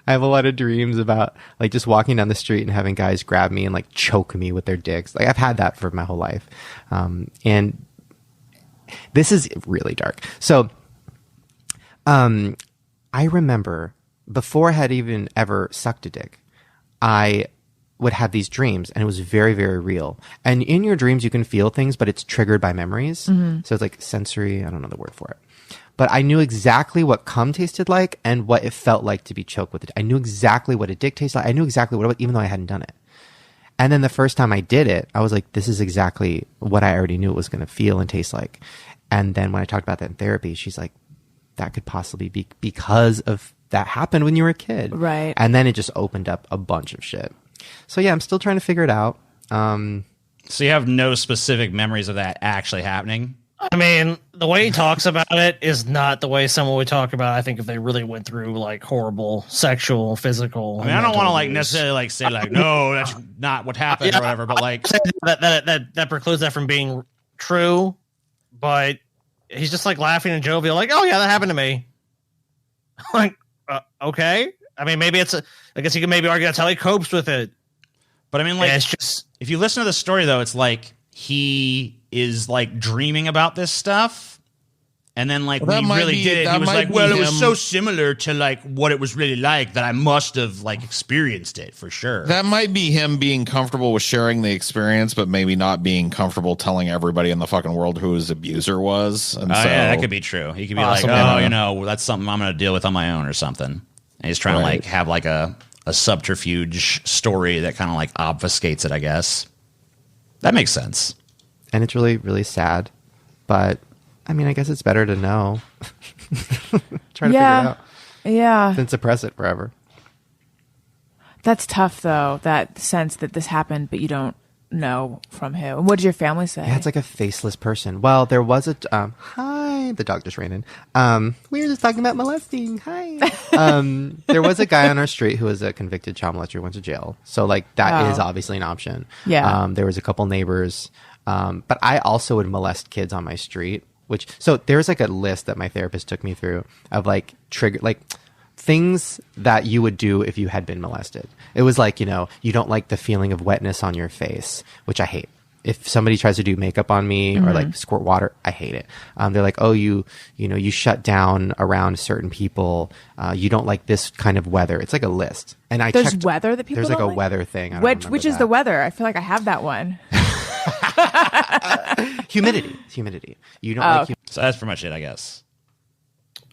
Speaker 10: I have a lot of dreams about like just walking down the street and having guys grab me and like choke me with their dicks. Like I've had that for my whole life. And this is really dark. So, I remember before I had even ever sucked a dick, I would have these dreams, and it was very, very real. And in your dreams, you can feel things, but it's triggered by memories. Mm-hmm. So it's like sensory. I don't know the word for it. But I knew exactly what cum tasted like and what it felt like to be choked with it. I knew exactly what a dick tasted like. I knew exactly what it was, even though I hadn't done it. And then the first time I did it, I was like, this is exactly what I already knew it was going to feel and taste like. And then when I talked about that in therapy, she's like, that could possibly be because of that happened when you were a kid.
Speaker 16: Right.
Speaker 10: And then it just opened up a bunch of shit. So yeah, I'm still trying to figure it out.
Speaker 2: So you have no specific memories of that actually happening?
Speaker 1: I mean, the way he talks about it is not the way someone would talk about it, I think, if they really went through like horrible sexual, physical.
Speaker 2: I mean, I don't want to like necessarily like say like, no, that's not what happened or whatever, but like
Speaker 1: that precludes that from being true. But he's just like laughing and jovial, like, oh yeah, that happened to me. Like, okay. I mean, maybe I guess you can maybe argue that's how he copes with it.
Speaker 2: But I mean, like, it's just, if you listen to the story though, it's like he is like dreaming about this stuff, and then like when he really did it, he was like, well, it was so similar to like what it was really like that I must have like experienced it for sure.
Speaker 5: That might be him being comfortable with sharing the experience, but maybe not being comfortable telling everybody in the fucking world who his abuser was. And so,
Speaker 2: yeah, that could be true. He could be like, oh, you know, that's something I'm going to deal with on my own or something. And he's trying to like have like a subterfuge story that kind of like obfuscates it, I guess. That makes sense.
Speaker 10: And it's really, really sad. But, I mean, I guess it's better to know. Try to figure it out.
Speaker 16: Yeah.
Speaker 10: Than suppress it forever.
Speaker 16: That's tough, though, that sense that this happened, but you don't know from who. What did your family say?
Speaker 10: Yeah, it's like a faceless person. Well, there was a... hi, the dog just ran in. We were just talking about molesting. Hi. There was a guy on our street who was a convicted child molester, went to jail. So, like, that is obviously an option.
Speaker 16: Yeah.
Speaker 10: There was a couple neighbors... but I also would molest kids on my street, so there's like a list that my therapist took me through of like things that you would do if you had been molested. It was like, you know, you don't like the feeling of wetness on your face, which I hate. If somebody tries to do makeup on me or like squirt water, I hate it. They're like, oh, you shut down around certain people. You don't like this kind of weather. It's like a list. And
Speaker 16: there's weather that people
Speaker 10: there's like
Speaker 16: don't
Speaker 10: a weather thing.
Speaker 16: Which is the weather? I feel like I have that one.
Speaker 10: Humidity. You don't like humidity.
Speaker 2: So that's pretty much it, I guess.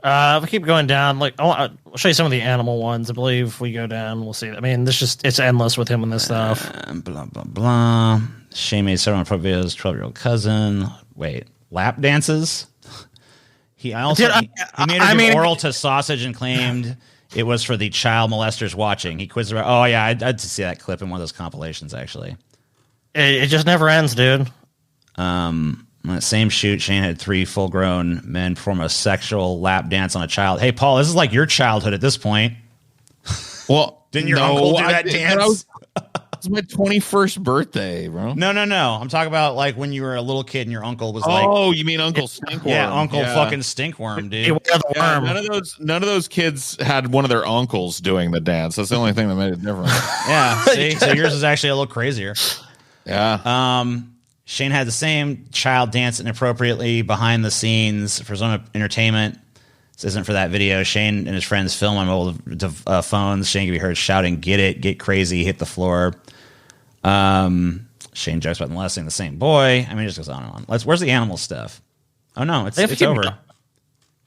Speaker 1: If we keep going down, like I'll show you some of the animal ones. I believe if we go down, we'll see. I mean, it's endless with him and this stuff.
Speaker 2: Blah blah blah. Shane made several videos. 12-year-old cousin. Wait, lap dances. He made her do oral to sausage and claimed it was for the child molesters watching. He quizzed her. Oh yeah, I'd see that clip in one of those compilations actually.
Speaker 1: It just never ends, dude.
Speaker 2: On that same shoot, Shane had 3 full-grown men perform a sexual lap dance on a child. Hey, Paul, this is like your childhood at this point.
Speaker 5: Well,
Speaker 2: didn't your uncle do that dance?
Speaker 5: It's my 21st birthday, bro.
Speaker 2: No. I'm talking about like when you were a little kid and your uncle was like...
Speaker 5: Oh, you mean Uncle Stinkworm?
Speaker 2: Yeah, Uncle fucking Stinkworm, dude.
Speaker 5: Yeah, none of those kids had one of their uncles doing the dance. That's the only thing that made it different.
Speaker 2: Yeah, see? So yours is actually a little crazier.
Speaker 5: Yeah.
Speaker 2: Shane had the same child dance inappropriately behind the scenes for his own entertainment. This isn't for that video. Shane and his friends film on mobile phones. Shane can be heard shouting, "Get it, get crazy, hit the floor." Shane jokes about molesting the same boy. I mean, it just goes on and on. Where's the animal stuff? Oh no, it's over.
Speaker 1: Oh,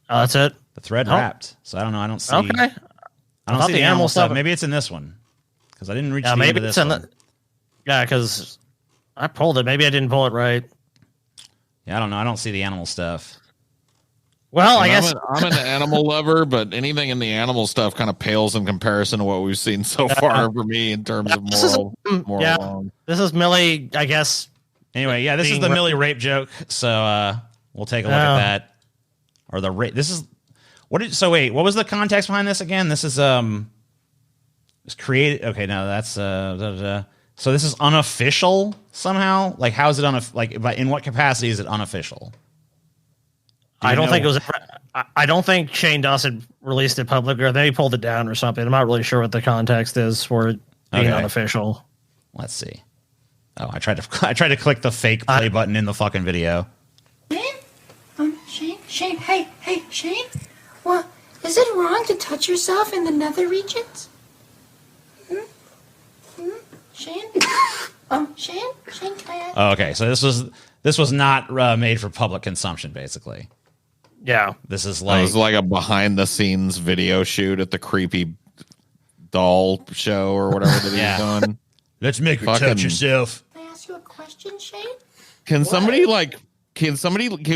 Speaker 1: that's it.
Speaker 2: The thread wrapped. So I don't know. I don't see.
Speaker 1: Okay.
Speaker 2: I don't see the animal stuff. Maybe it's in this one because I didn't reach the end of this one.
Speaker 1: Yeah, because I pulled it. Maybe I didn't pull it right.
Speaker 2: Yeah, I don't know. I don't see the animal stuff.
Speaker 1: Well, I guess
Speaker 5: I'm an animal lover, but anything in the animal stuff kind of pales in comparison to what we've seen so far for me in terms of moral.
Speaker 1: Yeah, this is Millie, I guess.
Speaker 2: Anyway, yeah, this is the Millie rape joke. So we'll take a look at that. Or the rape. This is so wait, what was the context behind this again? This is it's created. Okay, no, that's so this is unofficial somehow. Like, how is it in what capacity is it unofficial?
Speaker 1: I don't think it was. I don't think Shane Dawson released it publicly, or they pulled it down or something. I'm not really sure what the context is for it being unofficial.
Speaker 2: Let's see. Oh, I tried to click the fake play button in the fucking video.
Speaker 12: Shane, hey, Shane. Well, is it wrong to touch yourself in the nether regions? Shane? Shane, can I ask?
Speaker 2: Oh, okay, so this was not made for public consumption, basically.
Speaker 1: Yeah,
Speaker 2: this is
Speaker 5: it was like a behind the scenes video shoot at the creepy doll show or whatever that he's done.
Speaker 2: Let's make her touch yourself.
Speaker 12: Can I ask you a question, Shane?
Speaker 5: Can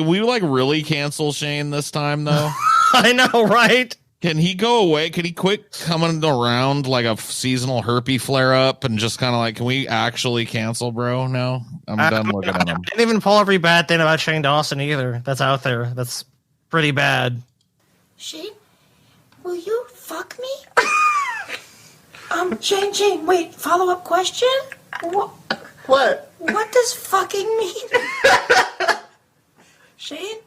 Speaker 5: we really cancel Shane this time though?
Speaker 1: I know, right?
Speaker 5: Can he go away? Can he quit coming around like a seasonal herpes flare up and just kind of like, can we actually cancel, bro? No, I'm done looking at him.
Speaker 1: I didn't even pull every bad thing about Shane Dawson either. That's out there. That's pretty bad.
Speaker 12: Shane, will you fuck me? Shane, wait, follow-up question?
Speaker 11: What?
Speaker 12: What does fucking mean? Shane,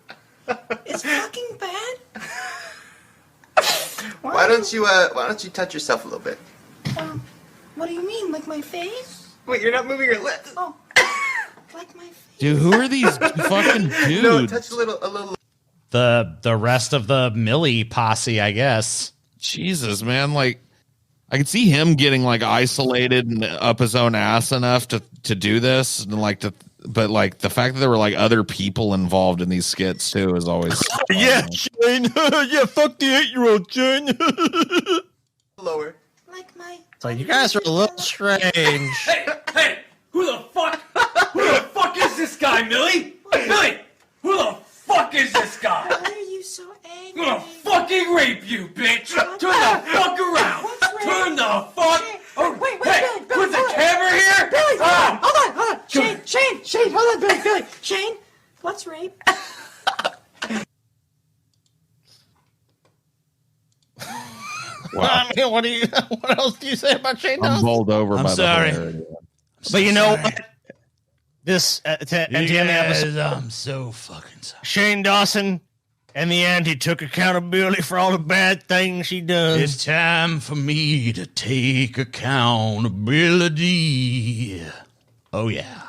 Speaker 12: is fucking bad?
Speaker 11: Why don't you touch yourself a little bit?
Speaker 12: What do you mean, like my face?
Speaker 11: Wait, you're not moving your lips.
Speaker 12: Oh, like my face.
Speaker 5: Dude, who are these fucking dudes?
Speaker 11: No, touch a little.
Speaker 2: The rest of the Millie posse, I guess.
Speaker 5: Jesus, man, like I could see him getting like isolated and up his own ass enough to do this, and but like the fact that there were like other people involved in these skits too is always
Speaker 1: yeah, Shane. Yeah, fuck the 8-year-old, Shane.
Speaker 11: Lower.
Speaker 12: Like my.
Speaker 1: So you guys are a little strange.
Speaker 13: Hey, who the fuck is this guy, Millie? Millie, who the fuck is this guy?
Speaker 12: Why are you so angry?
Speaker 13: I'm gonna fucking rape you, bitch! Turn the fuck around! Turn the fuck!
Speaker 12: Oh, wait,
Speaker 13: hey,
Speaker 12: Billy,
Speaker 13: with the camera here?
Speaker 12: Billy, hold on. Shane, hold on, Billy. Shane, what's rape?
Speaker 1: Wow. I mean, what else do you say about Shane Dawson?
Speaker 5: I'm bowled over
Speaker 2: I'm
Speaker 5: by
Speaker 2: sorry.
Speaker 5: the hilarity.
Speaker 1: But you know what? This NTM episode,
Speaker 2: I'm so fucking sorry.
Speaker 1: Shane Dawson, in the end, he took accountability for all the bad things he done.
Speaker 2: It's time for me to take accountability. Oh yeah.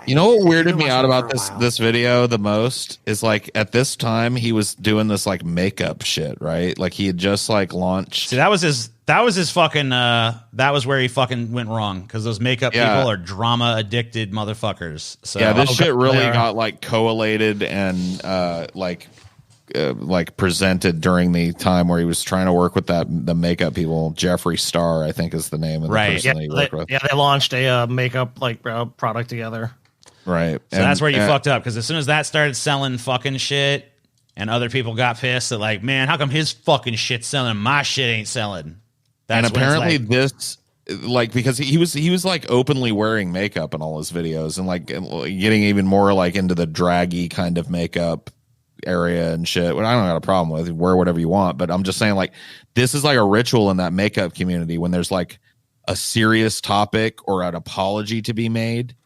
Speaker 5: You know what weirded me out about this video the most is like at this time he was doing this like makeup shit, right? Like he had just like launched.
Speaker 2: See, that was his fucking that was where he fucking went wrong, because those makeup people are drama addicted motherfuckers. So
Speaker 5: yeah, this shit really got like collated and like presented during the time where he was trying to work with the makeup people. Jeffree Star, I think, is the name of the person he worked with.
Speaker 1: Yeah, they launched a makeup product together.
Speaker 5: Right.
Speaker 2: So that's where you fucked up, because as soon as that started selling fucking shit and other people got pissed that like, man, how come his fucking shit's selling and my shit ain't selling?
Speaker 5: And apparently this, like, because he was like openly wearing makeup in all his videos and like getting even more like into the draggy kind of makeup area and shit. Well, I don't got a problem with wear whatever you want, but I'm just saying like this is like a ritual in that makeup community when there's like a serious topic or an apology to be made.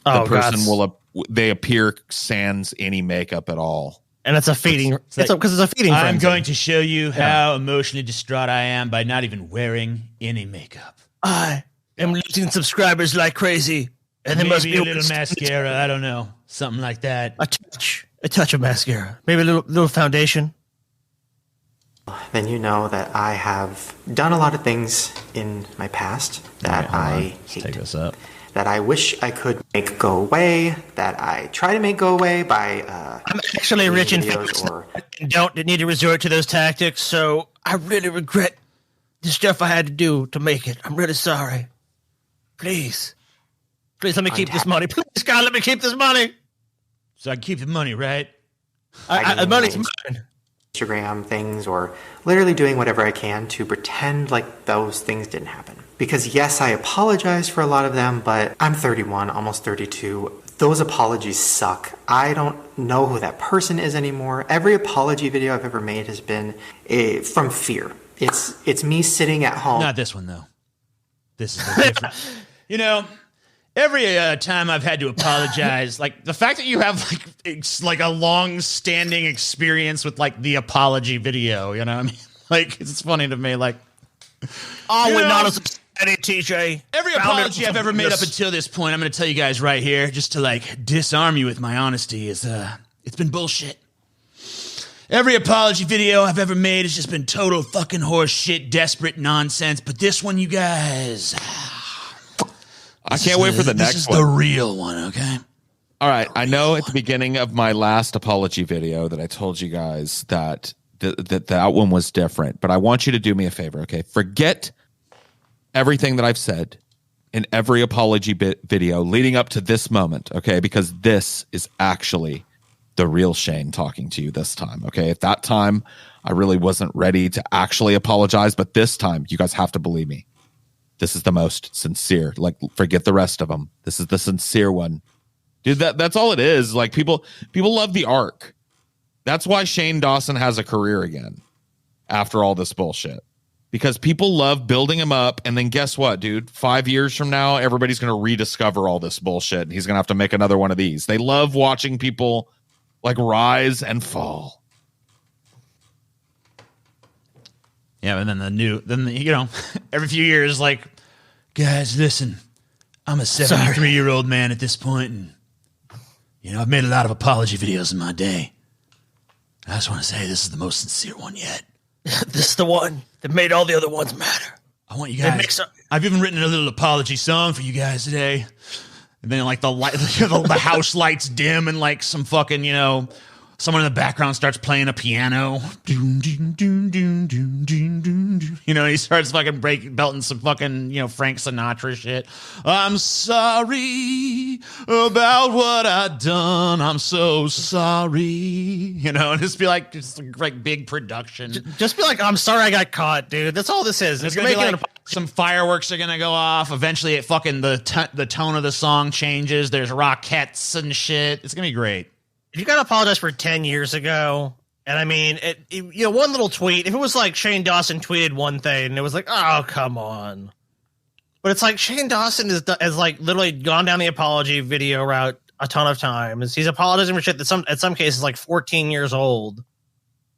Speaker 5: The person they appear sans any makeup at all.
Speaker 1: And it's a feeding. Because it's a feeding.
Speaker 2: I'm going to show you how emotionally distraught I am by not even wearing any makeup.
Speaker 1: I am losing subscribers like crazy, and there must be
Speaker 2: a little mascara. I don't know, something like that.
Speaker 1: A touch of mascara, maybe a little foundation.
Speaker 10: Then you know that I have done a lot of things in my past that I hate.
Speaker 2: Take this up.
Speaker 10: That I wish I could make go away, that I try to make go away by
Speaker 1: I'm actually rich and famous and don't need to resort to those tactics, so I really regret the stuff I had to do to make it. I'm really sorry. Please let me keep this money. Please, God, let me keep this money.
Speaker 2: So I can keep the money, right?
Speaker 10: Money's mine. Instagram things, or literally doing whatever I can to pretend like those things didn't happen. Because yes, I apologize for a lot of them, but I'm 31, almost 32. Those apologies suck. I don't know who that person is anymore. Every apology video I've ever made has been from fear. It's me sitting at home.
Speaker 2: Not this one though. This is a different. You know, every time I've had to apologize, like the fact that you have like a long-standing experience with like the apology video, you know what I mean? Like it's funny to me, like
Speaker 1: we're not a TJ.
Speaker 2: Every apology I've ever made up until this point, I'm going to tell you guys right here, just to like disarm you with my honesty, is it's been bullshit. Every apology video I've ever made has just been total fucking horse shit, desperate nonsense. But this one, you guys,
Speaker 5: I can't wait for the next one.
Speaker 2: This is the real one, okay?
Speaker 5: All right. I know at the beginning of my last apology video that I told you guys that that one was different, but I want you to do me a favor, okay? Forget everything that I've said in every apology video leading up to this moment, okay? Because this is actually the real Shane talking to you this time. Okay. At that time, I really wasn't ready to actually apologize, but this time you guys have to believe me. This is the most sincere. Like, forget the rest of them. This is the sincere one. Dude, that's all it is. Like, people love the arc. That's why Shane Dawson has a career again after all this bullshit. Because people love building him up, and then guess what, dude? 5 years from now, everybody's going to rediscover all this bullshit, and he's going to have to make another one of these. They love watching people like rise and fall.
Speaker 2: Yeah, and then you know, every few years, like, guys, listen, I'm a 73-year-old man at this point, and you know, I've made a lot of apology videos in my day. I just want to say this is the most sincere one yet.
Speaker 1: This is the one that made all the other ones matter.
Speaker 2: I want you guys. I've even written a little apology song for you guys today. And then, like, the house lights dim, and like some fucking, you know, someone in the background starts playing a piano. You know, he starts fucking belting some fucking, you know, Frank Sinatra shit. I'm sorry about what I've done. I'm so sorry. You know, and just be like big production.
Speaker 1: Just be like, I'm sorry I got caught, dude. That's all this is.
Speaker 2: It's gonna be like some fireworks are gonna go off. Eventually, it fucking the tone of the song changes. There's rockets and shit. It's gonna be great.
Speaker 1: If you got to apologize for 10 years ago, and I mean, you know, one little tweet, if it was like Shane Dawson tweeted one thing, and it was like, oh, come on. But it's like Shane Dawson has like literally gone down the apology video route a ton of times. He's apologizing for shit that at some cases like 14 years old.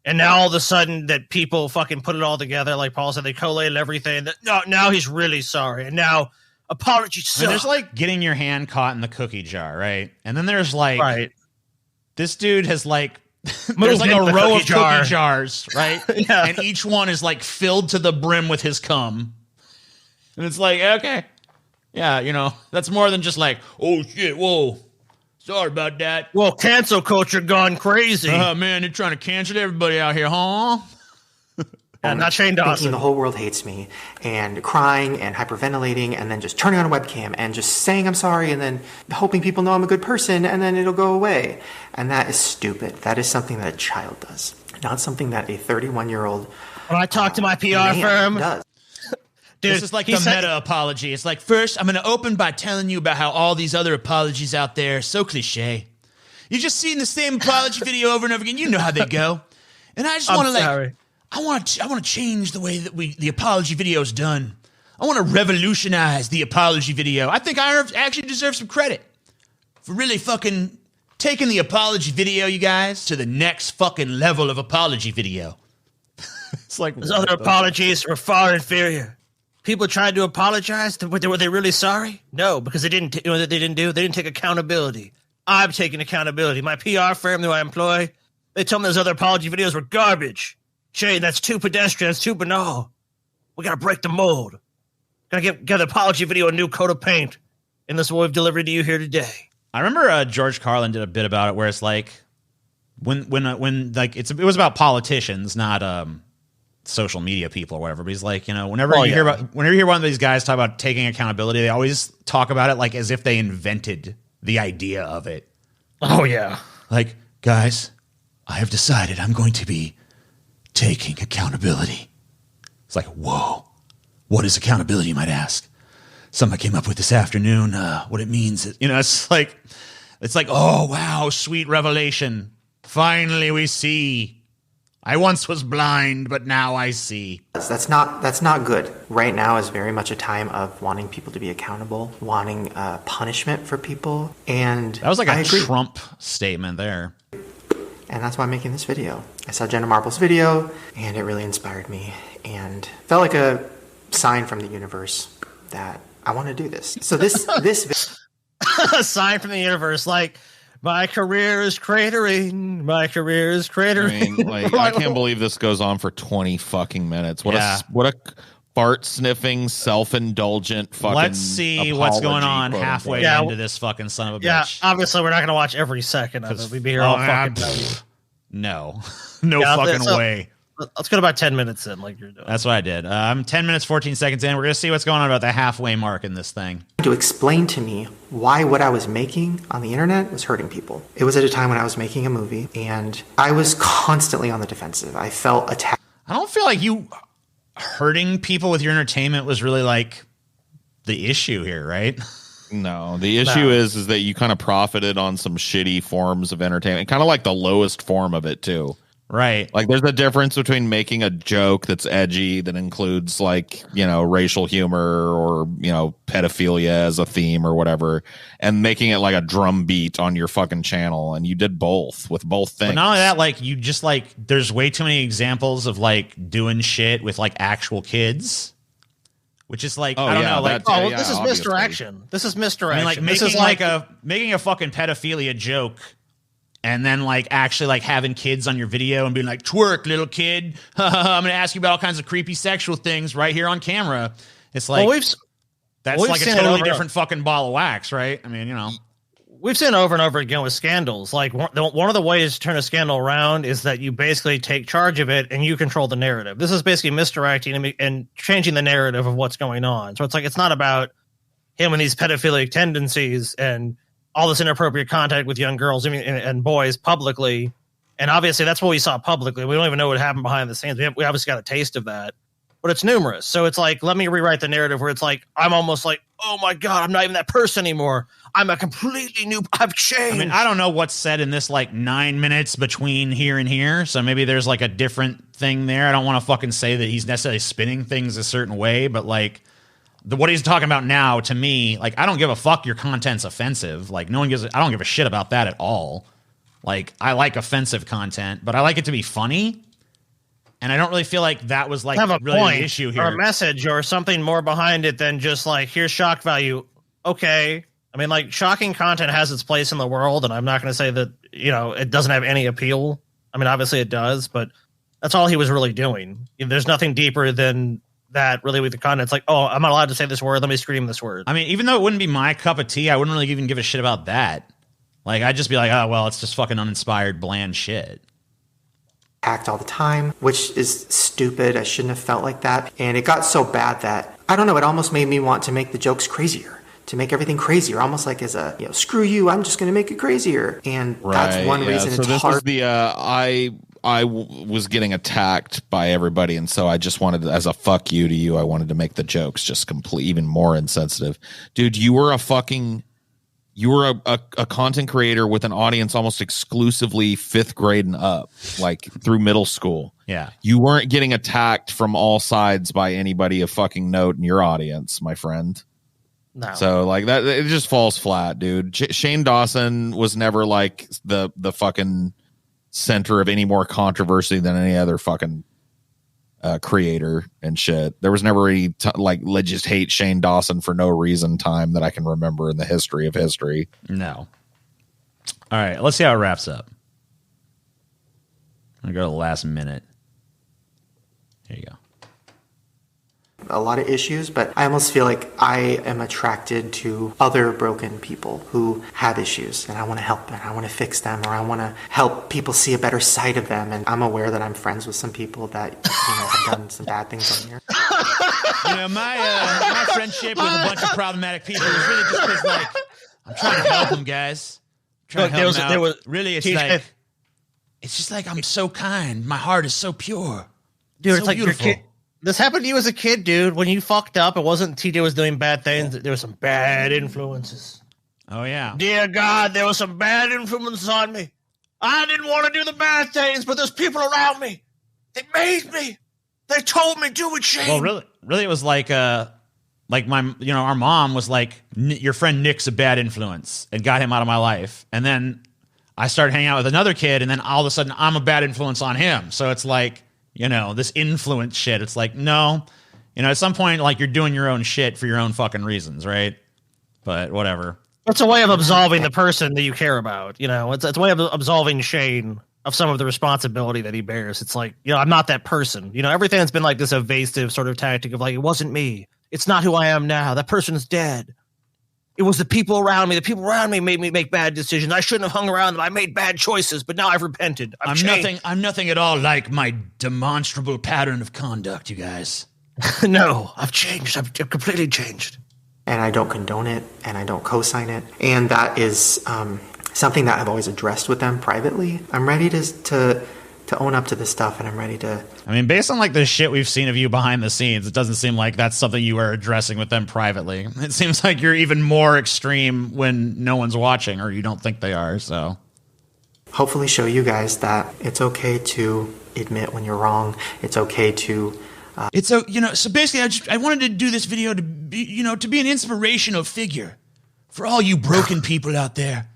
Speaker 1: And now all of a sudden that people fucking put it all together, like Paul said, they collated everything. Now he's really sorry. And now apologies suck.
Speaker 2: I mean, there's like getting your hand caught in the cookie jar, right? And then there's like, this dude has like, there's like a row of cookie jars, right?
Speaker 1: Yeah.
Speaker 2: And each one is like filled to the brim with his cum. And it's like, okay. Yeah, you know, that's more than just like, oh shit, whoa. Sorry about that.
Speaker 1: Well, cancel culture gone crazy.
Speaker 2: Oh man, they're trying to cancel everybody out here, huh?
Speaker 1: Yeah, not Shane Dawson.
Speaker 10: Thinking the whole world hates me, and crying and hyperventilating, and then just turning on a webcam and just saying I'm sorry, and then hoping people know I'm a good person, and then it'll go away. And that is stupid. That is something that a child does, not something that a 31-year-old
Speaker 1: when I talk to my PR firm
Speaker 10: does.
Speaker 2: Dude, this is like the meta apology. It's like, first, I'm going to open by telling you about how all these other apologies out there are so cliche. You've just seen the same apology video over and over again. You know how they go. And I just want to like, I want to change the way that the apology video is done. I want to revolutionize the apology video. I think I actually deserve some credit for really fucking taking the apology video, you guys, to the next fucking level of apology video. It's like
Speaker 1: those other apologies were far inferior. People tried to apologize. Were they really sorry? No, because they didn't. You know what they didn't do? They didn't take accountability. I'm taking accountability. My PR firm that I employ, they told me those other apology videos were garbage. Shane, that's too pedestrian. That's too banal. We gotta break the mold. Gotta give the apology video a new coat of paint. And this is what we've delivered to you here today.
Speaker 2: I remember George Carlin did a bit about it, where it's like when like it was about politicians, not social media people or whatever. But he's like, you know, whenever you hear one of these guys talk about taking accountability, they always talk about it like as if they invented the idea of it.
Speaker 1: Oh yeah,
Speaker 2: like, guys, I have decided I'm going to be taking accountability. It's like, whoa, what is accountability, you might ask? Something I came up with this afternoon. What it means is, you know, it's like, oh wow, sweet revelation. Finally we see. I once was blind, but now I see.
Speaker 10: That's not good. Right now is very much a time of wanting people to be accountable, wanting punishment for people, and
Speaker 2: that was like a Trump statement there.
Speaker 10: And that's why I'm making this video. I saw Jenna Marbles' video, and it really inspired me, and felt like a sign from the universe that I want to do this. So this
Speaker 1: a sign from the universe, like, my career is cratering. My career is cratering.
Speaker 5: I mean, like, I can't believe this goes on for 20 fucking minutes. What a fart sniffing, self-indulgent fucking.
Speaker 2: Let's see what's going on halfway into this fucking son of a bitch.
Speaker 1: Yeah, obviously we're not going to watch every second of it. We'd be here all fucking time.
Speaker 2: No fucking way.
Speaker 1: Let's go to about 10 minutes in, like you're doing.
Speaker 2: That's what I did. I'm 10 minutes, 14 seconds in. We're going to see what's going on about the halfway mark in this thing.
Speaker 10: To explain to me why what I was making on the internet was hurting people. It was at a time when I was making a movie, and I was constantly on the defensive. I felt attacked.
Speaker 2: I don't feel like you hurting people with your entertainment was really like the issue here, right?
Speaker 5: No, the issue is that you kind of profited on some shitty forms of entertainment, kind of like the lowest form of it too.
Speaker 2: Right.
Speaker 5: Like there's a difference between making a joke that's edgy that includes like, you know, racial humor or, you know, pedophilia as a theme or whatever, and making it like a drum beat on your fucking channel. And you did both with both things.
Speaker 2: But not only that, like you just like, there's way too many examples of like doing shit with like actual kids, which is like, I don't know, like,
Speaker 1: this is misdirection. This is misdirection.
Speaker 2: I mean, like making a fucking pedophilia joke. And then, like, actually, like, having kids on your video and being like, twerk, little kid. I'm going to ask you about all kinds of creepy sexual things right here on camera. It's like, that's like a totally different fucking ball of wax, right? I mean, you know.
Speaker 1: We've seen it over and over again with scandals. Like, one of the ways to turn a scandal around is that you basically take charge of it and you control the narrative. This is basically misdirecting and changing the narrative of what's going on. So it's like, it's not about him and these pedophilic tendencies and all this inappropriate contact with young girls and boys publicly. And obviously that's what we saw publicly. We don't even know what happened behind the scenes. We obviously got a taste of that, but it's numerous. So it's like, let me rewrite the narrative where it's like, I'm almost like, oh my God, I'm not even that person anymore. I'm a completely new, I've changed.
Speaker 2: I mean, I don't know what's said in this like 9 minutes between here and here. So maybe there's like a different thing there. I don't want to fucking say that he's necessarily spinning things a certain way, but like, what he's talking about now, to me, like, I don't give a fuck your content's offensive. Like, I don't give a shit about that at all. Like, I like offensive content, but I like it to be funny. And I don't really feel like that was like really the issue here.
Speaker 1: Or a message or something more behind it than just like, here's shock value. Okay. I mean, like, shocking content has its place in the world, and I'm not going to say that, you know, it doesn't have any appeal. I mean, obviously it does, but that's all he was really doing. There's nothing deeper than that really with the content. It's like, oh, I'm not allowed to say this word. Let me scream this word.
Speaker 2: I mean, even though it wouldn't be my cup of tea, I wouldn't really even give a shit about that. Like, I'd just be like, oh, well, it's just fucking uninspired, bland shit.
Speaker 10: Act all the time, which is stupid. I shouldn't have felt like that. And it got so bad that, I don't know, it almost made me want to make the jokes crazier, to make everything crazier, almost like as a, you know, screw you, I'm just going to make it crazier. And that's one reason it's hard.
Speaker 5: Was the, I was getting attacked by everybody, and so I just wanted, as a fuck you to you, I wanted to make the jokes just even more insensitive. Dude, you were a content creator with an audience almost exclusively 5th grade and up, like through middle school.
Speaker 2: Yeah.
Speaker 5: You weren't getting attacked from all sides by anybody of fucking note in your audience, my friend.
Speaker 1: No.
Speaker 5: So like that, it just falls flat, dude. Shane Dawson was never like the fucking center of any more controversy than any other fucking creator and shit. There was never any like, let's just hate Shane Dawson for no reason time that I can remember in the history of history.
Speaker 2: No. All right, let's see how it wraps up. I'm gonna go to the last minute. Here you go.
Speaker 10: A lot of issues, but I almost feel like I am attracted to other broken people who have issues, and I want to help them, I want to fix them, or I want to help people see a better side of them. And I'm aware that I'm friends with some people that, you know, have done some bad things on here.
Speaker 2: You know, my friendship with a bunch of problematic people is really just because, like, I'm trying to help them, guys. I'm trying to help them out. Really, it's like, it's just like, I'm so kind. My heart is so pure.
Speaker 1: Dude,
Speaker 2: so
Speaker 1: it's like
Speaker 2: beautiful.
Speaker 1: your kid. This happened to you as a kid, dude. When you fucked up, it wasn't TJ was doing bad things. There were some bad influences.
Speaker 2: Oh, yeah.
Speaker 1: Dear God, there was some bad influences on me. I didn't want to do the bad things, but there's people around me. They made me. They told me, do it, Shane.
Speaker 2: Well, really, it was like our mom was like, your friend Nick's a bad influence, and got him out of my life. And then I started hanging out with another kid, and then all of a sudden I'm a bad influence on him. So it's like, you know, this influence shit. It's like, no, you know, at some point, like, you're doing your own shit for your own fucking reasons, right? But whatever.
Speaker 1: It's a way of absolving the person that you care about. You know, it's a way of absolving Shane of some of the responsibility that he bears. It's like, you know, I'm not that person. You know, everything has been like this evasive sort of tactic of like, it wasn't me. It's not who I am now. That person's dead. It was the people around me. The people around me made me make bad decisions. I shouldn't have hung around them. I made bad choices, but now I've repented.
Speaker 2: I'm nothing at all like my demonstrable pattern of conduct, you guys.
Speaker 1: No, I've changed. I've completely changed.
Speaker 10: and I don't condone it, and I don't co-sign it. And that is something that I've always addressed with them privately. I'm ready to own up to this stuff, and I'm ready to...
Speaker 2: I mean, based on like the shit we've seen of you behind the scenes, it doesn't seem like that's something you are addressing with them privately. It seems like you're even more extreme when no one's watching or you don't think they are, so...
Speaker 10: Hopefully show you guys that it's okay to admit when you're wrong. It's okay to...
Speaker 2: So basically I wanted to do this video to be an inspirational figure for all you broken people out there.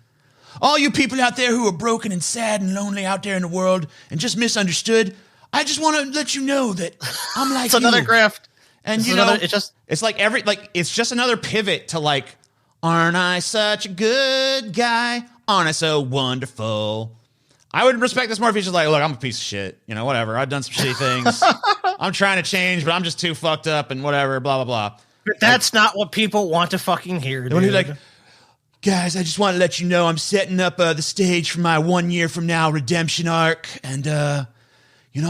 Speaker 2: All you people out there who are broken and sad and lonely out there in the world and just misunderstood. I just want to let you know that I'm like
Speaker 1: it's another graft.
Speaker 2: And it's just another pivot to like, aren't I such a good guy? Aren't I so wonderful? I would respect this more if he's just like, look, I'm a piece of shit. Whatever. I've done some shitty things. I'm trying to change, but I'm just too fucked up and whatever, blah, blah, blah.
Speaker 1: But that's not what people want to fucking hear, dude.
Speaker 2: Like, guys, I just want to let you know I'm setting up the stage for my 1 year from now redemption arc. And, I'll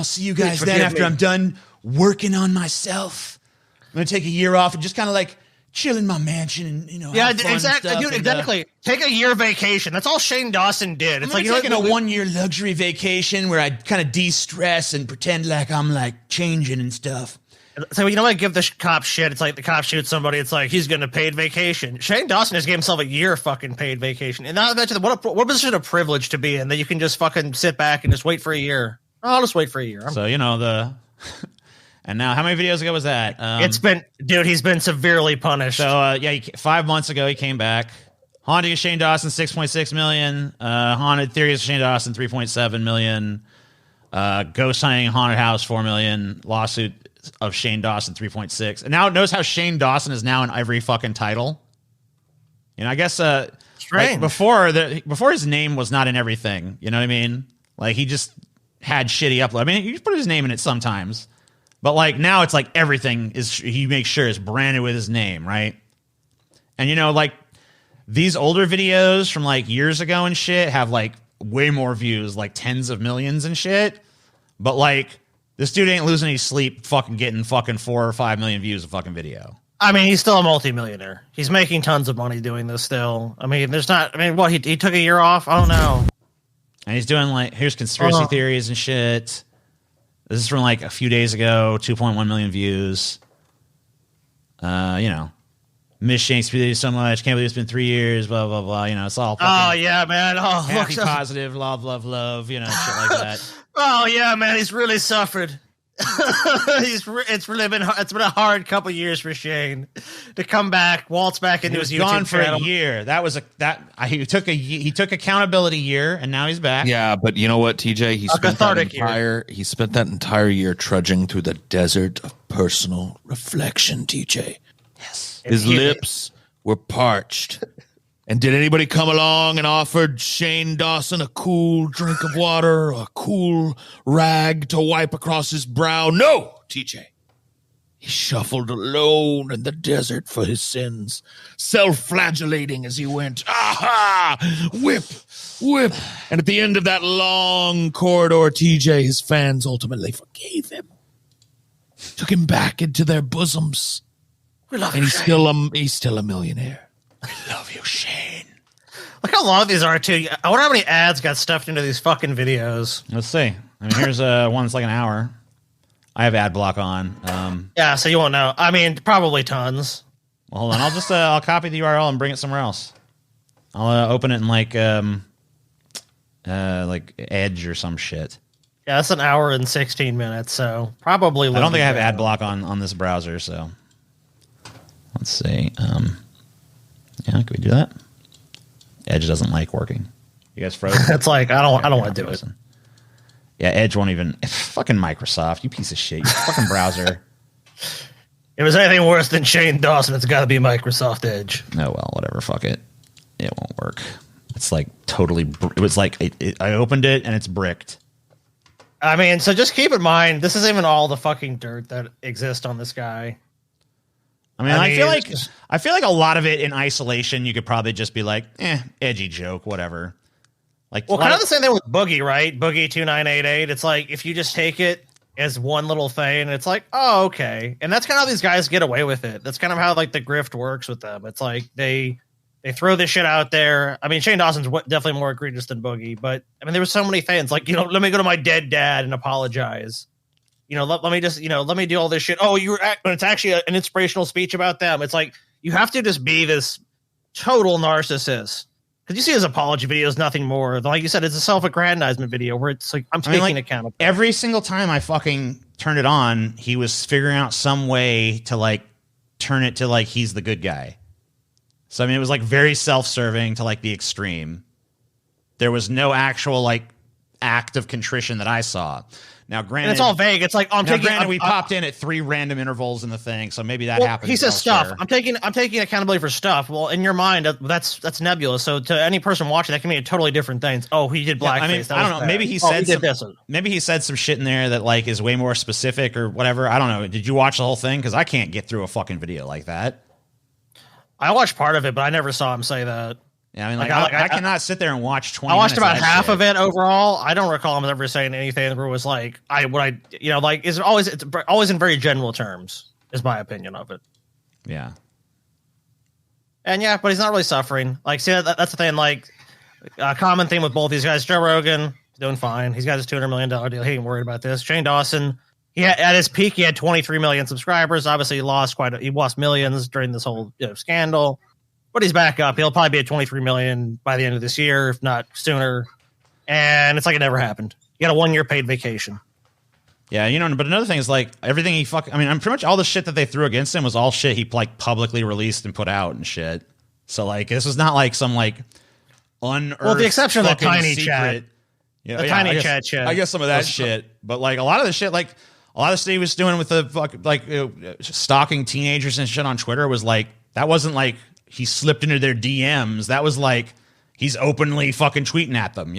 Speaker 2: see you guys then after I'm done working on myself. I'm going to take a year off and just kind of like chill in my mansion and,
Speaker 1: yeah,
Speaker 2: have fun
Speaker 1: exactly.
Speaker 2: and
Speaker 1: Dude,
Speaker 2: stuff.
Speaker 1: exactly. Take a year vacation. That's all Shane Dawson did. It's
Speaker 2: I'm
Speaker 1: like
Speaker 2: taking a 1 year luxury vacation where I kind of de-stress and pretend like I'm like changing and stuff.
Speaker 1: So give the cop shit. It's like the cop shoots somebody. It's like he's going to paid vacation. Shane Dawson just gave himself a year fucking paid vacation. And not to mention what a position of privilege to be in that you can just fucking sit back and just wait for a year. I'll just wait for a year.
Speaker 2: And now, how many videos ago was that?
Speaker 1: He's been severely punished.
Speaker 2: So, 5 months ago, he came back. Haunting of Shane Dawson, 6.6 million. Haunted Theories of Shane Dawson, 3.7 million. Ghost Hunting Haunted House, 4 million. Lawsuit of Shane Dawson, 3.6. And now notice how Shane Dawson is now in every fucking title. I guess
Speaker 1: strange.
Speaker 2: Like before his name was not in everything. You know what I mean? Like he just had shitty upload. I mean, you just put his name in it sometimes. But like now it's like everything he makes sure is branded with his name, right? And like these older videos from like years ago and shit have like way more views, like tens of millions and shit. But like this dude ain't losing any sleep fucking getting fucking 4 or 5 million views a fucking video.
Speaker 1: I mean, he's still a multimillionaire. He's making tons of money doing this still. I mean, he took a year off? I don't know.
Speaker 2: And he's doing like, here's conspiracy theories and shit. This is from like a few days ago, 2.1 million views. Miss Shakespeare so much. Can't believe it's been 3 years, blah, blah, blah. It's all fucking
Speaker 1: oh, yeah, man. Oh,
Speaker 2: happy, positive, love, love, love, shit like that.
Speaker 1: Oh, yeah, man. He's really suffered. It's been a hard couple years for Shane to come back, waltz back into his YouTube
Speaker 2: gone for
Speaker 1: channel.
Speaker 2: A year. He took accountability year, and now he's back.
Speaker 5: Yeah, but you know what, TJ? He spent that entire year trudging through the desert of personal reflection, TJ.
Speaker 2: Yes.
Speaker 5: His lips were parched. And did anybody come along and offered Shane Dawson a cool drink of water, a cool rag to wipe across his brow? No, TJ. He shuffled alone in the desert for his sins, self-flagellating as he went. Aha! Whip, whip. And at the end of that long corridor, TJ, his fans ultimately forgave him, took him back into their bosoms. And he's still a millionaire. I love you, Shane.
Speaker 1: Look how long these are, too. I wonder how many ads got stuffed into these fucking videos.
Speaker 2: Let's see. I mean, here's one that's like an hour. I have ad block on.
Speaker 1: Yeah, so you won't know. I mean, probably tons.
Speaker 2: Well, hold on. I'll just I'll copy the URL and bring it somewhere else. I'll open it in like Edge or some shit.
Speaker 1: Yeah, that's an hour and 16 minutes, so probably.
Speaker 2: I don't think I have ad block on this browser, so let's see. Yeah, can we do that? Edge doesn't like working. You guys froze?
Speaker 1: It's like I don't want to do it.
Speaker 2: Yeah, Edge won't even. Fucking Microsoft, you piece of shit. You fucking browser.
Speaker 1: If it was anything worse than Shane Dawson, it's got to be Microsoft Edge.
Speaker 2: Oh well, whatever. Fuck it. It won't work. It's like totally. It was like I opened it and it's bricked.
Speaker 1: I mean, so just keep in mind, this isn't even all the fucking dirt that exists on this guy.
Speaker 2: I mean, I feel like a lot of it in isolation, you could probably just be like, edgy joke, whatever. Like,
Speaker 1: well, kind of the same thing with Boogie, right? Boogie 2988. It's like if you just take it as one little thing. And it's like, oh, okay. And that's kind of how these guys get away with it. That's kind of how like the grift works with them. It's like they throw this shit out there. I mean, Shane Dawson's definitely more egregious than Boogie, but I mean, there were so many fans like, let me go to my dead dad and apologize. Let me just, let me do all this shit. Oh, but it's actually an inspirational speech about them. It's like, you have to just be this total narcissist. Because you see his apology video is nothing more. Like you said, it's a self-aggrandizement video where it's like, I'm taking account of that.
Speaker 2: Every single time I fucking turned it on, he was figuring out some way to like turn it to like he's the good guy. So, I mean, it was like very self-serving to like the extreme. There was no actual like act of contrition that I saw. Now, granted,
Speaker 1: and it's all vague. It's like
Speaker 2: we popped in at 3 random intervals in the thing, so maybe that happens.
Speaker 1: He says
Speaker 2: elsewhere.
Speaker 1: stuff. I'm taking accountability for stuff. Well, in your mind, that's nebulous. So to any person watching, that can mean totally different things. Oh, he did blackface.
Speaker 2: I mean, I don't know.
Speaker 1: Bad.
Speaker 2: Maybe he said some shit in there that like is way more specific or whatever. I don't know. Did you watch the whole thing? Because I can't get through a fucking video like that.
Speaker 1: I watched part of it, but I never saw him say that.
Speaker 2: Yeah, I mean, I cannot sit there and watch 20
Speaker 1: I watched
Speaker 2: minutes
Speaker 1: about half of it overall. I don't recall him ever saying anything where it was like, it's always in very general terms, is my opinion of it.
Speaker 2: Yeah.
Speaker 1: And yeah, but he's not really suffering. Like, see, that's the thing. Like, a common theme with both these guys. Joe Rogan, doing fine. He's got his $200 million deal. He ain't worried about this. Shane Dawson, at his peak, he had 23 million subscribers. Obviously, he lost millions during this whole scandal. But he's back up. He'll probably be at 23 million by the end of this year, if not sooner. And it's like it never happened. He got a 1-year paid vacation.
Speaker 2: Yeah, but another thing is like everything pretty much all the shit that they threw against him was all shit he like publicly released and put out and shit. So like this was not like some like unearthed.
Speaker 1: Well, the exception of the tiny
Speaker 2: secret.
Speaker 1: Chat.
Speaker 2: Yeah,
Speaker 1: the tiny chat shit.
Speaker 2: I guess some of that shit, but like a lot of the shit, like a lot of stuff he was doing with the stalking teenagers and shit on Twitter was like that wasn't like he slipped into their DMs. That was like he's openly fucking tweeting at them,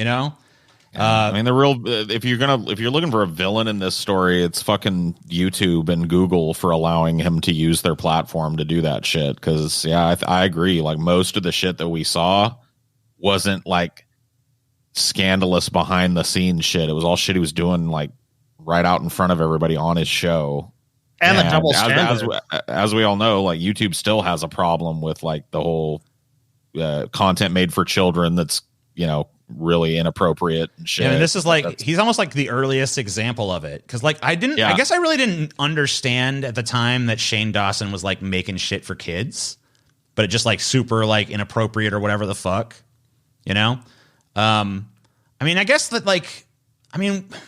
Speaker 5: I mean, if you're looking for a villain in this story, it's fucking YouTube and Google for allowing him to use their platform to do that shit. Because I agree. Like most of the shit that we saw wasn't like scandalous behind the scenes shit. It was all shit he was doing like right out in front of everybody on his show.
Speaker 1: And the double standard.
Speaker 5: As we all know, like YouTube still has a problem with like the whole content made for children that's, really inappropriate and shit.
Speaker 2: Yeah, and this is like he's almost like the earliest example of it. Because like I guess I really didn't understand at the time that Shane Dawson was like making shit for kids, but it just like super like inappropriate or whatever the fuck, I mean, I guess that like,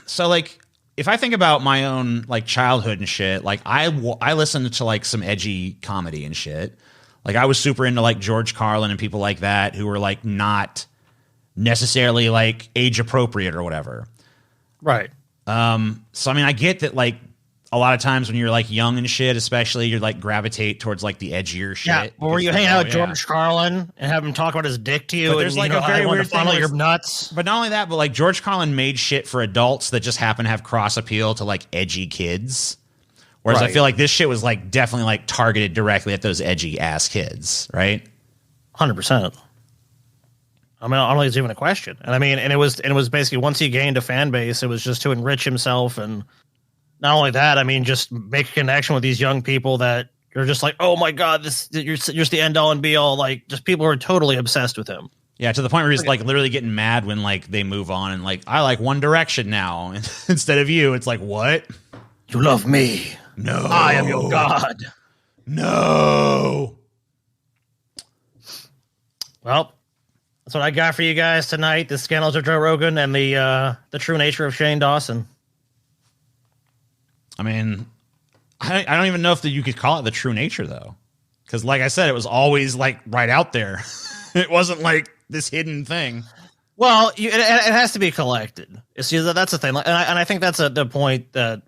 Speaker 2: so like if I think about my own like childhood and shit, like I listened to like some edgy comedy and shit. Like I was super into like George Carlin and people like that who were like not necessarily like age appropriate or whatever.
Speaker 1: Right.
Speaker 2: So I mean, I get that like a lot of times when you're like young and shit, especially you're like gravitate towards like the edgier shit.
Speaker 1: Yeah. Or you hang out with George Carlin and have him talk about his dick to you.
Speaker 2: But there's like a very weird thing.
Speaker 1: Your nuts.
Speaker 2: But not only that, but like George Carlin made shit for adults that just happen to have cross appeal to like edgy kids. Whereas I feel like this shit was like definitely like targeted directly at those edgy ass kids, right?
Speaker 1: 100%. I mean, I don't think it's even a question. And I mean, and it was basically once he gained a fan base, it was just to enrich himself. And not only that, I mean, just make a connection with these young people that you're just like, oh my God, you're just the end all and be all. Like, just people who are totally obsessed with him.
Speaker 2: Yeah, to the point where he's like literally getting mad when like they move on and like, I like One Direction now instead of you. It's like, what?
Speaker 1: You love me.
Speaker 2: No.
Speaker 1: I am your God.
Speaker 2: No.
Speaker 1: Well, that's what I got for you guys tonight. The scandals of Joe Rogan and the true nature of Shane Dawson.
Speaker 2: I mean, I don't even know if you could call it the true nature though, because like I said, it was always like right out there. It wasn't like this hidden thing.
Speaker 1: Well, it has to be collected. See, that's the thing, and I think that's the point that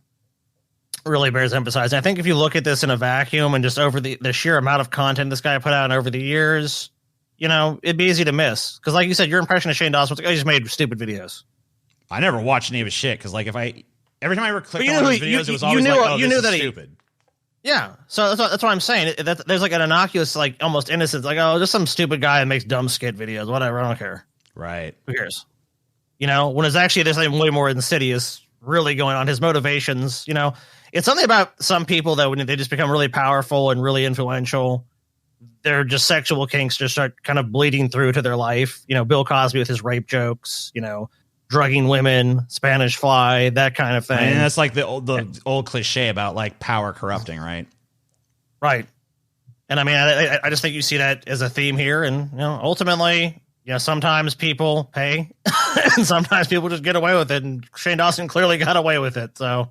Speaker 1: really bears emphasizing. I think if you look at this in a vacuum and just over the sheer amount of content this guy put out over the years, it'd be easy to miss. Because like you said, your impression of Shane Dawson was like, oh, he just made stupid videos.
Speaker 2: I never watched any of his shit because like every time I ever clicked on one of his videos, it was always like, oh, this is stupid.
Speaker 1: Yeah, so that's what I'm saying. There's like an innocuous, like almost innocence, like, oh, just some stupid guy that makes dumb skit videos, whatever, I don't care.
Speaker 2: Right.
Speaker 1: Who cares? When it's actually there's something way more insidious really going on, his motivations. You know, it's something about some people that when they just become really powerful and really influential, their just sexual kinks just start kind of bleeding through to their life. You know, Bill Cosby with his rape jokes, you know, drugging women, Spanish Fly, that kind of thing.
Speaker 2: And that's like the old cliche about like power corrupting, right?
Speaker 1: Right. And I mean, I just think you see that as a theme here. And, you know, ultimately, you know, sometimes people pay and sometimes people just get away with it. And Shane Dawson clearly got away with it. So,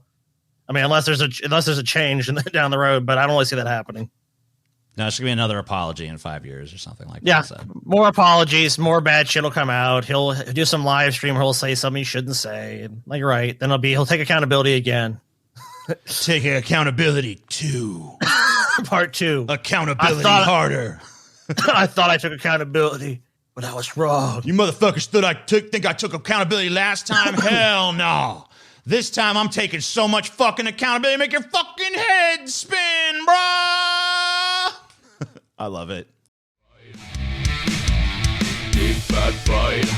Speaker 1: I mean, unless there's a change down the road, but I don't really see that happening.
Speaker 2: No, it's going to be another apology in 5 years or something like that.
Speaker 1: Yeah,
Speaker 2: So.
Speaker 1: more apologies, more bad shit will come out. He'll do some live stream where he'll say something he shouldn't say. And, like, you're right. Then he'll take accountability again.
Speaker 2: Take accountability 2.
Speaker 1: Part 2.
Speaker 2: Accountability harder.
Speaker 1: I thought I took accountability, but I was wrong.
Speaker 2: You motherfuckers think I took accountability last time? Hell no. This time I'm taking so much fucking accountability, make your fucking head spin, bruh. I love it.
Speaker 3: Big Fat Friday.